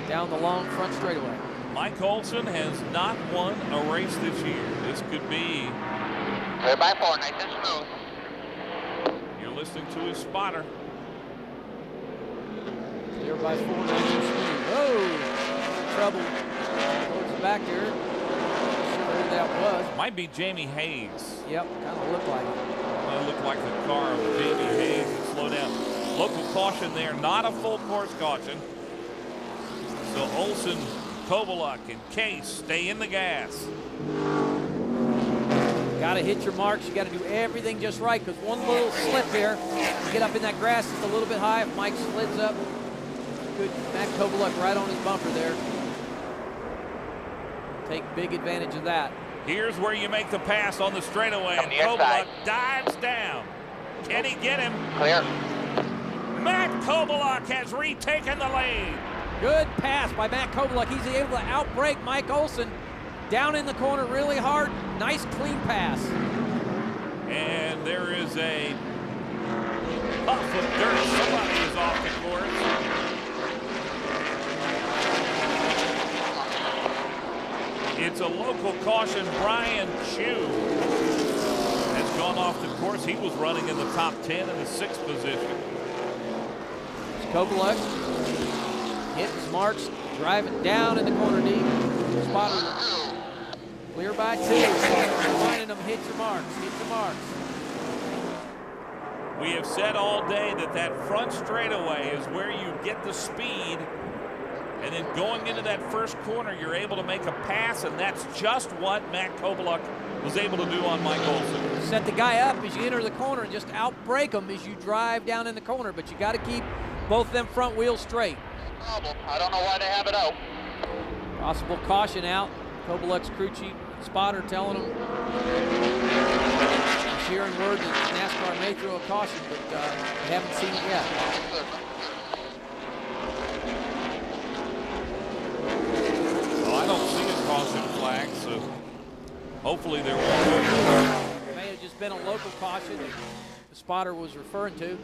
the long front straightaway. Mike Olson has not won a race this year. This could be. Clear by 4, nice and smooth. You're listening to his spotter. Clear by 4, nice and smooth. Oh, trouble. Towards the back there. Not sure who that was. Might be Jamie Hayes. Yep, kind of looked like it. That looked like the car of Jamie Hayes. Slow down. Local caution there, not a full course caution. So Olson, Kovaluk, and Case stay in the gas. Got to hit your marks. You got to do everything just right, because one little slip here, you get up in that grass, it's a little bit high. If Mike slids up, good. Matt Kovaluk right on his bumper there. Take big advantage of that. Here's where you make the pass on the straightaway, and Kovaluk dives down. Can he get him? Clear. Matt Kovaluk has retaken the lead. Good pass by Matt Kovaluk. He's able to outbrake Mike Olson. Down in the corner really hard. Nice clean pass. And there is a puff of dirt. Somebody is off the course. It's a local caution. Brian Chu has gone off the course. He was running in the top 10 in the 6th position. Kovaluk hitting his marks, driving down in the corner deep. Spotter clear by 2. Reminding them, hit your marks, hit your marks. We have said all day that that front straightaway is where you get the speed, and then going into that first corner, you're able to make a pass, and that's just what Matt Kovaluk was able to do on Mike Olson. Set the guy up as you enter the corner and just outbrake him as you drive down in the corner, but you got to keep both of them front wheels straight. I don't know why they have it out. Possible caution out. Kovaluk's crew chief spotter telling him. He's hearing word that NASCAR may throw a caution, but they haven't seen it yet. Well, I don't see a caution flag, so hopefully there won't be. It may have just been a local caution that the spotter was referring to.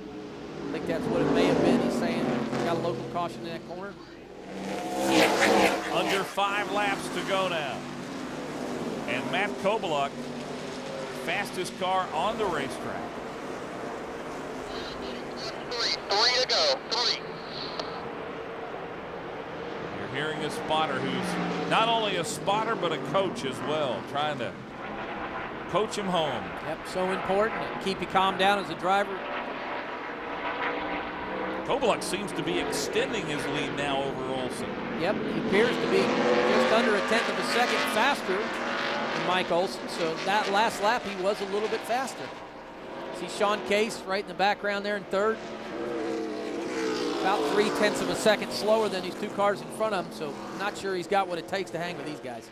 I think that's what it may have been. He's saying got a local caution in that corner. Under 5 laps to go now. And Matt Kovaluk, fastest car on the racetrack. 3 to go. 3. You're hearing a spotter who's not only a spotter but a coach as well, trying to coach him home. Yep, so important. Keep you calm down as a driver. Kovaluk seems to be extending his lead now over Olson. Yep, he appears to be just under a 1/10 of a second faster than Mike Olson. So that last lap, he was a little bit faster. See Sean Case right in the background there in 3rd. About 3/10 of a second slower than these 2 cars in front of him. So not sure he's got what it takes to hang with these guys.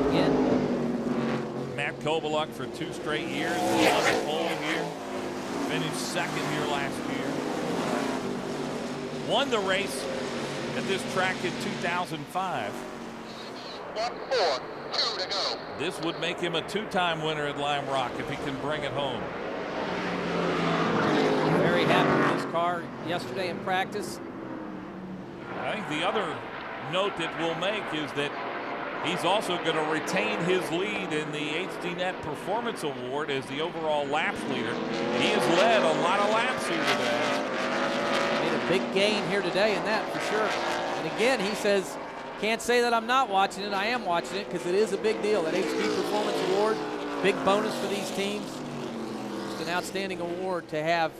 Again. Matt Kovaluk for 2 straight years on the pole here. Finished 2nd here last year. Won the race at this track in 2005. 1-4, 2 to go. This would make him a 2-time winner at Lime Rock if he can bring it home. Very happy with his car yesterday in practice. I think the other note that we'll make is that he's also going to retain his lead in the HDNet Performance Award as the overall laps leader. He has led a lot of laps here today. Made a big gain here today in that for sure. And again, he says, can't say that I'm not watching it. I am watching it because it is a big deal. That HD Performance Award, big bonus for these teams. It's an outstanding award to have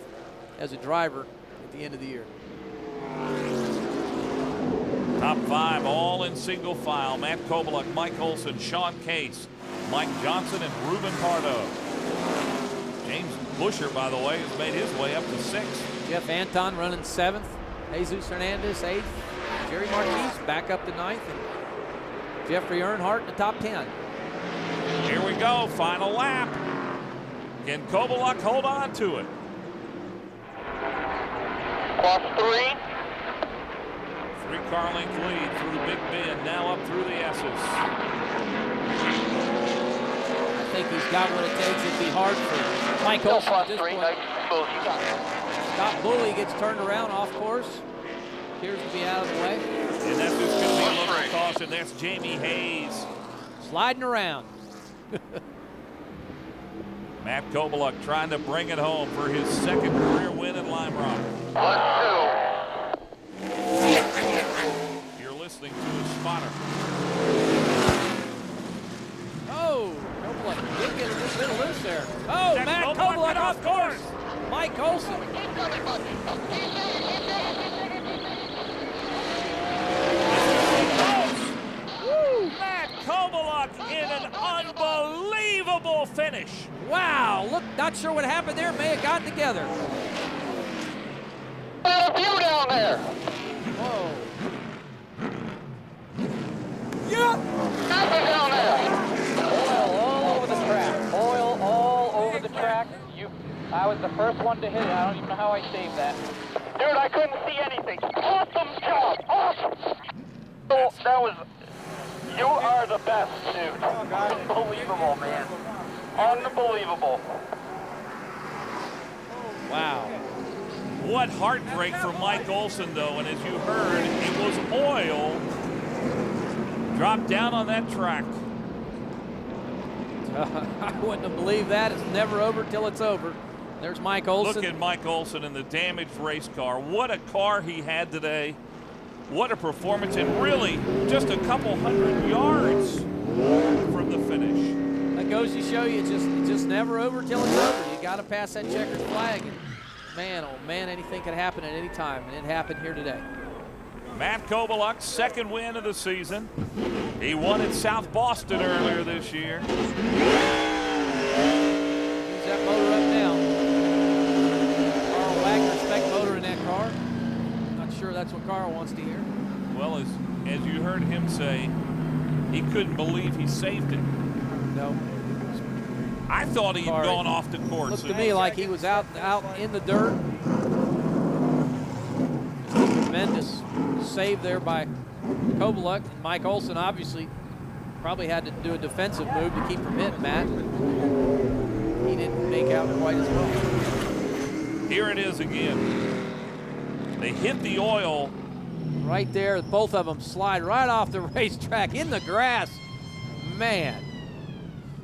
as a driver at the end of the year. Top 5 all in single file. Matt Kovaluk, Mike Olson, Sean Case, Mike Johnson, and Ruben Pardo. James Buscher, by the way, has made his way up to 6th. Jeff Anton running 7th. Jesus Hernandez 8th. Jerry Marquez back up to 9th. And Jeffrey Earnhardt in the top 10. Here we go, final lap. Can Kovaluk hold on to it? Cross 3. 3-car length lead through Big Bend, now up through the S's. I think he's got what it takes. It'd be hard for Mike Olson at this point. Scott Bully gets turned around off course. Appears to be out of the way. And that's just going to be a local caution. That's Jamie Hayes. Sliding around. Matt Kovaluk trying to bring it home for his 2nd career win in Lime Rock. 1-2. You're listening to a spotter. Oh, Kobeluk did get a little bit loose there. Oh, That Matt Kobeluk Kobeluk went off course. Mike Olson. Woo! Matt Kobeluk in an unbelievable finish. Wow, look, not sure what happened there. May have gotten together. A view down there. Whoa. Nothing down there. Oil all over the track. Oil all over the track. I was the first one to hit it. I don't even know how I saved that. Dude, I couldn't see anything. Awesome job. Awesome. Oh, that was... You are the best, dude. Unbelievable, man. Unbelievable. Wow. What heartbreak for Mike Olson, though, and as you heard, it was oil dropped down on that track. I wouldn't have believed that. It's never over till it's over. There's Mike Olson. Look at Mike Olson in the damaged race car. What a car he had today. What a performance, and really just a couple hundred yards from the finish. That goes to show you it's just never over till it's over. You got to pass that checkered flag. And man, oh man, anything could happen at any time, and it happened here today. Matt Kobeluk's second win of the season. He won at South Boston earlier this year. Use that motor up now. Carl Wagner spec motor in that car. Not sure that's what Carl wants to hear. Well, as you heard him say, he couldn't believe he saved it. No. I thought he'd gone off the course. Looked to me like he was out in the dirt. Tremendous save there by Kobeluk. Mike Olson obviously probably had to do a defensive move to keep from hitting Matt. He didn't make out quite as well. Here it is again. They hit the oil. Right there, both of them slide right off the racetrack in the grass. Man.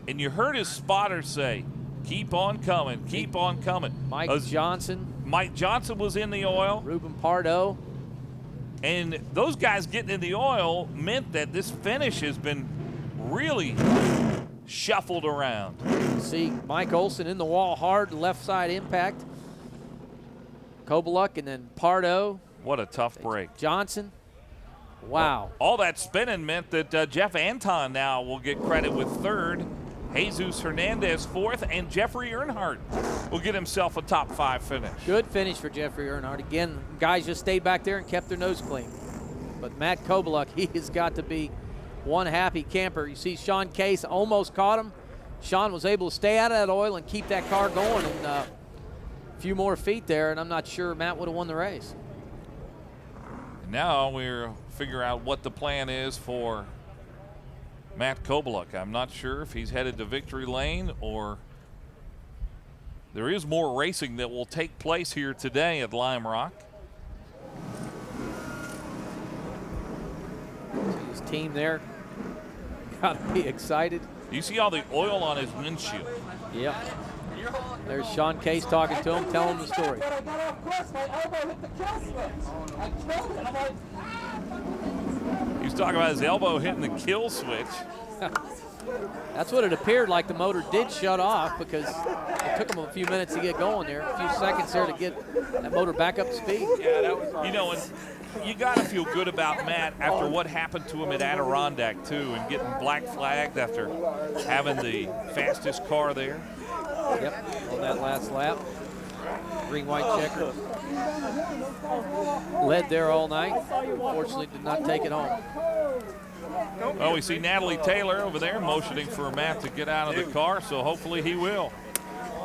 And you heard his spotter say, keep on coming, keep on coming. Mike Johnson. Mike Johnson was in the oil. Ruben Pardo. And those guys getting in the oil meant that this finish has been really shuffled around. See Mike Olson in the wall hard, left side impact. Kobeluk and then Pardo. What a tough break. Johnson. Wow. All that spinning meant that Jeff Anton now will get credit with third. Jesus Hernandez fourth, and Jeffrey Earnhardt will get himself a top 5 finish. Good finish for Jeffrey Earnhardt. Again, guys just stayed back there and kept their nose clean. But Matt Kobeluk, he has got to be one happy camper. You see Sean Case almost caught him. Sean was able to stay out of that oil and keep that car going, and a few more feet there, and I'm not sure Matt would have won the race. Now we'll figure out what the plan is for Matt Kobeluk. I'm not sure if he's headed to victory lane or there is more racing that will take place here today at Lime Rock. See his team there. Got to be excited. You see all the oil on his windshield. Yep. There's Sean Case talking to him, telling the story. He's talking about his elbow hitting the kill switch. That's what it appeared like. The motor did shut off because it took him a few minutes to get going there, a few seconds there to get that motor back up to speed. Yeah, that was, you know, and you got to feel good about Matt after what happened to him at Adirondack, too, and getting black flagged after having the fastest car there. Yep, on that last lap. Green-white checker. Led there all night. Unfortunately, did not take it home. Oh, we see Natalie Taylor over there motioning for Matt to get out of the car, so hopefully he will.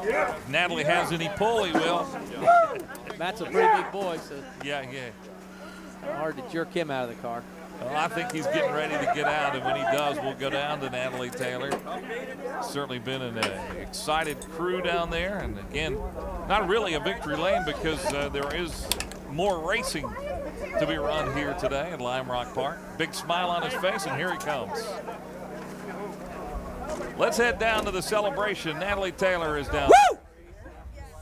If Natalie has any pull, he will. Matt's a pretty big boy, so yeah. Hard to jerk him out of the car. Well, I think he's getting ready to get out, and when he does, we'll go down to Natalie Taylor. Certainly been an excited crew down there, and again, not really a victory lane because there is more racing to be run here today at Lime Rock Park. Big smile on his face, and here he comes. Let's head down to the celebration. Natalie Taylor is down.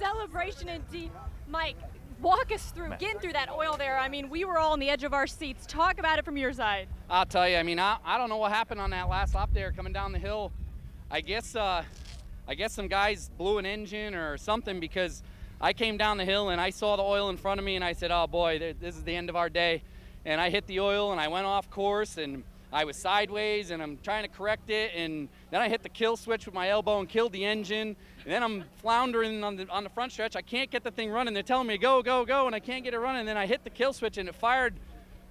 Celebration indeed. Mike, Walk us through getting through that oil there. I mean, we were all on the edge of our seats. Talk about it from your side. I'll tell you, I mean, I don't know what happened on that last lap there coming down the hill. I guess some guys blew an engine or something, because I came down the hill and I saw the oil in front of me and I said, oh boy, this is the end of our day. And I hit the oil and I went off course and I was sideways and I'm trying to correct it, and then I hit the kill switch with my elbow and killed the engine. And then I'm floundering on the front stretch. I can't get the thing running. They're telling me go, go, go, and I can't get it running. And then I hit the kill switch and it fired.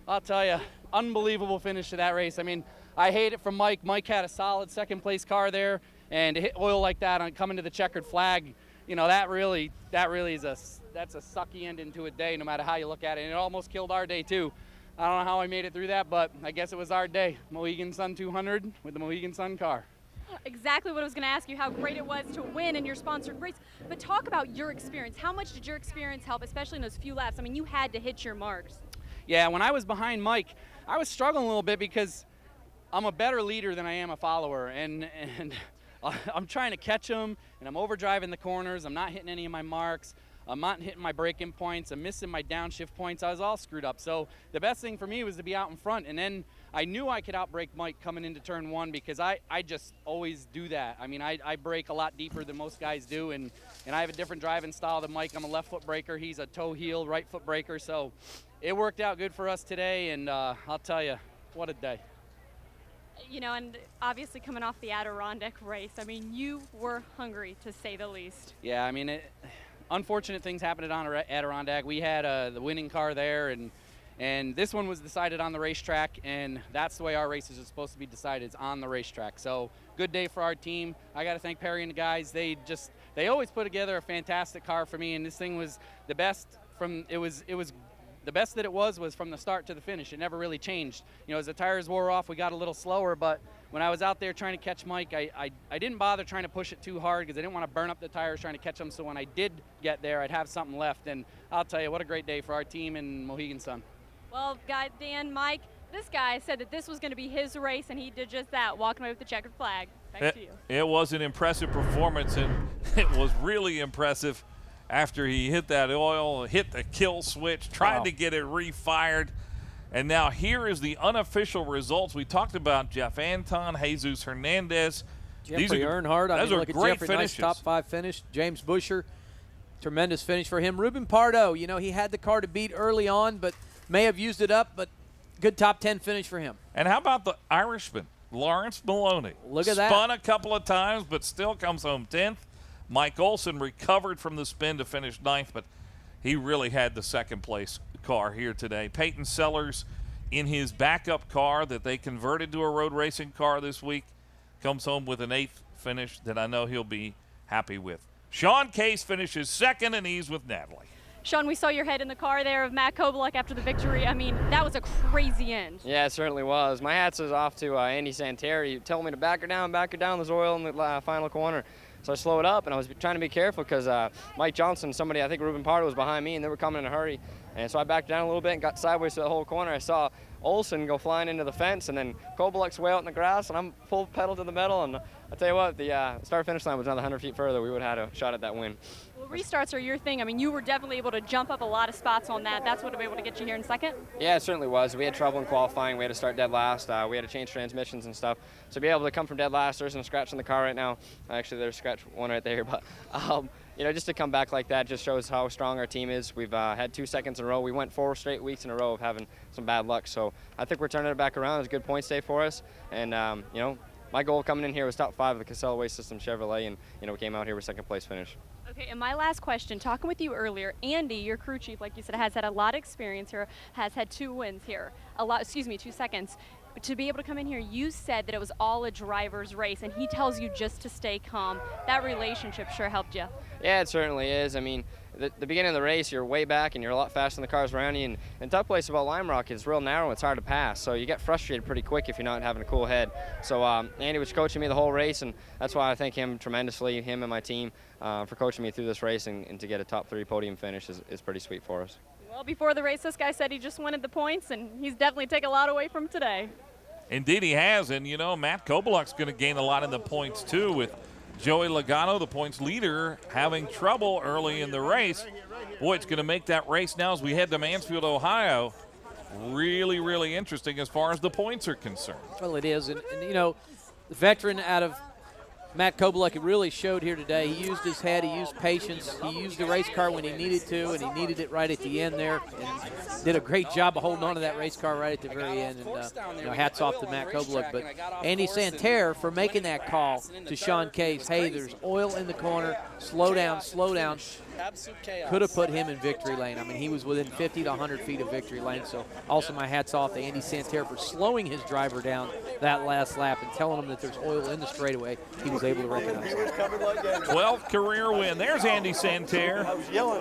I'll tell you, unbelievable finish to that race. I mean, I hate it from Mike. Mike had a solid second place car there, and to hit oil like that on coming to the checkered flag, you know, that really is that's a sucky ending to a day, no matter how you look at it. And it almost killed our day too. I don't know how I made it through that, but I guess it was our day. Mohegan Sun 200 with the Mohegan Sun car. Exactly what I was going to ask you, how great it was to win in your sponsored race. But talk about your experience. How much did your experience help, especially in those few laps? I mean, you had to hit your marks. Yeah, when I was behind Mike, I was struggling a little bit because I'm a better leader than I am a follower, and I'm trying to catch him, and I'm overdriving the corners. I'm not hitting any of my marks. I'm not hitting my braking points. I'm missing my downshift points. I was all screwed up. So the best thing for me was to be out in front. And then I knew I could outbrake Mike coming into turn one, because I just always do that. I mean, I brake a lot deeper than most guys do, and I have a different driving style than Mike. I'm a left foot braker. He's a toe heel, right foot braker. So it worked out good for us today, and I'll tell you, what a day. You know, and obviously coming off the Adirondack race, I mean, you were hungry, to say the least. Yeah, I mean, unfortunate things happened on Adirondack. We had the winning car there, and this one was decided on the racetrack, and that's the way our races are supposed to be decided, is on the racetrack. So good day for our team. I got to thank Perry and the guys. They always put together a fantastic car for me, and this thing was the best the best that it was from the start to the finish. It never really changed. You know, as the tires wore off, we got a little slower, but when I was out there trying to catch Mike, I didn't bother trying to push it too hard, because I didn't want to burn up the tires trying to catch him. So when I did get there, I'd have something left. And I'll tell you, what a great day for our team in Mohegan Sun. Well, Dan, Mike, this guy said that this was going to be his race, and he did just that, walking away with the checkered flag. Back to you. It was an impressive performance, and it was really impressive after he hit that oil, hit the kill switch, tried to get it refired. And now here is the unofficial results. We talked about Jeff Anton, Jesus Hernandez. Jeffrey Earnhardt. I mean, look at great Jeffrey, finishes. nice top 5 finish. James Buescher, tremendous finish for him. Ruben Pardo, you know, he had the car to beat early on, but may have used it up, but good top 10 finish for him. And how about the Irishman, Lawrence Maloney? Look at that. Spun a couple of times, but still comes home 10th. Mike Olson recovered from the spin to finish 9th, but he really had the second place car here today. Peyton Sellers, in his backup car that they converted to a road racing car this week, comes home with an 8th finish that I know he'll be happy with. Sean Case finishes 2nd, and he's with Natalie. Sean, we saw your head in the car there of Matt Kobaluk after the victory. I mean, that was a crazy end. Yeah, it certainly was. My hats was off to Andy Santeri. He told me to back her down. There's oil in the final corner. So I slowed up, and I was trying to be careful because Mike Johnson, somebody, I think Ruben Pardo, was behind me, and they were coming in a hurry. And so I backed down a little bit and got sideways to the whole corner. I saw Olson go flying into the fence, and then Kobaluk's way out in the grass, and I'm full pedal to the metal. And I tell you what, the start-finish line was another 100 feet further. We would have had a shot at that win. Well, restarts are your thing. I mean, you were definitely able to jump up a lot of spots on that. That's what was able to get you here in 2nd? Yeah, it certainly was. We had trouble in qualifying. We had to start dead last. We had to change transmissions and stuff. So to be able to come from dead last, there's no scratch in the car right now. Actually, there's a scratch one right there. But, you know, just to come back like that just shows how strong our team is. We've had 2 seconds in a row. We went 4 straight weeks in a row of having some bad luck. So I think we're turning it back around. It was a good points day for us. And, you know, my goal coming in here was top 5 of the Casella Waste System Chevrolet, and, you know, we came out here with 2nd place finish. Okay, and my last question, talking with you earlier, Andy, your crew chief, like you said, has had a lot of experience here, has had 2 wins here, 2 seconds. To be able to come in here, you said that it was all a driver's race, and he tells you just to stay calm. That relationship sure helped you. Yeah, it certainly is. I mean, the beginning of the race, you're way back and you're a lot faster than the cars around you. And the tough place about Lime Rock is real narrow and it's hard to pass. So you get frustrated pretty quick if you're not having a cool head. So Andy was coaching me the whole race, and that's why I thank him tremendously, him and my team, for coaching me through this race, and to get a top 3 podium finish is pretty sweet for us. Well, before the race, this guy said he just wanted the points, and he's definitely taken a lot away from today. Indeed he has, and you know, Matt Kobaluk's going to gain a lot in the points too, with Joey Logano, the points leader, having trouble early in the race. boy, it's going to make that race now as we head to Mansfield, Ohio, really, really interesting as far as the points are concerned. Well, it is. And you know, the veteran out of Matt Koboluk, it really showed here today. He used his head, he used patience, he used the race car when he needed to, and he needed it right at the end there, and did a great job of holding on to that race car right at the very end. And you know, hats off to Matt Koboluk. But Andy Santerre for making that call to Sean Case, hey, there's oil in the corner, slow down, slow down. Could have put him in victory lane. I mean, he was within 50 to 100 feet of victory lane. So also my hats off to Andy Santerre for slowing his driver down that last lap and telling him that there's oil in the straightaway. He was able to recognize it. 12th career win. There's Andy Santerre. Hear him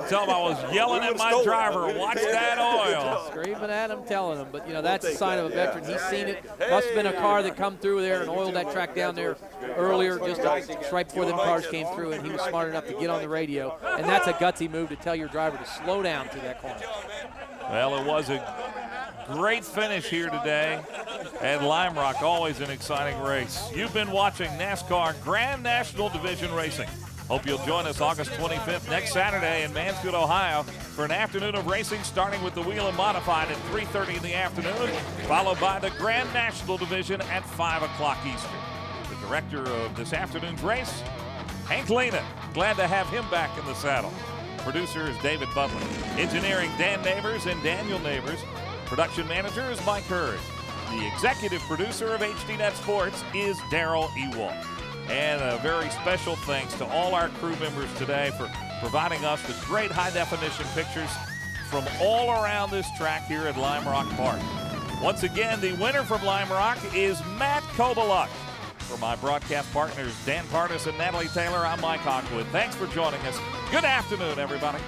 tell him I was yelling at my driver. Watch that oil. Screaming at him, telling him. But, you know, that's a sign of a veteran. He's seen it. Must have been a car that come through there and oiled that track down there earlier, just right before them cars came through, and he was smart enough to get on the radio. And that's a gutsy move to tell your driver to slow down through that corner. Well, it was a great finish here today at Lime Rock. Always an exciting race. You've been watching NASCAR Grand National Division Racing. Hope you'll join us August 25th next Saturday in Mansfield, Ohio for an afternoon of racing starting with the Wheel and Modified at 3:30 in the afternoon, followed by the Grand National Division at 5 o'clock Eastern. The director of this afternoon's race, Hank Lena. Glad to have him back in the saddle. Producer is David Butler. Engineering, Dan Neighbors and Daniel Neighbors. Production manager is Mike Hurd. The executive producer of HDNet Sports is Daryl Ewald. And a very special thanks to all our crew members today for providing us with great high-definition pictures from all around this track here at Lime Rock Park. Once again, the winner from Lime Rock is Matt Koboluk. For my broadcast partners, Dan Pardis and Natalie Taylor, I'm Mike Hawkwood. Thanks for joining us. Good afternoon, everybody.